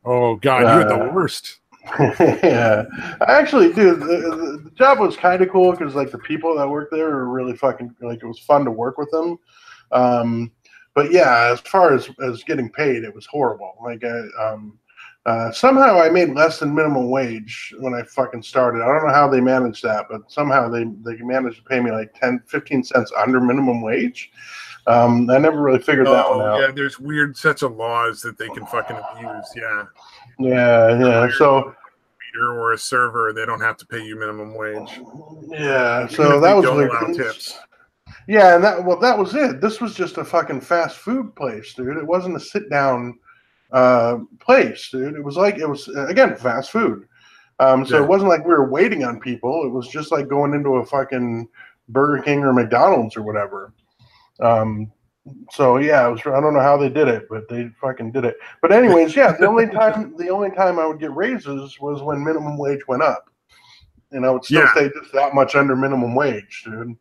oh god, you had the worst. Yeah. I actually do. The job was kind of cool because like the people that worked there were really fucking it was fun to work with them. But yeah, as far as getting paid, it was horrible. Somehow I made less than minimum wage when I fucking started. I don't know how they managed that, but somehow they managed to pay me like 10-15 cents under minimum wage. I never really figured that one out. Yeah, there's weird sets of laws that they can fucking abuse. Yeah. Yeah. So or a server, they don't have to pay you minimum wage. Yeah. So that was allow tips. Yeah, and that was it. This was just a fucking fast food place, dude. It wasn't a sit down place, dude. It was again fast food. So it wasn't like we were waiting on people. It was just like going into a fucking Burger King or McDonald's or whatever. So yeah, I don't know how they did it, but they fucking did it. But anyways, yeah, the only time I would get raises was when minimum wage went up, and I would still stay just that much under minimum wage, dude.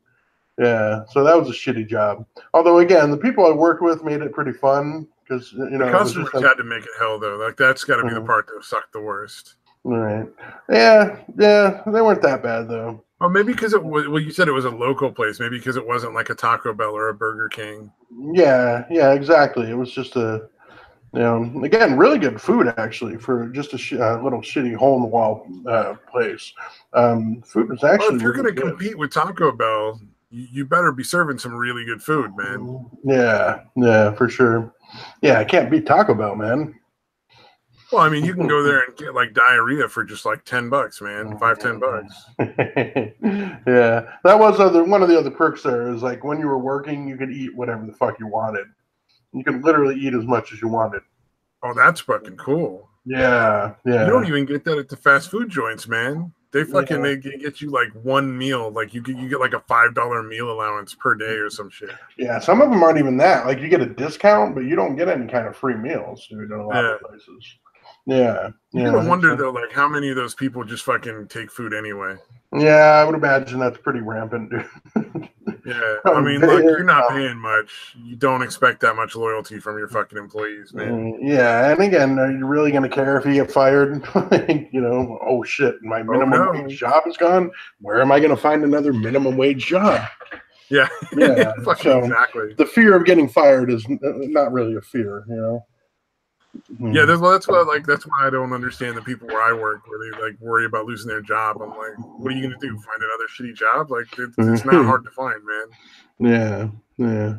Yeah, so that was a shitty job. Although again, the people I worked with made it pretty fun because the customers had to make it hell though. Like that's got to be the part that sucked the worst. Right. Yeah, they weren't that bad though. Well, maybe because you said it was a local place. Maybe because it wasn't like a Taco Bell or a Burger King. Yeah, exactly. It was just again, really good food actually for just a little shitty hole in the wall place. Food was actually. Well, if you're going to compete with Taco Bell, you better be serving some really good food, man. Yeah, for sure. Yeah, I can't beat Taco Bell, man. Well, I mean, you can go there and get like diarrhea for just like $10, man. $5-10. Yeah, that was one of the other perks there. Is like when you were working, you could eat whatever the fuck you wanted. You could literally eat as much as you wanted. Oh, that's fucking cool. Yeah. You don't even get that at the fast food joints, man. They fucking they get you like one meal, like you get like a $5 meal allowance per day or some shit. Yeah, some of them aren't even that. Like you get a discount, but you don't get any kind of free meals, dude, in a lot of places. Yeah. You gotta wonder though, like how many of those people just fucking take food anyway. Yeah, I would imagine that's pretty rampant, dude. Yeah, I mean, look, you're not paying much. You don't expect that much loyalty from your fucking employees, man. Yeah, and again, are you really going to care if you get fired? Oh shit, my minimum wage job is gone. Where am I going to find another minimum wage job? Yeah, yeah, so exactly. The fear of getting fired is not really a fear, you know. Yeah, that's why I don't understand the people where I work, where they like worry about losing their job. I'm like, what are you gonna do? Find another shitty job? Like, it's not hard to find, man. Yeah.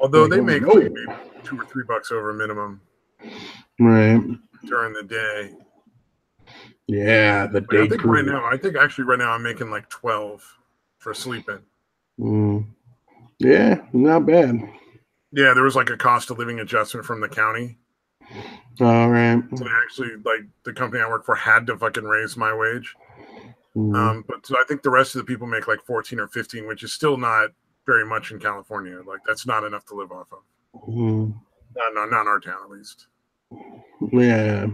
Although they make like maybe $2 or $3 over minimum, right, during the day. Yeah, the day. I think right now I'm making like 12 for sleeping. Yeah, not bad. Yeah, there was like a cost of living adjustment from the county. All right. So they actually, like, the company I work for had to fucking raise my wage. But so I think the rest of the people make like 14 or 15, which is still not very much in California. Like that's not enough to live off of. Not in our town, at least. Yeah,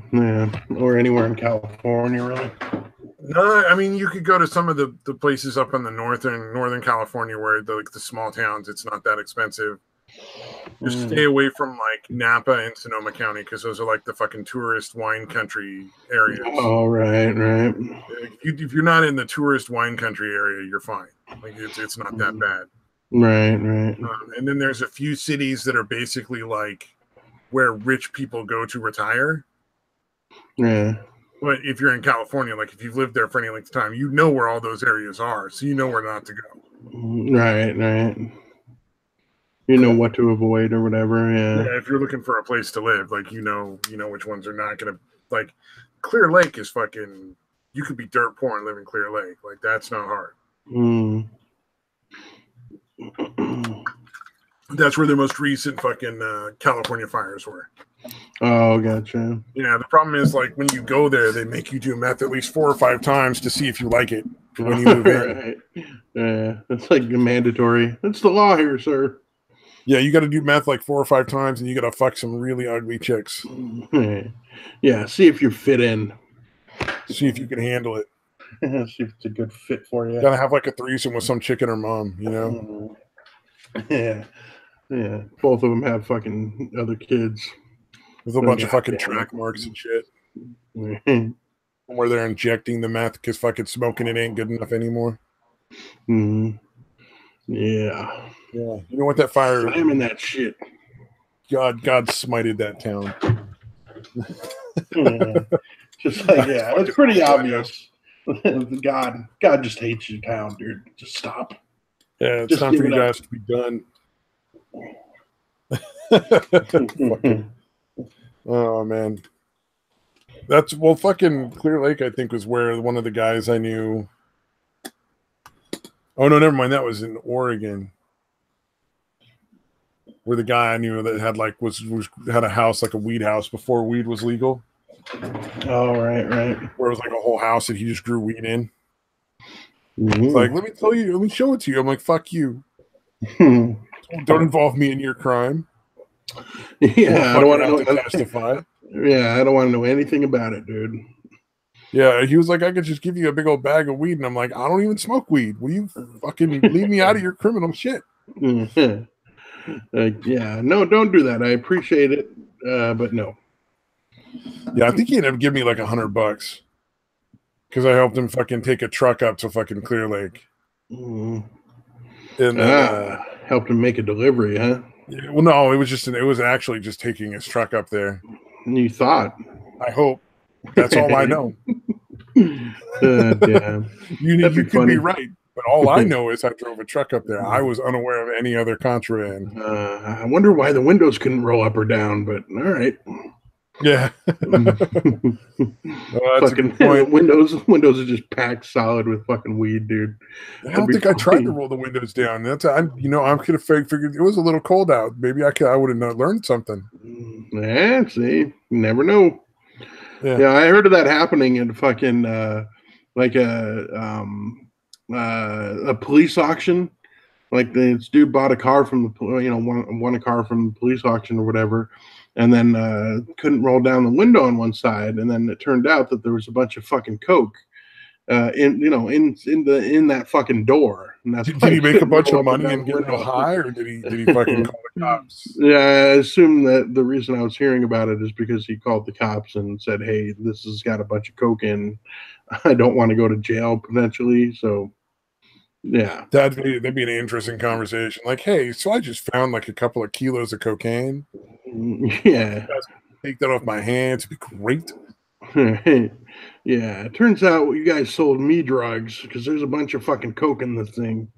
or anywhere in California, really. No, I mean you could go to some of the places up in the northern California where the small towns, it's not that expensive. Just stay away from like Napa and Sonoma County because those are like the fucking tourist wine country areas. Oh, right. If you're not in the tourist wine country area, you're fine. Like it's not that bad. Right. And then there's a few cities that are basically like where rich people go to retire. Yeah. But if you're in California, like if you've lived there for any length of time, you know where all those areas are, so you know where not to go. Right. You know what to avoid or whatever. Yeah, if you're looking for a place to live, like you know which ones are not gonna, like Clear Lake is fucking. You could be dirt poor and live in Clear Lake. Like that's not hard. That's where the most recent fucking California fires were. Oh, gotcha. Yeah, the problem is like when you go there, they make you do meth at least 4 or 5 times to see if you like it when you move in. Yeah, it's like mandatory. It's the law here, sir. Yeah, you got to do meth like 4 or 5 times, and you got to fuck some really ugly chicks. Yeah, see if you fit in. See if you can handle it. See if it's a good fit for you. Got to have like a threesome with some chick and her mom, you know? Yeah. Both of them have fucking other kids. With a bunch of fucking track marks and shit. Where they're injecting the meth because fucking smoking it ain't good enough anymore. Yeah. You know what that fire? Slamming that shit. God smited that town. Just like it's pretty obvious. God just hates your town, dude. Just stop. Yeah, it's time for you guys to be done. Oh man, fucking Clear Lake. I think was where one of the guys I knew. Oh no, never mind. That was in Oregon, where the guy I knew that had like had a house, like a weed house before weed was legal. Oh right. Where it was like a whole house that he just grew weed in. It's like, let me show it to you. I'm like, fuck you. Don't involve me in your crime. Yeah, I don't want to testify. Yeah, I don't want to know anything about it, dude. Yeah, he was like, I could just give you a big old bag of weed, and I'm like, I don't even smoke weed. Will you fucking leave me out of your criminal shit? Yeah, no, don't do that. I appreciate it, but no. Yeah, I think he ended up giving me like $100 because I helped him fucking take a truck up to fucking Clear Lake. And helped him make a delivery, huh? Yeah, well, no, it was actually just taking his truck up there. You thought? I hope. That's all I know. Yeah. You could be right, but all I know is I drove a truck up there. I was unaware of any other contraband. I wonder why the windows couldn't roll up or down, but all right. Yeah. That's a good point. Windows are just packed solid with fucking weed, dude. I don't think I tried to roll the windows down. I'm could have figured it was a little cold out. Maybe I would have learned something. Yeah, see, you never know. Yeah, I heard of that happening in fucking like a police auction. Like this dude bought a car from the won a car from the police auction or whatever, and then couldn't roll down the window on one side, and then it turned out that there was a bunch of fucking coke in that fucking door. And that's did he make a bunch of money and get real high, or did he fucking call the cops? Yeah, I assume that the reason I was hearing about it is because he called the cops and said, "Hey, this has got a bunch of coke in. I don't want to go to jail potentially." So, yeah, that'd be an interesting conversation. Like, hey, so I just found like a couple of kilos of cocaine. Yeah, take that off my hands. It'd be great. Yeah, it turns out you guys sold me drugs because there's a bunch of fucking coke in the thing.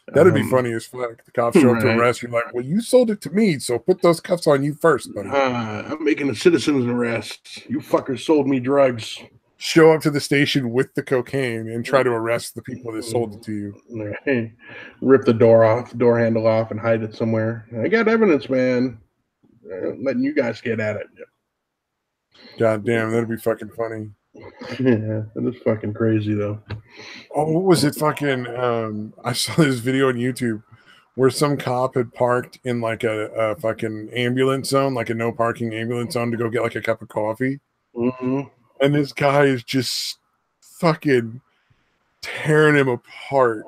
That'd be funny as fuck. The cops show up to arrest you, like, well, you sold it to me, so put those cuffs on you first, buddy. I'm making a citizen's arrest. You fuckers sold me drugs. Show up to the station with the cocaine and try to arrest the people that sold it to you. Rip the door handle off, and hide it somewhere. I got evidence, man. Letting you guys get at it. God damn, that'd be fucking funny. Yeah, that is fucking crazy though. Oh, what was it? Fucking I saw this video on YouTube where some cop had parked in like a fucking ambulance zone, like a no parking ambulance zone, to go get like a cup of coffee. Mm-hmm. And this guy is just fucking tearing him apart.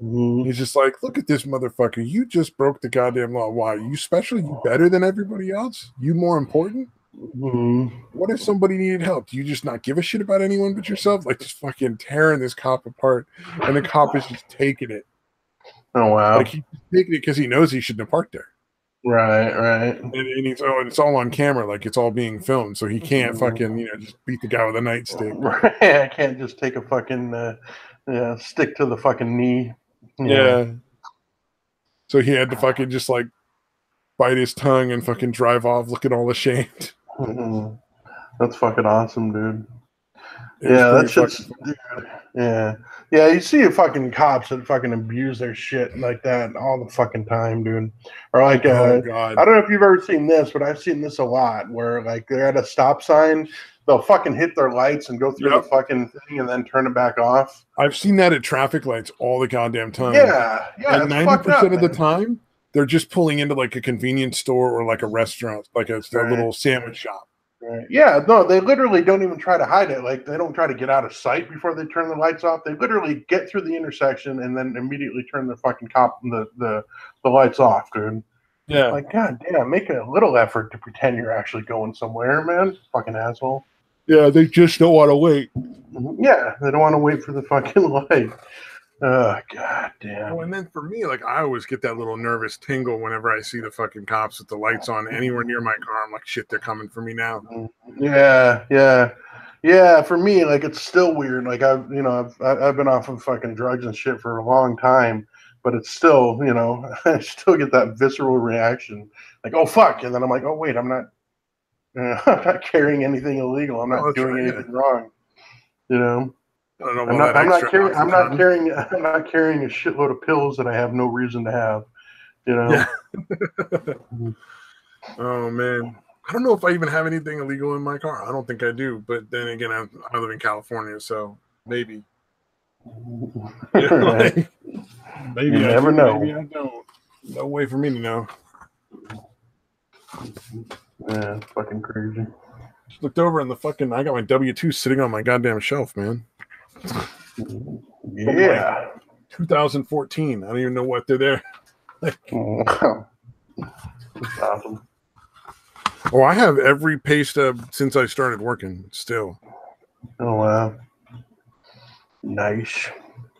Mm-hmm. He's just like, look at this motherfucker. You just broke the goddamn law. Why? You special? You better than everybody else? You more important? Mm-hmm. What if somebody needed help? Do you just not give a shit about anyone but yourself? Like, just fucking tearing this cop apart. And the cop is just taking it. Oh, wow. Like, he's taking it because he knows he shouldn't have parked there. Right. And it's all on camera, like it's all being filmed, so he can't fucking just beat the guy with a nightstick. Right. I can't just take a fucking stick to the fucking knee. Yeah. So he had to fucking just like bite his tongue and fucking drive off looking all ashamed. Mm-hmm. That's fucking awesome, dude. That shit's dude. Yeah, you see fucking cops that fucking abuse their shit like that all the fucking time, dude. Or like, oh god, I don't know if you've ever seen this, but I've seen this a lot. Where like they're at a stop sign, they'll fucking hit their lights and go through the fucking thing and then turn it back off. I've seen that at traffic lights all the goddamn time. Yeah. And 90% of the time, they're just pulling into like a convenience store or like a restaurant, like a little sandwich shop. Right. Yeah, no, they literally don't even try to hide it. Like, they don't try to get out of sight before they turn the lights off. They literally get through the intersection and then immediately turn the fucking the lights off, dude. Yeah. Like, god damn, make a little effort to pretend you're actually going somewhere, man. Fucking asshole. Yeah, they just don't want to wait. Yeah, they don't want to wait for the fucking light. Oh, god damn. Oh, and then for me, like, I always get that little nervous tingle whenever I see the fucking cops with the lights on anywhere near my car. I'm like, shit, they're coming for me now. Yeah. For me, like, it's still weird. Like, I've been off of fucking drugs and shit for a long time, but it's still, I still get that visceral reaction. Like, oh fuck, and then I'm like, oh wait, I'm not carrying anything illegal. I'm not doing anything wrong. I don't know. I'm not carrying a shitload of pills that I have no reason to have. Yeah. Oh man, I don't know if I even have anything illegal in my car. I don't think I do. But then again, I live in California, so maybe. Maybe you never know. Maybe I don't. No way for me to know. Yeah, it's fucking crazy. Just looked over and I got my W-2 sitting on my goddamn shelf, man. Yeah. 2014. I don't even know what they're there. That's awesome. Oh, I have every pay stub since I started working still. Oh, wow. Nice.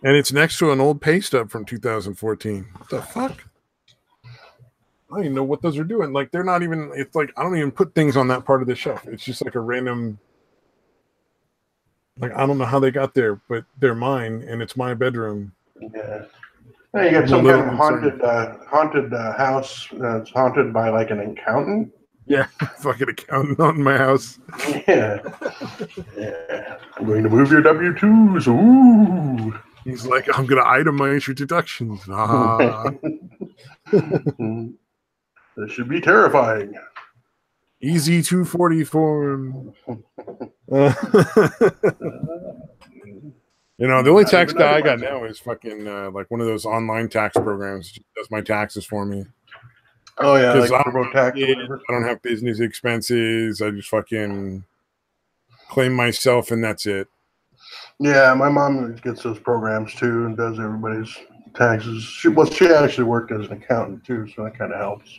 And it's next to an old pay stub from 2014. What the fuck? I don't even know what those are doing. Like, they're not even, it's like, I don't even put things on that part of the shelf. It's just like a random, like, I don't know how they got there, but they're mine and it's my bedroom. Yeah. Now you got some kind of haunted house that's haunted by like an accountant. Yeah, fucking accountant on my house. Yeah. Yeah. I'm going to move your W-2s. Ooh. He's like, I'm gonna itemize your deductions. Ah. This should be terrifying. Easy 240 form. You know, the only tax guy I got now is fucking like one of those online tax programs. Does my taxes for me. Oh yeah, Because like TurboTax or whatever. I don't have business expenses. I just fucking claim myself and that's it. Yeah, my mom gets those programs too and does everybody's taxes. She actually worked as an accountant too, so that kind of helps.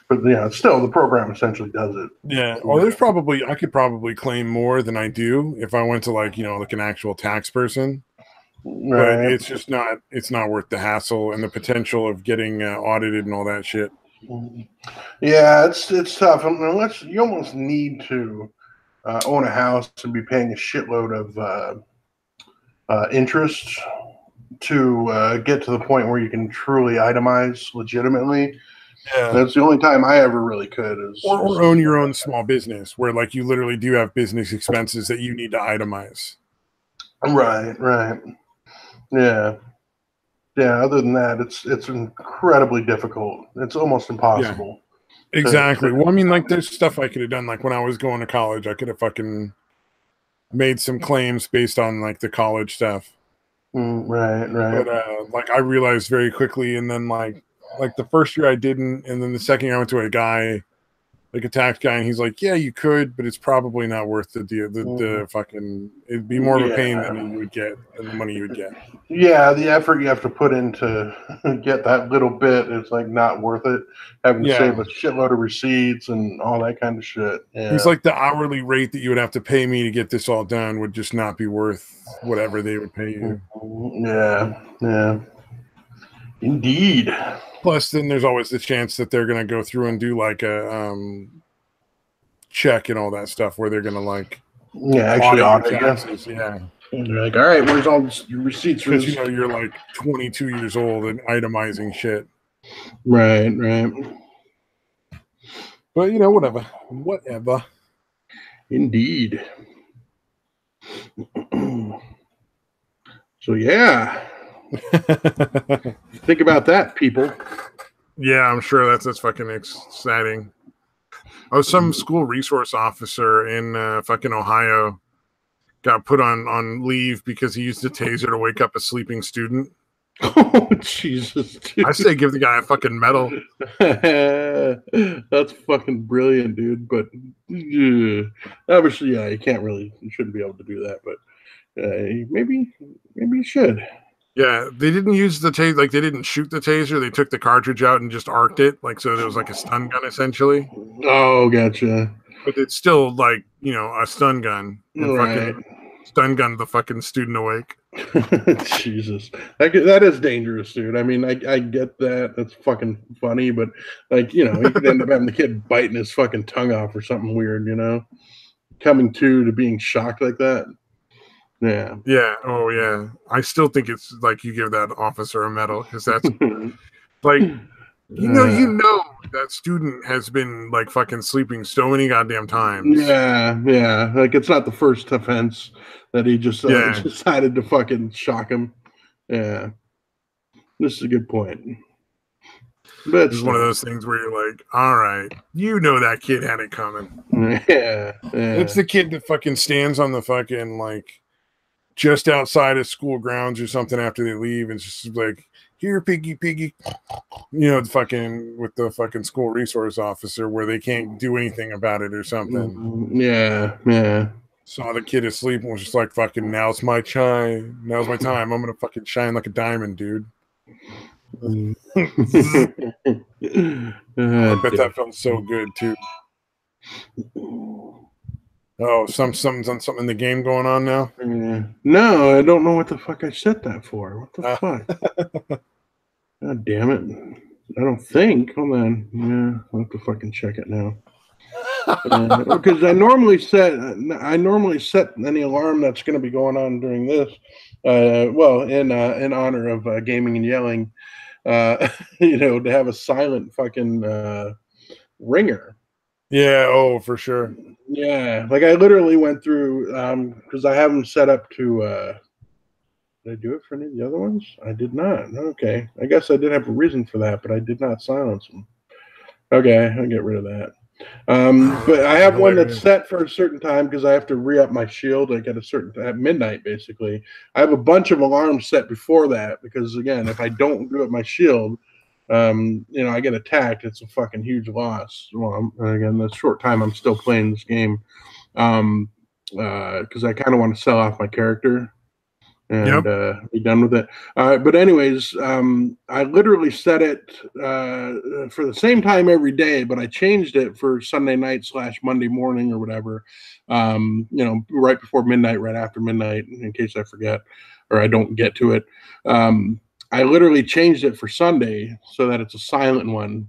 But yeah, still the program essentially does it. Yeah. Well, I could probably claim more than I do if I went to like an actual tax person. Right. But it's just not worth the hassle and the potential of getting audited and all that shit. Yeah, it's tough unless you almost need to own a house and be paying a shitload of interest to get to the point where you can truly itemize legitimately. Yeah. That's the only time I ever really could. Or own your own small business where like you literally do have business expenses that you need to itemize. Right. Yeah. Yeah. Other than that, it's incredibly difficult. It's almost impossible. Yeah, exactly. Well, I mean, like there's stuff I could have done. Like when I was going to college, I could have fucking made some claims based on like the college stuff. Right. But like I realized very quickly, and then like the first year I didn't, and then the second year I went to a guy, like a tax guy, and he's like, "Yeah, you could, but it's probably not worth the deal. The fucking it'd be more of a pain than you would get, than the money you would get." Yeah, the effort you have to put in to get that little bit is like not worth it. Having to save a shitload of receipts and all that kind of shit. Yeah. He's like, the hourly rate that you would have to pay me to get this all done would just not be worth whatever they would pay you. Yeah. Indeed. Plus, then there's always the chance that they're going to go through and do like a check and all that stuff where they're going to like actually audit taxes. Yeah. And they're like, all right, where's all your receipts? Because you're like 22 years old and itemizing shit. Right. But whatever. Indeed. So yeah. Think about that, people. Yeah, I'm sure that's fucking exciting. Oh, some school resource officer in fucking Ohio got put on leave because he used a taser to wake up a sleeping student. Oh, Jesus, dude. I say give the guy a fucking medal. That's fucking brilliant, dude. But obviously, you shouldn't be able to do that. But maybe you should. Yeah, they didn't use the taser. Like, they didn't shoot the taser. They took the cartridge out and just arced it. Like, so there was like a stun gun, essentially. Oh, gotcha. But it's still like, a stun gun. And fucking stun gun the fucking student awake. Jesus. That is dangerous, dude. I mean, I get that. That's fucking funny. But, like, you could end up having the kid biting his fucking tongue off or something weird, Coming to being shocked like that. Yeah. Yeah. Oh, yeah. I still think it's like you give that officer a medal because that's like, that student has been like fucking sleeping so many goddamn times. Yeah. Like it's not the first offense that he just decided to fucking shock him. Yeah. This is a good point. But it's one of those things where you're like, all right, that kid had it coming. Yeah. It's the kid that fucking stands on the fucking like just outside of school grounds or something after they leave and just like, here, piggy, fucking with the fucking school resource officer where they can't do anything about it or something. Yeah. Saw the kid asleep and was just like, fucking, now's my time. I'm gonna fucking shine like a diamond, dude. I bet that felt so good too. Oh, something's on something in the game going on now? No, I don't know what the fuck I set that for. What the fuck? God damn it. I don't think. Hold on. Yeah, I'll have to fucking check it now. Because I normally set any alarm that's going to be going on during this. In honor of gaming and yelling, to have a silent fucking ringer. Yeah, oh, for sure. Yeah, like I literally went through because I have them set up to. Did I do it for any of the other ones? I did not. Okay, I guess I did have a reason for that, but I did not silence them. Okay, I'll get rid of that. But I have one that's set for a certain time because I have to re-up my shield like at a certain at midnight. Basically, I have a bunch of alarms set before that because again, if I don't do up my shield, I get attacked. It's a fucking huge loss. Well, again, the short time I'm still playing this game, because I kind of want to sell off my character and be done with it. But anyways, I literally set it for the same time every day, but I changed it for Sunday night / Monday morning or whatever. Right before midnight, right after midnight, in case I forget or I don't get to it. I literally changed it for Sunday so that it's a silent one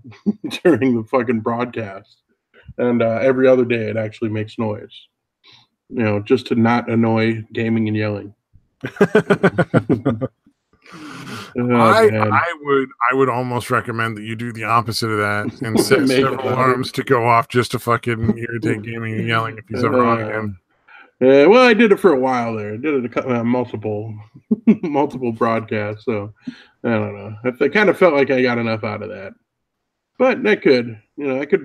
during the fucking broadcast, and every other day it actually makes noise. Just to not annoy gaming and yelling. I would almost recommend that you do the opposite of that and set several alarms to go off just to fucking irritate gaming and yelling if he's ever on again. Well, I did it for a while there. I did it multiple broadcasts, so I don't know. I kind of felt like I got enough out of that, but I could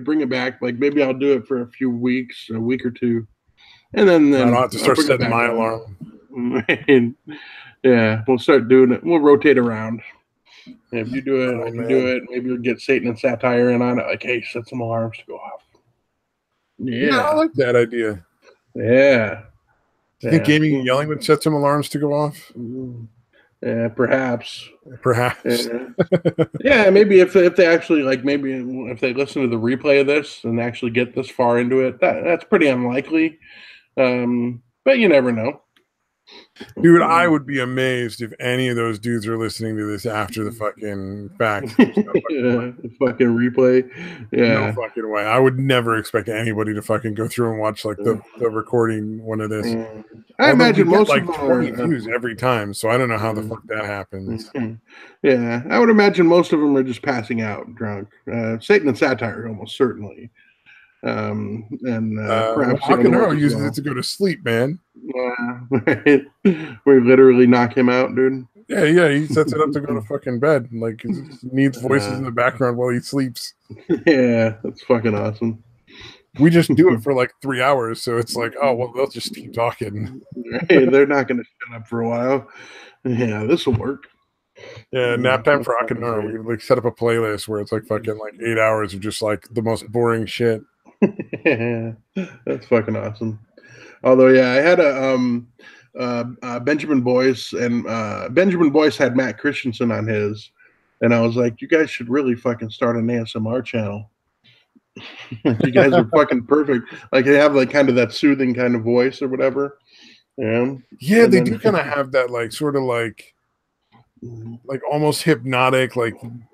bring it back. Like maybe I'll do it for a few weeks, a week or two, and then I'll have to start setting my alarm. And, yeah, we'll start doing it. We'll rotate around. And if you do it, I can do it. Maybe we'll get Satan and Satire in on it. Like, hey, set some alarms to go off. Yeah, I like that idea. Yeah. Do you think gaming and yelling would set some alarms to go off? Yeah, perhaps. Yeah, maybe if they actually maybe if they listen to the replay of this and actually get this far into it, that's pretty unlikely. But you never know. Dude, I would be amazed if any of those dudes are listening to this after the fucking fact. Fucking replay. Yeah. No fucking way. I would never expect anybody to fucking go through and watch the recording one of this. I imagine most of them 20 views every time, so I don't know how the fuck that happens. Yeah, I would imagine most of them are just passing out drunk. Satan and Satire almost certainly. And perhaps Rock and Roll uses it to go to sleep, man. Right. We literally knock him out, dude. Yeah, he sets it up to go to fucking bed. Like, he needs voices in the background while he sleeps. Yeah, that's fucking awesome. We just do it for 3 hours, so it's like, oh, well, they'll just keep talking. Hey, they're not going to shut up for a while. Yeah, this will work. Yeah, nap time for Rock and Roll. We set up a playlist where it's fucking 8 hours of just the most boring shit. Yeah, that's fucking awesome. Although, yeah, I had a Benjamin Boyce, and Benjamin Boyce had Matt Christensen on his, and I was like, you guys should really fucking start an ASMR channel. You guys are fucking perfect. They have kind of that soothing kind of voice or whatever. Yeah, they do kind of have that sort of almost hypnotic.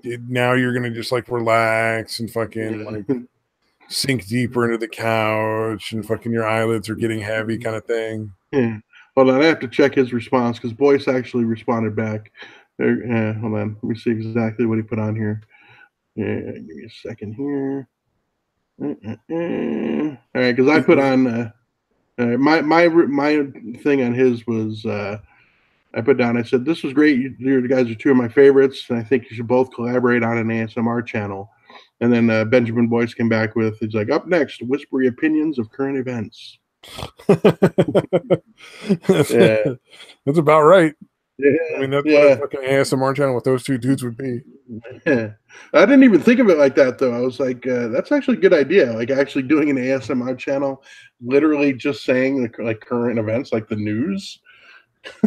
Now you're gonna just relax and fucking sink deeper into the couch and fucking your eyelids are getting heavy kind of thing. Yeah. Hold on, I have to check his response because Boyce actually responded back. Hold on, let me see exactly what he put on here. Yeah, give me a second here. All right, because I put on my thing on his was I put down. I said this was great. You guys are two of my favorites, and I think you should both collaborate on an ASMR channel. And then Benjamin Boyce came back with, he's like, up next, whispery opinions of current events. That's about right. Yeah, I mean, that's what a fucking ASMR channel with those two dudes would be. Yeah. I didn't even think of it like that, though. I was like, that's actually a good idea. Actually doing an ASMR channel, literally just saying current events, like the news.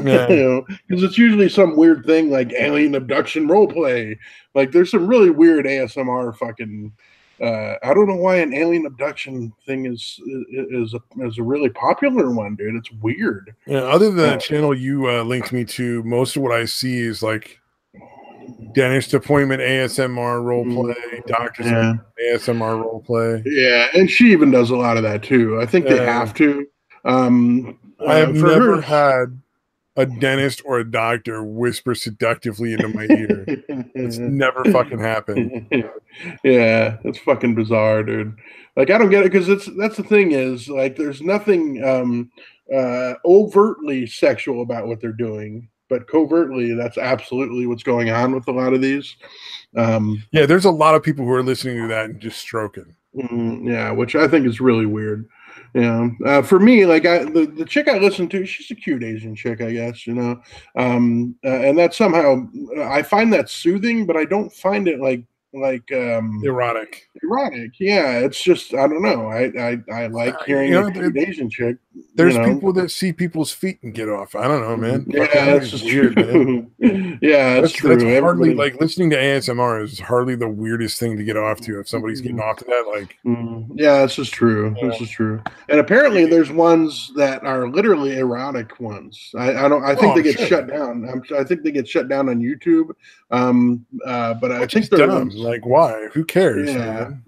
Yeah. Because it's usually some weird thing like alien abduction role play. There's some really weird ASMR fucking. I don't know why an alien abduction thing is a really popular one, dude. It's weird. Yeah. Other than that channel you linked me to, most of what I see is dentist appointment ASMR role play, doctor's ASMR role play. Yeah, and she even does a lot of that too. I think they have to. I have never had a dentist or a doctor whisper seductively into my ear. It's never fucking happened. Yeah, it's fucking bizarre, dude. Like, I don't get it, because that's the thing is, like, there's nothing overtly sexual about what they're doing, but covertly, that's absolutely what's going on with a lot of these. Yeah, there's a lot of people who are listening to that and just stroking. Yeah, which I think is really weird. For me, like, the chick I listen to, she's a cute Asian chick, I guess, and that somehow I find that soothing, but I don't find it like Erotic. Yeah, it's just, I don't know. I like hearing a cute Asian chick. There's people that see people's feet and get off. I don't know, man. Yeah, that's just weird, man. Yeah, that's true. That's hardly like listening to ASMR is hardly the weirdest thing to get off to. If somebody's getting off to that, like, yeah, this is true. Yeah. This is true. And apparently, there's ones that are literally erotic ones. I think they get shut down. I think they get shut down on YouTube. But I think they're dumb. Like, why? Who cares? Yeah. Man?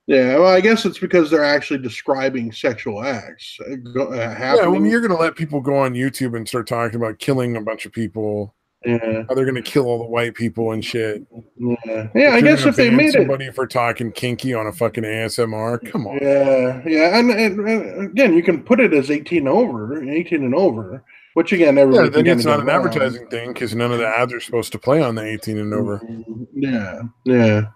Yeah, well, I guess it's because they're actually describing sexual acts happening. Yeah, well, you're going to let people go on YouTube and start talking about killing a bunch of people. Yeah, how they're going to kill all the white people and shit. Yeah. I guess if they made somebody for talking kinky on a fucking ASMR, come on. Yeah, and again, you can put it as 18 and over, which again, everybody. Yeah, then it's not an advertising thing because none of the ads are supposed to play on the 18 and over. Yeah.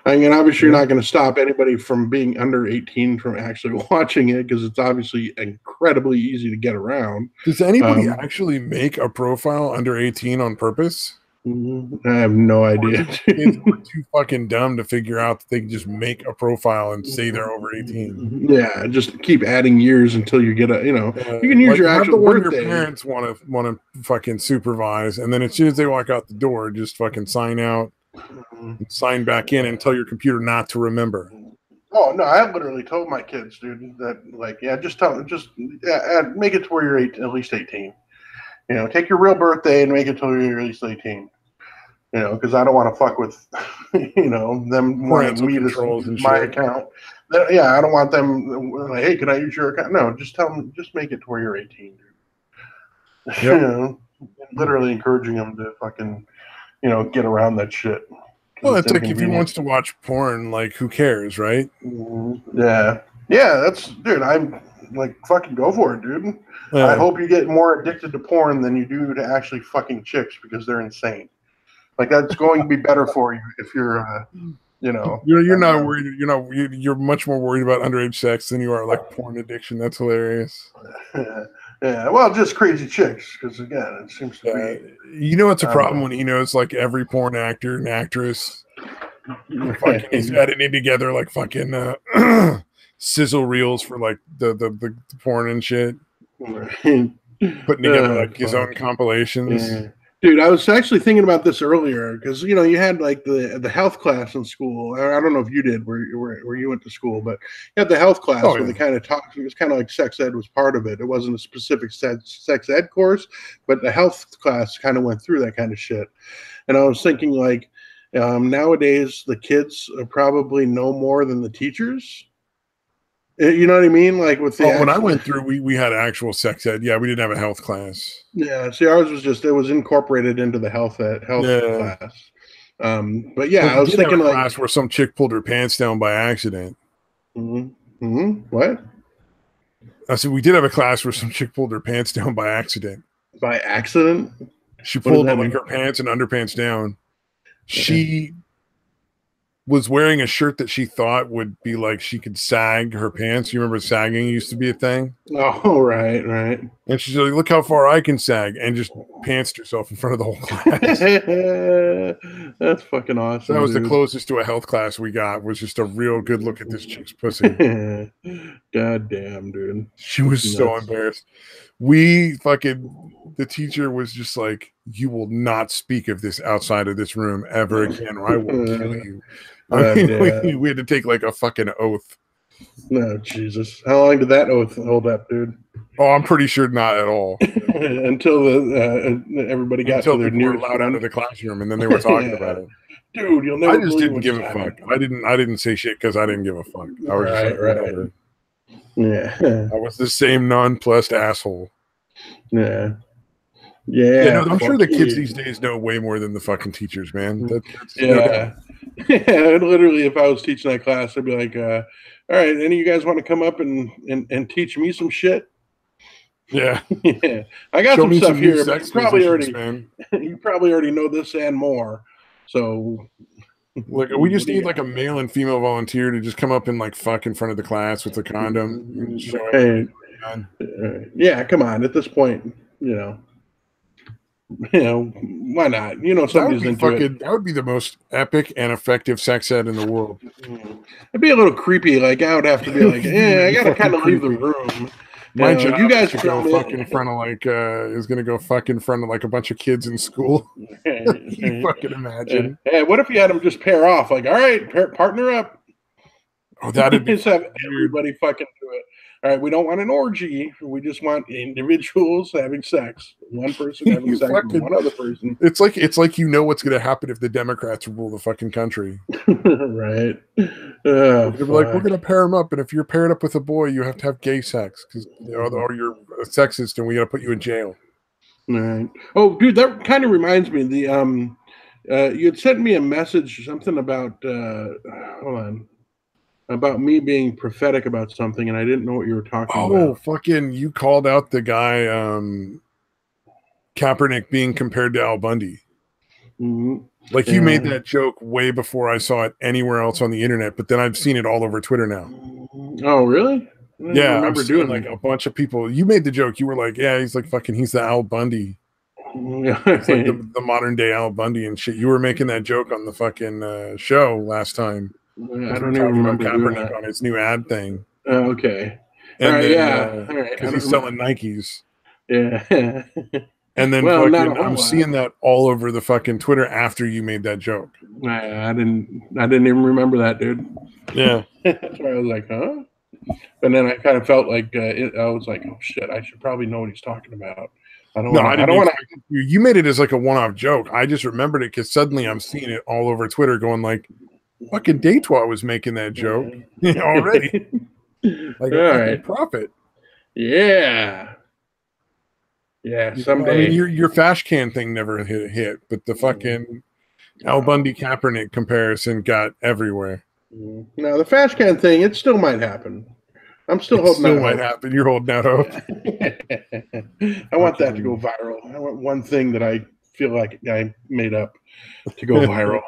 I mean, obviously, you're not going to stop anybody from being under 18 from actually watching it because it's obviously incredibly easy to get around. Does anybody actually make a profile under 18 on purpose? I have no idea. Kids are too fucking dumb to figure out that they can just make a profile and say they're over 18. Yeah, just keep adding years until you get you can use your actual birthday. Your parents want to fucking supervise, and then as soon as they walk out the door, just fucking sign out. Sign back in and tell your computer not to remember. Oh no, I literally told my kids, dude, that make it to where you're at least 18. Take your real birthday and make it till you're at least 18. Because I don't want to fuck with, them wanting me to my account. I don't want them like, hey, can I use your account? No, just tell them, just make it to where you're 18, dude. Yep. Literally encouraging them to fucking. Get around that shit. Well, it's like if he wants to watch porn, like, who cares, right? Yeah, that's, dude, I'm like, fucking go for it, dude. I hope you get more addicted to porn than you do to actually fucking chicks because they're insane. Like, that's going to be better for you if you're, You're not worried. You're much more worried about underage sex than you are like porn addiction. That's hilarious. Yeah, well, just crazy chicks, because again, it seems to be. It's a problem when he knows like every porn actor and actress. Fucking, he's editing together like fucking sizzle reels for like the porn and shit. Putting together like his own compilations. Yeah. Dude, I was actually thinking about this earlier because you had like the health class in school. I don't know if you did where you went to school, but you had the health class where they kind of talked. It was kind of like sex ed was part of it. It wasn't a specific sex ed course, but the health class kind of went through that kind of shit. And I was thinking like nowadays the kids probably know more than the teachers. You know what I mean? Like with the when I went through, we had actual sex ed. Yeah, we didn't have a health class. Yeah, see, ours was it was incorporated into the health class. But yeah, I was thinking like class where some chick pulled her pants down by accident. What? I said we did have a class where some chick pulled her pants down by accident. By accident? She pulled like her pants and underpants down. She was wearing a shirt that she thought would be like she could sag her pants. You remember sagging used to be a thing? Oh, right. And she's like, look how far I can sag, and just pantsed herself in front of the whole class. That's fucking awesome. That was the closest to a health class we got, was just a real good look at this chick's pussy. God damn, dude. She was so embarrassed. The teacher was just like, you will not speak of this outside of this room ever again, or I will kill you. We had to take like a fucking oath. No, Jesus. How long did that oath hold up, dude? Oh, I'm pretty sure not at all. Until everybody got to their nearest loud out of the classroom, and then they were talking about it. Dude, you'll never. I just didn't give a fuck. I didn't say shit because I didn't give a fuck. I was just like, whatever. Yeah. I was the same nonplussed asshole. Yeah. Yeah, no, I'm sure the kids you. these days know way more than the fucking teachers, man. That's no doubt. Yeah. Literally, if I was teaching that class, I'd be like, all right, any of you guys want to come up and teach me some shit? Yeah. Yeah, I got Show some me stuff some new here, but sex positions, man. you probably already know this and more. So Like, we just what do you need like a male and female volunteer to just come up and like fuck in front of the class with a condom and show everybody. right. Yeah, come on. At this point, why not? That would Somebody's be into it. fucking. That would be the most epic and effective sex ed in the world. It'd be a little creepy. Like I would have to be like, It'd be I really gotta fucking kind of leave the creepy. room. My job You is guys to go film fuck in it. front of is gonna go fuck in front of like a bunch of kids in school. You fucking imagine? Yeah, what if you had them just pair off? Like, all right, partner up. Oh, that'd be just have weird. everybody fucking do it. All right, we don't want an orgy. We just want individuals having sex. One person having sex with one other person. It's like what's gonna happen if the Democrats rule the fucking country. Right. They're like, we're gonna pair them up, and if you're paired up with a boy, you have to have gay sex because or you're sexist, and we gotta put you in jail. Right. Oh, dude, that kind of reminds me. You had sent me a message, something about hold on, about me being prophetic about something, and I didn't know what you were talking about. Oh, fucking! You called out the guy Kaepernick being compared to Al Bundy. Mm-hmm. Like you made that joke way before I saw it anywhere else on the internet, but then I've seen it all over Twitter now. Oh, really? Yeah, I've seen like a bunch of people. You made the joke. You were like, "Yeah, he's like fucking. He's the Al Bundy. It's like the modern day Al Bundy and shit." You were making that joke on the fucking show last time. I don't even remember Kaepernick on his new ad thing. Okay. And then, because he's selling Nikes. Yeah. And then I'm seeing that all over the fucking Twitter after you made that joke. I didn't even remember that, dude. Yeah. That's why I was like, huh? And then I kind of felt like I was like, oh shit, I should probably know what he's talking about. I don't want to. You made it as like a one-off joke. I just remembered it because suddenly I'm seeing it all over Twitter, going like, fucking Daytwa was making that joke already. Like a fucking prophet. Yeah. Yeah, someday. I mean, your Fash Can thing never hit, but the fucking Al Bundy Kaepernick comparison got everywhere. Now the Fash Can thing, it still might happen. I'm still holding out hope. Might happen. You're holding out hope. I want that to go viral. I want one thing that I feel like I made up to go viral.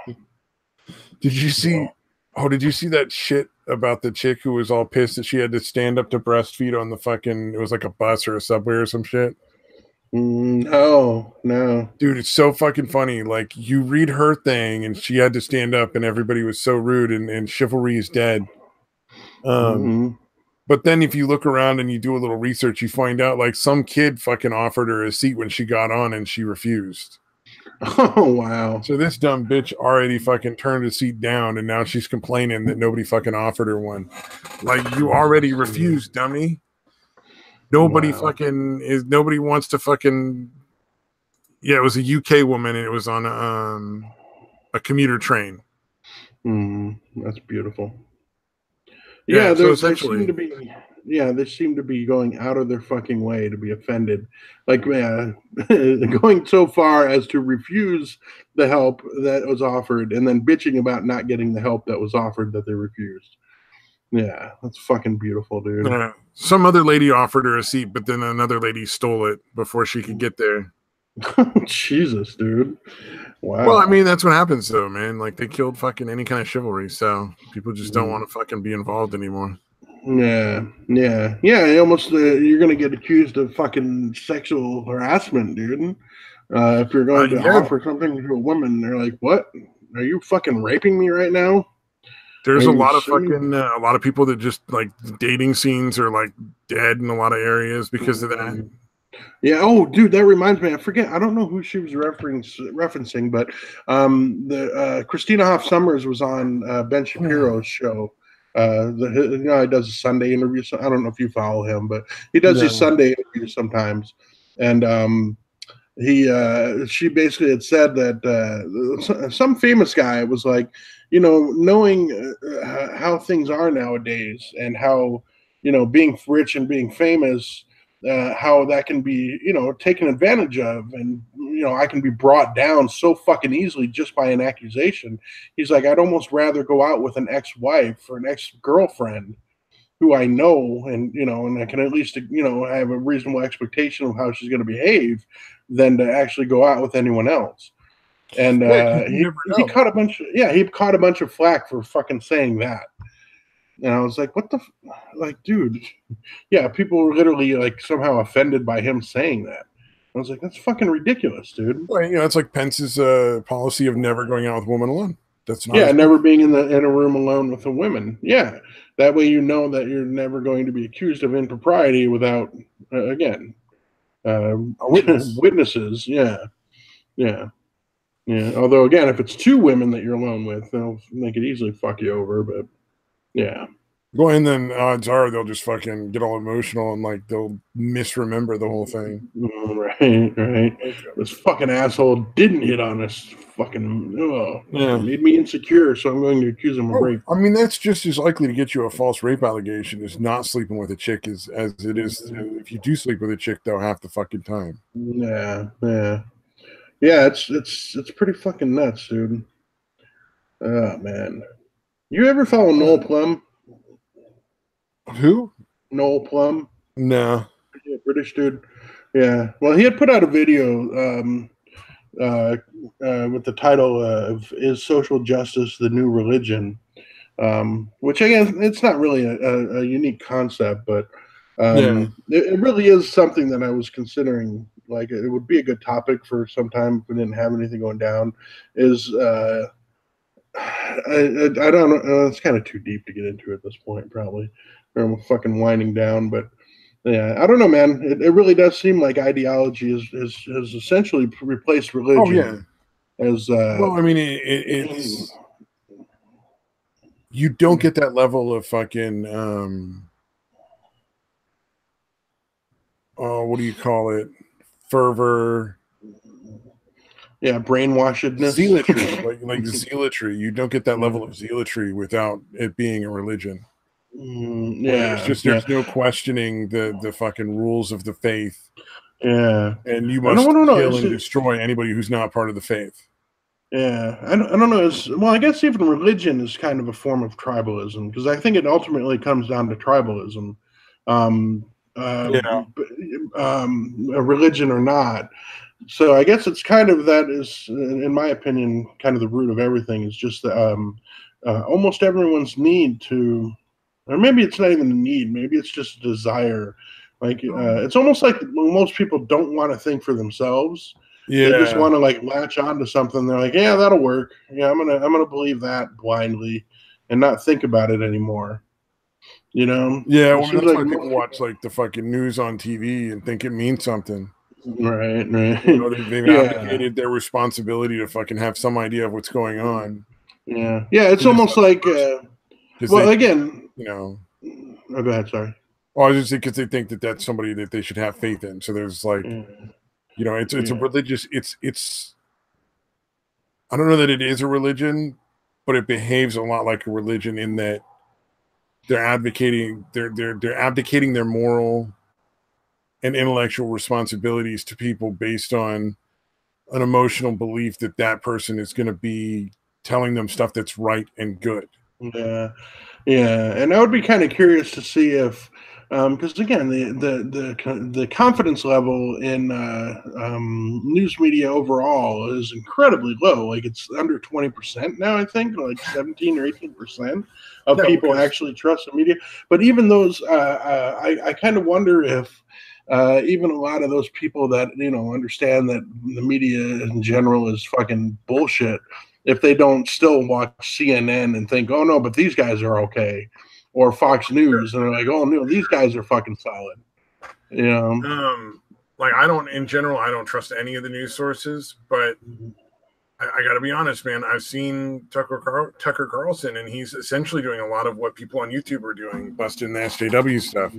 Did you see? Oh, did you see that shit about the chick who was all pissed that she had to stand up to breastfeed on the fucking? It was like a bus or a subway or some shit. No, dude, it's so fucking funny. Like you read her thing, and she had to stand up, and everybody was so rude, and chivalry is dead. But then if you look around and you do a little research, you find out like some kid fucking offered her a seat when she got on, and she refused. Oh wow! So this dumb bitch already fucking turned the seat down, and now she's complaining that nobody fucking offered her one. Like you already refused, dummy. Nobody nobody wants to fucking. Yeah, it was a UK woman, and it was on a commuter train. That's beautiful. Yeah, they seem to be going out of their fucking way to be offended. Like, going so far as to refuse the help that was offered and then bitching about not getting the help that was offered that they refused. Yeah, that's fucking beautiful, dude. Some other lady offered her a seat, but then another lady stole it before she could get there. Jesus, dude. Wow. Well, I mean, that's what happens, though, man. Like, they killed fucking any kind of chivalry, so people just don't want to fucking be involved anymore. Yeah. Almost, you're gonna get accused of fucking sexual harassment, dude. If you're going to offer something to a woman, they're like, "What? Are you fucking raping me right now?" There's a lot of a lot of people that just like dating scenes are like dead in a lot of areas because of that. Yeah. Oh, dude, that reminds me. I forget. I don't know who she was referencing, but the Christina Hoff Sommers was on Ben Shapiro's show. He does a Sunday interview. So I don't know if you follow him, but he does these Sunday interviews sometimes. And she basically had said that some famous guy was like, knowing how things are nowadays and how, being rich and being famous how that can be, taken advantage of, and I can be brought down so fucking easily just by an accusation. He's like, I'd almost rather go out with an ex-wife or an ex-girlfriend who I know, and I can at least have a reasonable expectation of how she's going to behave, than to actually go out with anyone else. And he caught a bunch of flack for fucking saying that. And I was like, what the, like, dude, yeah, people were literally like somehow offended by him saying that. I was like, that's fucking ridiculous, dude. Well, it's like Pence's policy of never going out with a woman alone. That's not. Yeah, never being in a room alone with a woman. Yeah, that way you know that you're never going to be accused of impropriety without, again, witnesses. Yeah, yeah, yeah. Although again, if it's two women that you're alone with, they could easily fuck you over. But yeah. Well, and then odds are they'll just fucking get all emotional and like they'll misremember the whole thing. Right. This fucking asshole didn't hit on us. Fucking made me insecure, so I'm going to accuse him of rape. I mean, that's just as likely to get you a false rape allegation as not sleeping with a chick as it is if you do sleep with a chick though half the fucking time. Yeah. It's pretty fucking nuts, dude. Oh man, you ever follow Noel Plum? Who? Noel Plum? No. Yeah, British dude. Yeah. Well, he had put out a video with the title of "Is Social Justice the New Religion?" Which I guess it's not really a unique concept, but it really is something that I was considering. Like, it would be a good topic for some time if we didn't have anything going down. Is I don't know. It's kind of too deep to get into at this point, probably. I'm fucking winding down, but yeah, I don't know, man. It really does seem like ideology has essentially replaced religion. Oh yeah. Well, I mean, it's you don't get that level of fucking what do you call it? Fervor. Yeah, brainwashedness. Zealotry, like zealotry. You don't get that level of zealotry without it being a religion. There's no questioning the fucking rules of the faith. Yeah, and you must kill and destroy anybody who's not part of the faith. Yeah, I don't know. Well, I guess even religion is kind of a form of tribalism, because I think it ultimately comes down to tribalism. A religion or not. So I guess it's kind of, that is, in my opinion, kind of the root of everything, is just almost everyone's need to, or maybe it's not even a need, maybe it's just a desire. Like, it's almost like most people don't want to think for themselves. Yeah. They just want to like latch onto something. They're like, yeah, that'll work. Yeah, I'm gonna believe that blindly and not think about it anymore. Yeah, well, that's like why people watch like the fucking news on TV and think it means something. Right. They've abdicated their responsibility to fucking have some idea of what's going on. Yeah, it's almost like again, Oh, go ahead. Sorry. Well, I was just saying, because they think that that's somebody that they should have faith in. So there's like, it's a religious. It's. I don't know that it is a religion, but it behaves a lot like a religion in that they're advocating, they're abdicating their moral and intellectual responsibilities to people based on an emotional belief that person is going to be telling them stuff that's right and good. Yeah, and I would be kind of curious to see if, because again, the confidence level in news media overall is incredibly low. Like, it's under 20% now. I think like 17 or 18% of people actually trust the media. But even those, I kind of wonder if. Even a lot of those people that understand that the media in general is fucking bullshit, if they don't still watch CNN and think, oh no, but these guys are okay, or Fox News, and they're like, oh no, these guys are fucking solid. Like, I don't trust any of the news sources, but I got to be honest, man. I've seen Tucker Carlson, and he's essentially doing a lot of what people on YouTube are doing, busting the SJW stuff.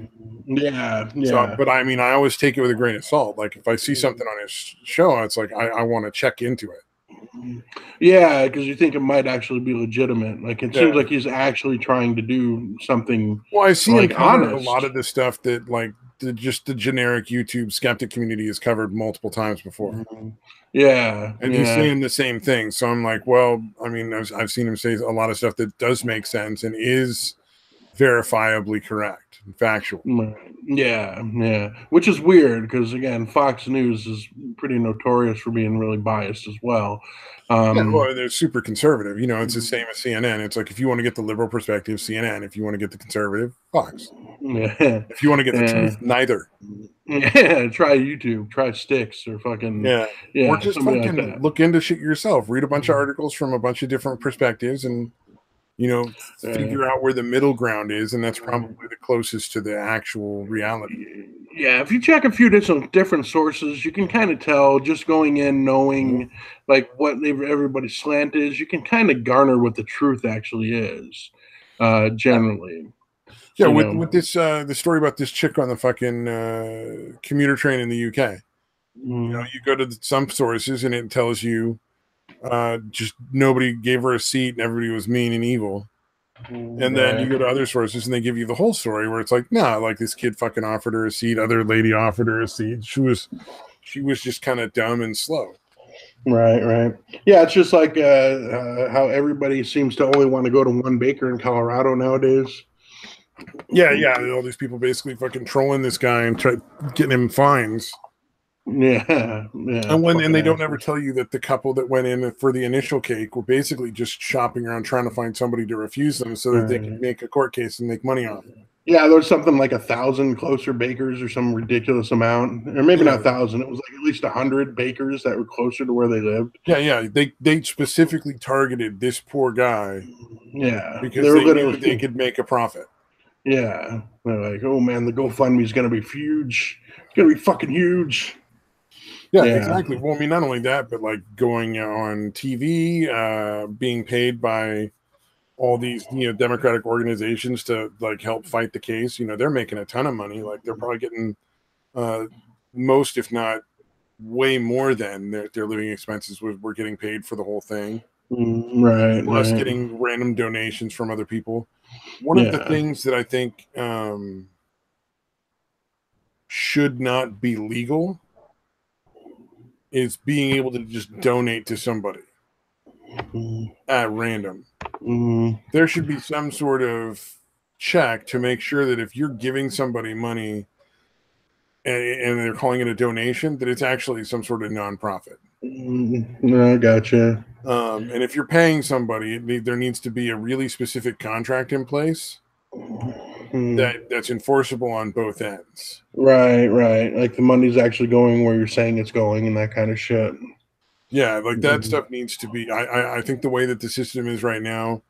Yeah. So, but I mean, I always take it with a grain of salt. Like, if I see something on his show, it's like I want to check into it. Yeah, because you think it might actually be legitimate. Like, it seems like he's actually trying to do something. Well, I see like honest. A lot of the stuff that like just the generic YouTube skeptic community has covered multiple times before. Yeah, and he's saying the same thing. So I'm like, well, I mean, I've seen him say a lot of stuff that does make sense and is verifiably correct and factual. Yeah, which is weird because again, Fox News is pretty notorious for being really biased as well. Well, they're super conservative. It's the same as CNN. It's like if you want to get the liberal perspective, CNN. If you want to get the conservative, Fox. Yeah. If you want to get the truth, neither. Yeah, try YouTube, try Sticks, or fucking or just fucking like look into shit yourself. Read a bunch of articles from a bunch of different perspectives, and figure out where the middle ground is, and that's probably the closest to the actual reality. Yeah, if you check a few different sources, you can kind of tell just going in knowing like what everybody's slant is. You can kind of garner what the truth actually is, generally. Yeah, with this the story about this chick on the fucking commuter train in the UK. You go to some sources and it tells you just nobody gave her a seat and everybody was mean and evil. And then you go to other sources and they give you the whole story where it's like, nah, like this kid fucking offered her a seat, other lady offered her a seat. She was just kind of dumb and slow. Right. Yeah, it's just like how everybody seems to only want to go to one baker in Colorado nowadays. Yeah, all these people basically fucking trolling this guy and getting him fines. Yeah. And they don't ever tell you that the couple that went in for the initial cake were basically just shopping around trying to find somebody to refuse them so that they could make a court case and make money off it. Yeah, there's something like 1,000 closer bakers or some ridiculous amount, or maybe not 1,000. It was like at least 100 bakers that were closer to where they lived. Yeah. They specifically targeted this poor guy. Yeah, because they knew they could make a profit. Yeah, they're like, oh man, the GoFundMe is going to be huge. It's going to be fucking huge. Yeah, exactly. Well, I mean, not only that, but like going on TV, being paid by all these, Democratic organizations to like help fight the case. They're making a ton of money. Like they're probably getting most, if not way more than their living expenses were getting paid for the whole thing. Right. Plus getting random donations from other people. One of the things that I think should not be legal is being able to just donate to somebody at random. There should be some sort of check to make sure that if you're giving somebody money and they're calling it a donation, that it's actually some sort of nonprofit. I gotcha. And if you're paying somebody, there needs to be a really specific contract in place that's enforceable on both ends. Right. Like the money's actually going where you're saying it's going and that kind of shit. Yeah, like that stuff needs to be. I think the way that the system is right now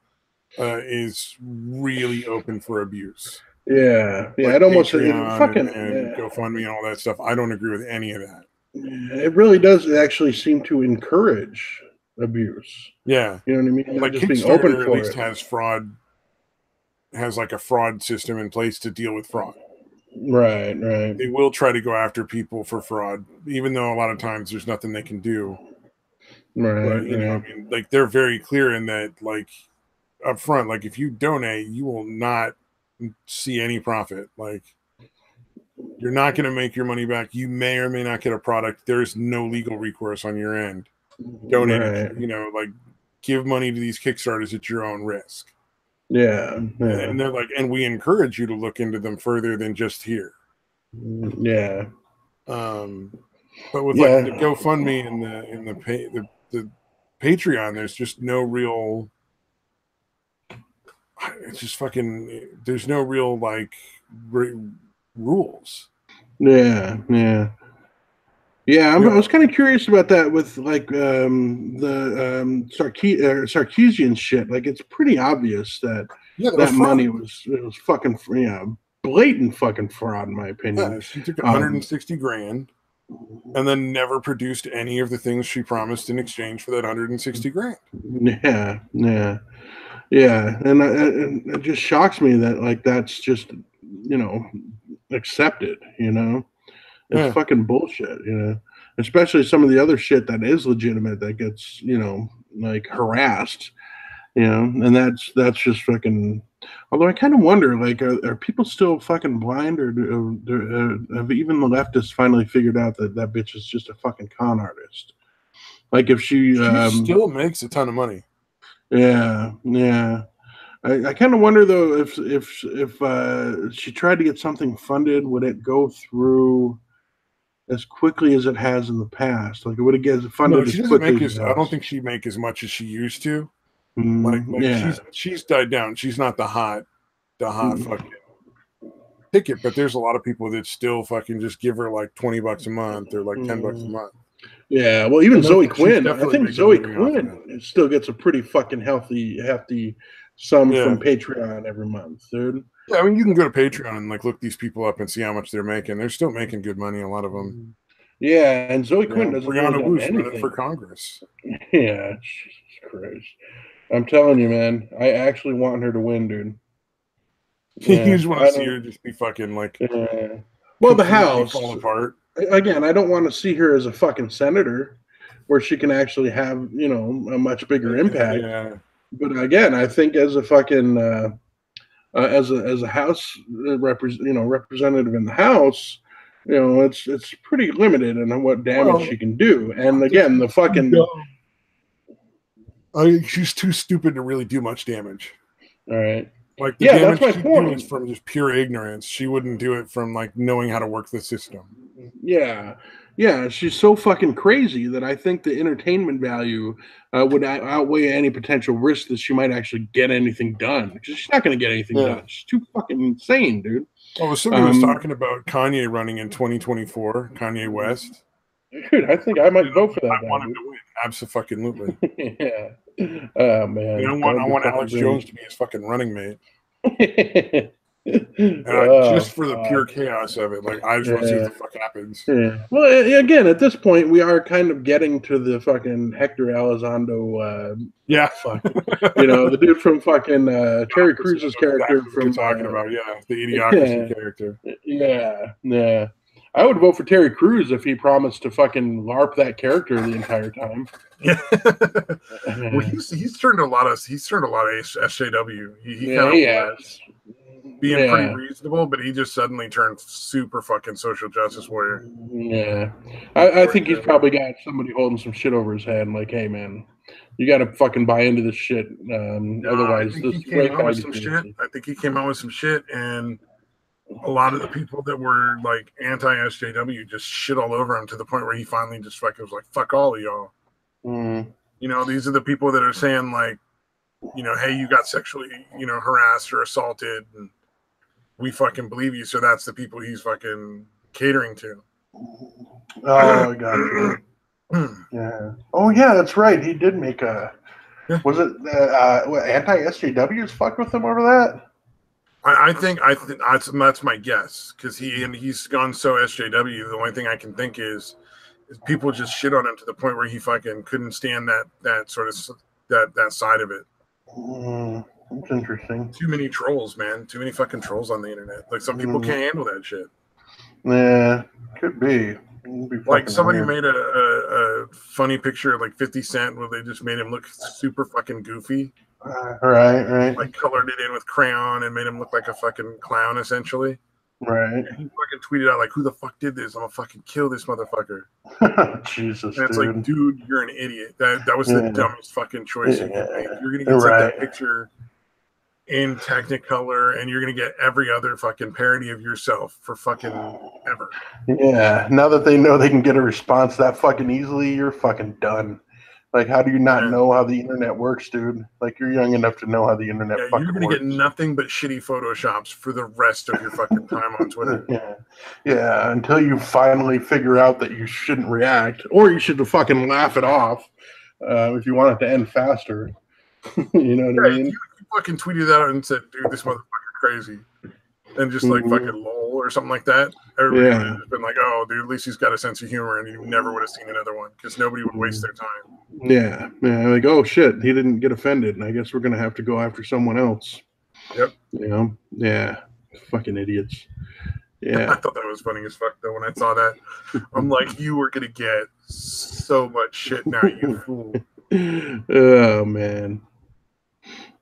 is really open for abuse. Yeah, like it almost fucking and GoFundMe and all that stuff. I don't agree with any of that. It really does actually seem to encourage abuse. Yeah, you know what I mean. Like just Kickstarter being open at for least it. has like a fraud system in place to deal with fraud. Right. They will try to go after people for fraud, even though a lot of times there's nothing they can do. Right. But, I mean, like they're very clear in that, like up front, like if you donate, you will not see any profit. Like you're not going to make your money back. You may or may not get a product. There's no legal recourse on your end. Donate, like give money to these Kickstarters at your own risk. Yeah. And they're like, and we encourage you to look into them further than just here. Yeah. But with like the GoFundMe and the Patreon, there's just no real. It's just fucking. There's no real like rules. Yeah. I was kind of curious about that with like the Sarkeesian shit. Like it's pretty obvious that that money was fucking blatant fucking fraud in my opinion. Yeah, she took $160,000 and then never produced any of the things she promised in exchange for that $160,000. Yeah, and it just shocks me that like that's just accepted. It's fucking bullshit. Especially some of the other shit that is legitimate that gets like harassed. You know, and that's just fucking. Although I kind of wonder, like, are people still fucking blind, or have even the leftists finally figured out that that bitch is just a fucking con artist? Like, if she still makes a ton of money. Yeah, yeah. I kind of wonder though if she tried to get something funded, would it go through as quickly as it has in the past? Like, would it get funded as quickly as it has? I don't think she make as much as she used to. Like Yeah. she's died down. She's not the hot fucking ticket, but there's a lot of people that still fucking just give her like $20 a month or like $10 a month. Yeah, well, even Zoe Quinn, I think Zoe Quinn still gets a pretty fucking hefty sum from Patreon every month, dude. Yeah, I mean, you can go to Patreon and like look these people up and see how much they're making. They're still making good money, a lot of them. Yeah, and Zoe Quinn doesn't really do anything for Congress. Yeah, Jesus Christ. I'm telling you, man, I actually want her to win, dude. Yeah, you just want to see her just be fucking like, well, the House fall apart. Again, I don't want to see her as a fucking senator, where she can actually have a much bigger impact. Yeah. But again, I think as a fucking as a House representative in the House, it's pretty limited in what damage she can do. And again, the fucking. She's too stupid to really do much damage. All right. Like the damage that's my point. Is from just pure ignorance. She wouldn't do it from like knowing how to work the system. Yeah, she's so fucking crazy that I think the entertainment value would outweigh any potential risk that she might actually get anything done. Because she's not going to get anything done. She's too fucking insane, dude. Oh, somebody was talking about Kanye running in 2024. Kanye West. Dude, I think I might vote for that. I want him to win. Absolutely. Yeah. Oh man. I want Alex Jones to be his fucking running mate. Just for the pure chaos of it. Like, I just want to see what the fuck happens. Yeah. Well, again, at this point, we are kind of getting to the fucking Hector Elizondo. The dude from fucking Terry Cruz's character from talking about. Yeah, the idiocracy character. Yeah. I would vote for Terry Crews if he promised to fucking LARP that character the entire time. Yeah. Well, he's turned a lot of SJW. He has. Being pretty reasonable, but he just suddenly turned super fucking social justice warrior. Yeah. I think he's probably got somebody holding some shit over his head and like, hey man, you gotta fucking buy into this shit. Otherwise I think he came out with some shit and a lot of the people that were like anti-SJW just shit all over him to the point where he finally just fucking was like, fuck all of y'all. These are the people that are saying like, hey, you got sexually, harassed or assaulted, and we fucking believe you. So that's the people he's fucking catering to. Oh, God. Yeah. Oh, yeah, that's right. He did make a. Was it anti-SJWs fucked with him over that? I think that's my guess, because he's gone so SJW. The only thing I can think is people just shit on him to the point where he fucking couldn't stand that sort of that side of it. That's interesting. Too many trolls, man. Too many fucking trolls on the internet. Like, some people can't handle that shit. Yeah, could be. Like, somebody made a funny picture of like 50 Cent where they just made him look super fucking goofy. Right. Like, colored it in with crayon and made him look like a fucking clown, essentially. Right. And he fucking tweeted out like, "Who the fuck did this? I'm gonna fucking kill this motherfucker." Jesus, and it's like, dude, you're an idiot. That was the dumbest fucking choice you could make. You're gonna get that picture in Technicolor, and you're gonna get every other fucking parody of yourself for fucking ever. Yeah. Now that they know they can get a response that fucking easily, you're fucking done. Like, how do you not know how the internet works, dude? Like, you're young enough to know how the internet fucking works. You're going to get nothing but shitty Photoshops for the rest of your fucking time on Twitter. Yeah, until you finally figure out that you shouldn't react, or you should fucking laugh it off if you want it to end faster. You know what I mean? You fucking tweeted out and said, dude, this motherfucker crazy. And just like fucking lol or something like that. Everybody would have been like, oh, dude, at least he's got a sense of humor, and you never would have seen another one because nobody would waste their time. Yeah. Like, oh shit, he didn't get offended, and I guess we're gonna have to go after someone else. Yep. Yeah. Fucking idiots. Yeah. I thought that was funny as fuck though when I saw that. I'm like, you were gonna get so much shit now, you fool. Oh man.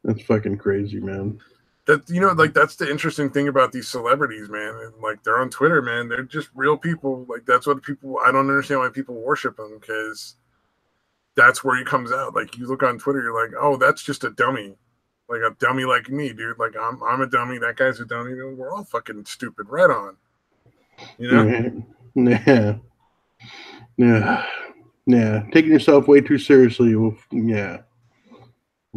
That's fucking crazy, man. That, you know, like, that's the interesting thing about these celebrities, man. Like, they're on Twitter, man. They're just real people. Like, that's what people. I don't understand why people worship them, because that's where he comes out. Like, you look on Twitter, you're like, oh, that's just a dummy, like a dummy like me, dude. Like, I'm a dummy. That guy's a dummy. We're all fucking stupid. Right on. You know? Right. Yeah. Yeah. Yeah. Taking yourself way too seriously. Yeah.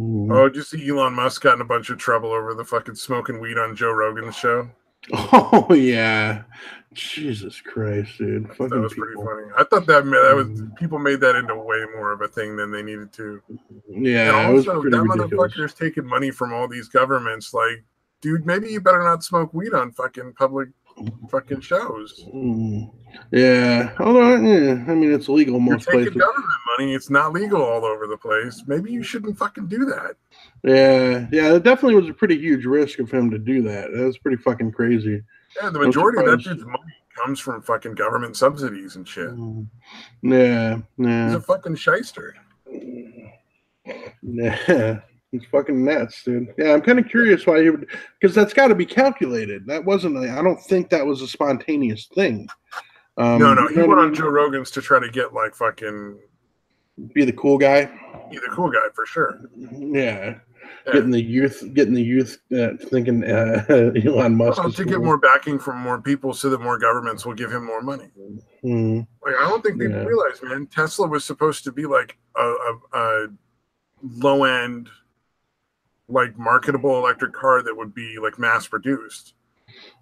Oh, did you see Elon Musk got in a bunch of trouble over the fucking smoking weed on Joe Rogan's show? Oh yeah. Jesus Christ, dude. That Fucking was pretty people. funny. I thought that was people made that into way more of a thing than they needed to. And Yeah, it was also, pretty that ridiculous. motherfucker is taking money from all these governments. Like, dude, maybe you better not smoke weed on fucking public fucking shows. Yeah. Although, yeah, I mean, it's legal in You're most taking places. government money. It's not legal all over the place. Maybe you shouldn't fucking do that. Yeah. Yeah, it definitely was a pretty huge risk of him to do that. That was pretty fucking crazy. Yeah, the I'm majority of that surprised. dude's money comes from fucking government subsidies and shit. Yeah. He's Yeah. a fucking shyster. Yeah. It's fucking nuts, dude. Yeah, I'm kind of curious why he would, because that's got to be calculated. That wasn't. I don't think that was a spontaneous thing. No, You he know what went I on mean? Joe Rogan's to try to get like fucking Be the cool guy. be the cool guy for sure. Yeah. Yeah. Getting the youth thinking Elon Musk is To cool. get more backing from more people so that more governments will give him more money. Like, I don't think people realize, man, Tesla was supposed to be like a low end, like marketable electric car that would be like mass produced.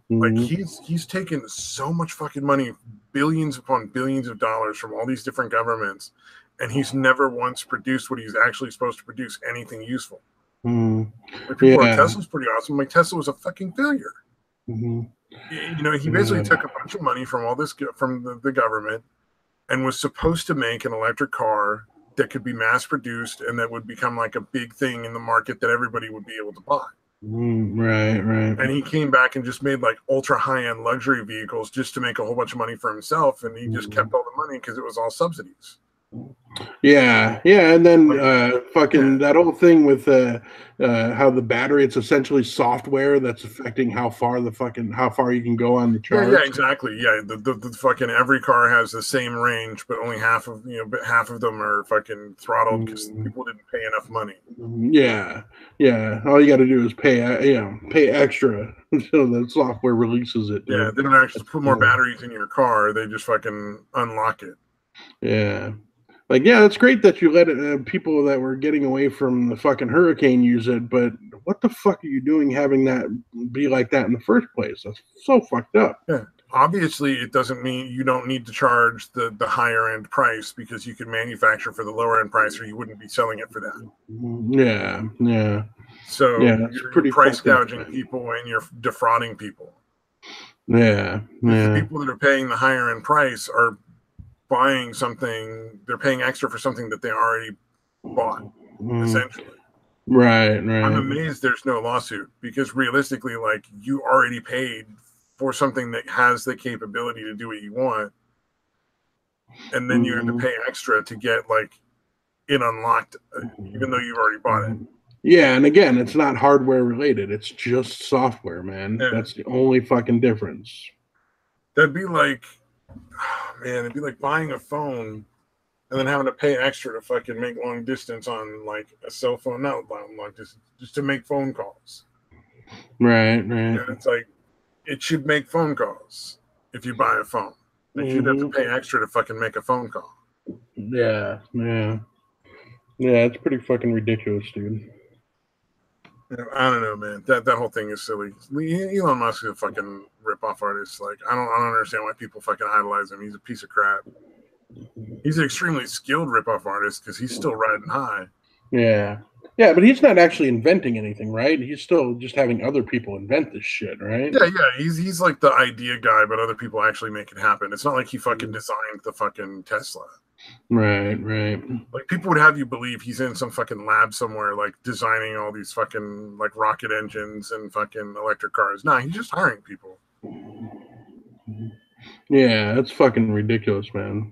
Like, he's taken so much fucking money, billions upon billions of dollars from all these different governments, and he's never once produced what he's actually supposed to produce, anything useful. Like, people are, Tesla's pretty awesome. Like, Tesla was a fucking failure. You know, he basically took a bunch of money from all this from the government and was supposed to make an electric car that could be mass produced and that would become like a big thing in the market that everybody would be able to buy. Right. And he came back and just made like ultra high-end luxury vehicles just to make a whole bunch of money for himself, and he just kept all the money because it was all subsidies. Yeah, and then fucking that whole thing with how the battery, it's essentially software that's affecting how far you can go on the charge. Yeah, exactly. Yeah, the fucking every car has the same range, but only half of them are fucking throttled because people didn't pay enough money. Yeah. All you got to do is pay extra so the software releases it. Yeah, they don't actually put more batteries in your car; they just fucking unlock it. Yeah. Like, yeah, it's great that you let people that were getting away from the fucking hurricane use it, but what the fuck are you doing having that be like that in the first place? That's so fucked up. Yeah. Obviously, it doesn't mean you don't need to charge the higher end price, because you can manufacture for the lower end price, or you wouldn't be selling it for that. Yeah. So you're pretty price gouging people, and you're defrauding people. Yeah. The people that are paying the higher end price are buying something, they're paying extra for something that they already bought, essentially. Right. I'm amazed there's no lawsuit, because realistically, like, you already paid for something that has the capability to do what you want, and then you have to pay extra to get like it unlocked, even though you've already bought it. Yeah, and again, it's not hardware related, it's just software, man. That's the only fucking difference. That'd be like, it'd be like buying a phone and then having to pay extra to fucking make long distance on like a cell phone, not long distance, just to make phone calls. Right. It's like, it should make phone calls if you buy a phone. Like, you'd have to pay extra to fucking make a phone call. Yeah, it's pretty fucking ridiculous, dude. I don't know, man. That whole thing is silly. Elon Musk is a fucking rip-off artist. Like, I don't understand why people fucking idolize him. He's a piece of crap. He's an extremely skilled rip-off artist because he's still riding high. Yeah, but he's not actually inventing anything, right? He's still just having other people invent this shit, right? Yeah. He's like the idea guy, but other people actually make it happen. It's not like he fucking designed the fucking Tesla. Right. Like, people would have you believe he's in some fucking lab somewhere, like designing all these fucking like rocket engines and fucking electric cars. Nah, he's just hiring people. Yeah, that's fucking ridiculous, man.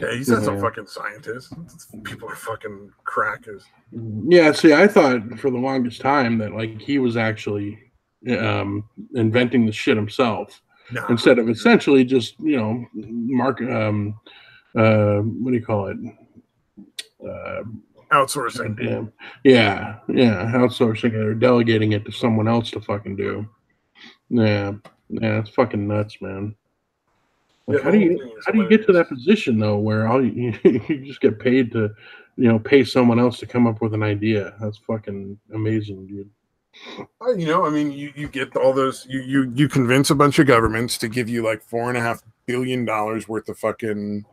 Yeah, he's not some fucking scientist. People are fucking crackers. Yeah, see, I thought for the longest time that like he was actually inventing the shit himself instead of essentially just what do you call it? Outsourcing. Damn. Yeah, outsourcing it or delegating it to someone else to fucking do. Yeah, it's fucking nuts, man. Like, how do you get to that position though, where all you just get paid to, pay someone else to come up with an idea? That's fucking amazing, dude. I mean, you get all those. You convince a bunch of governments to give you like $4.5 billion worth of fucking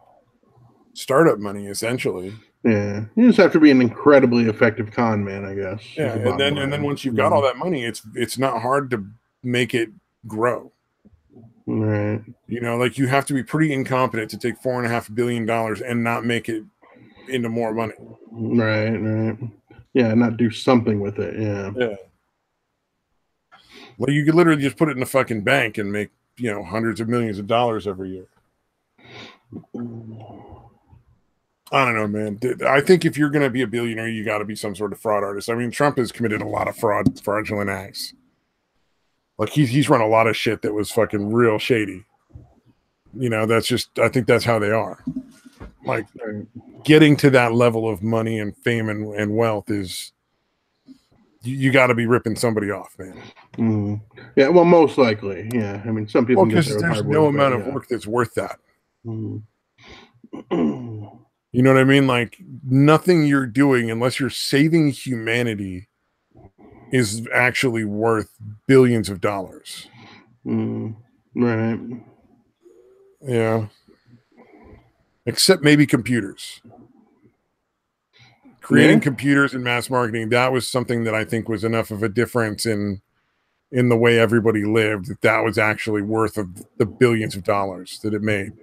startup money, essentially. Yeah, you just have to be an incredibly effective con man, I guess. Yeah, and then once you've got all that money, it's not hard to make it grow. Right. Like you have to be pretty incompetent to take $4.5 billion and not make it into more money. Right. Yeah, not do something with it. Yeah. Well, you could literally just put it in a fucking bank and make hundreds of millions of dollars every year. I don't know, man. I think if you're going to be a billionaire, you got to be some sort of fraud artist. I mean, Trump has committed a lot of fraudulent acts. Like he's run a lot of shit that was fucking real shady. That's just, I think that's how they are. Like getting to that level of money and fame and wealth is, you got to be ripping somebody off, man. Yeah, well, most likely. Yeah, I mean, some people because there's no amount of work that's worth that. You know what I mean? Like nothing you're doing, unless you're saving humanity, is actually worth billions of dollars. Right. Yeah. Except maybe computers. Creating computers and mass marketing, that was something that I think was enough of a difference in the way everybody lived that was actually worth of the billions of dollars that it made.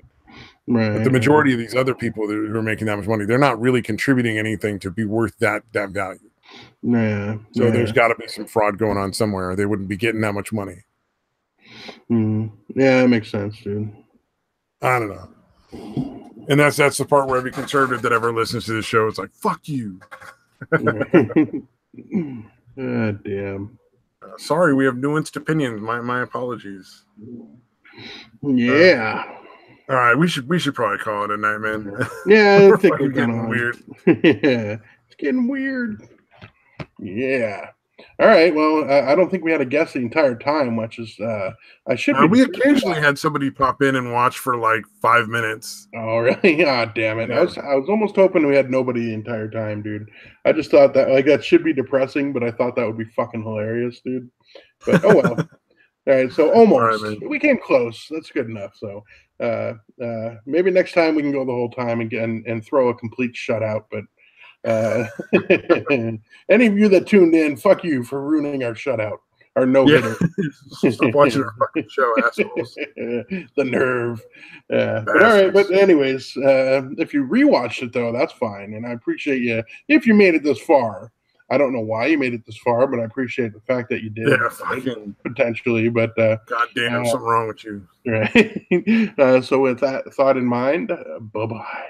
Right. But the majority of these other people who are making that much money, they're not really contributing anything to be worth that value. Yeah. So there's got to be some fraud going on somewhere. Or they wouldn't be getting that much money. Yeah, that makes sense, dude. I don't know. And that's the part where every conservative that ever listens to this show is like, fuck you. God damn. Sorry, we have nuanced opinions. My apologies. Yeah. All right, we should probably call it a night, man. Yeah, I think we're getting weird. Yeah, it's getting weird. Yeah. All right. Well, I don't think we had a guest the entire time, which is I should. We occasionally had somebody pop in and watch for like 5 minutes. Oh, really? Ah, damn it! Yeah. I was almost hoping we had nobody the entire time, dude. I just thought that should be depressing, but I thought that would be fucking hilarious, dude. But oh well. All right, so almost. Right, we came close. That's good enough. So maybe next time we can go the whole time again and throw a complete shutout. But any of you that tuned in, fuck you for ruining our shutout, our no-hitter. Stop watching our fucking show, assholes. The nerve. But all right, but anyways, if you rewatched it, though, that's fine. And I appreciate you if you made it this far. I don't know why you made it this far, but I appreciate the fact that you did. Yeah, potentially, but God damn, something wrong with you. Right. So with that thought in mind, bye-bye.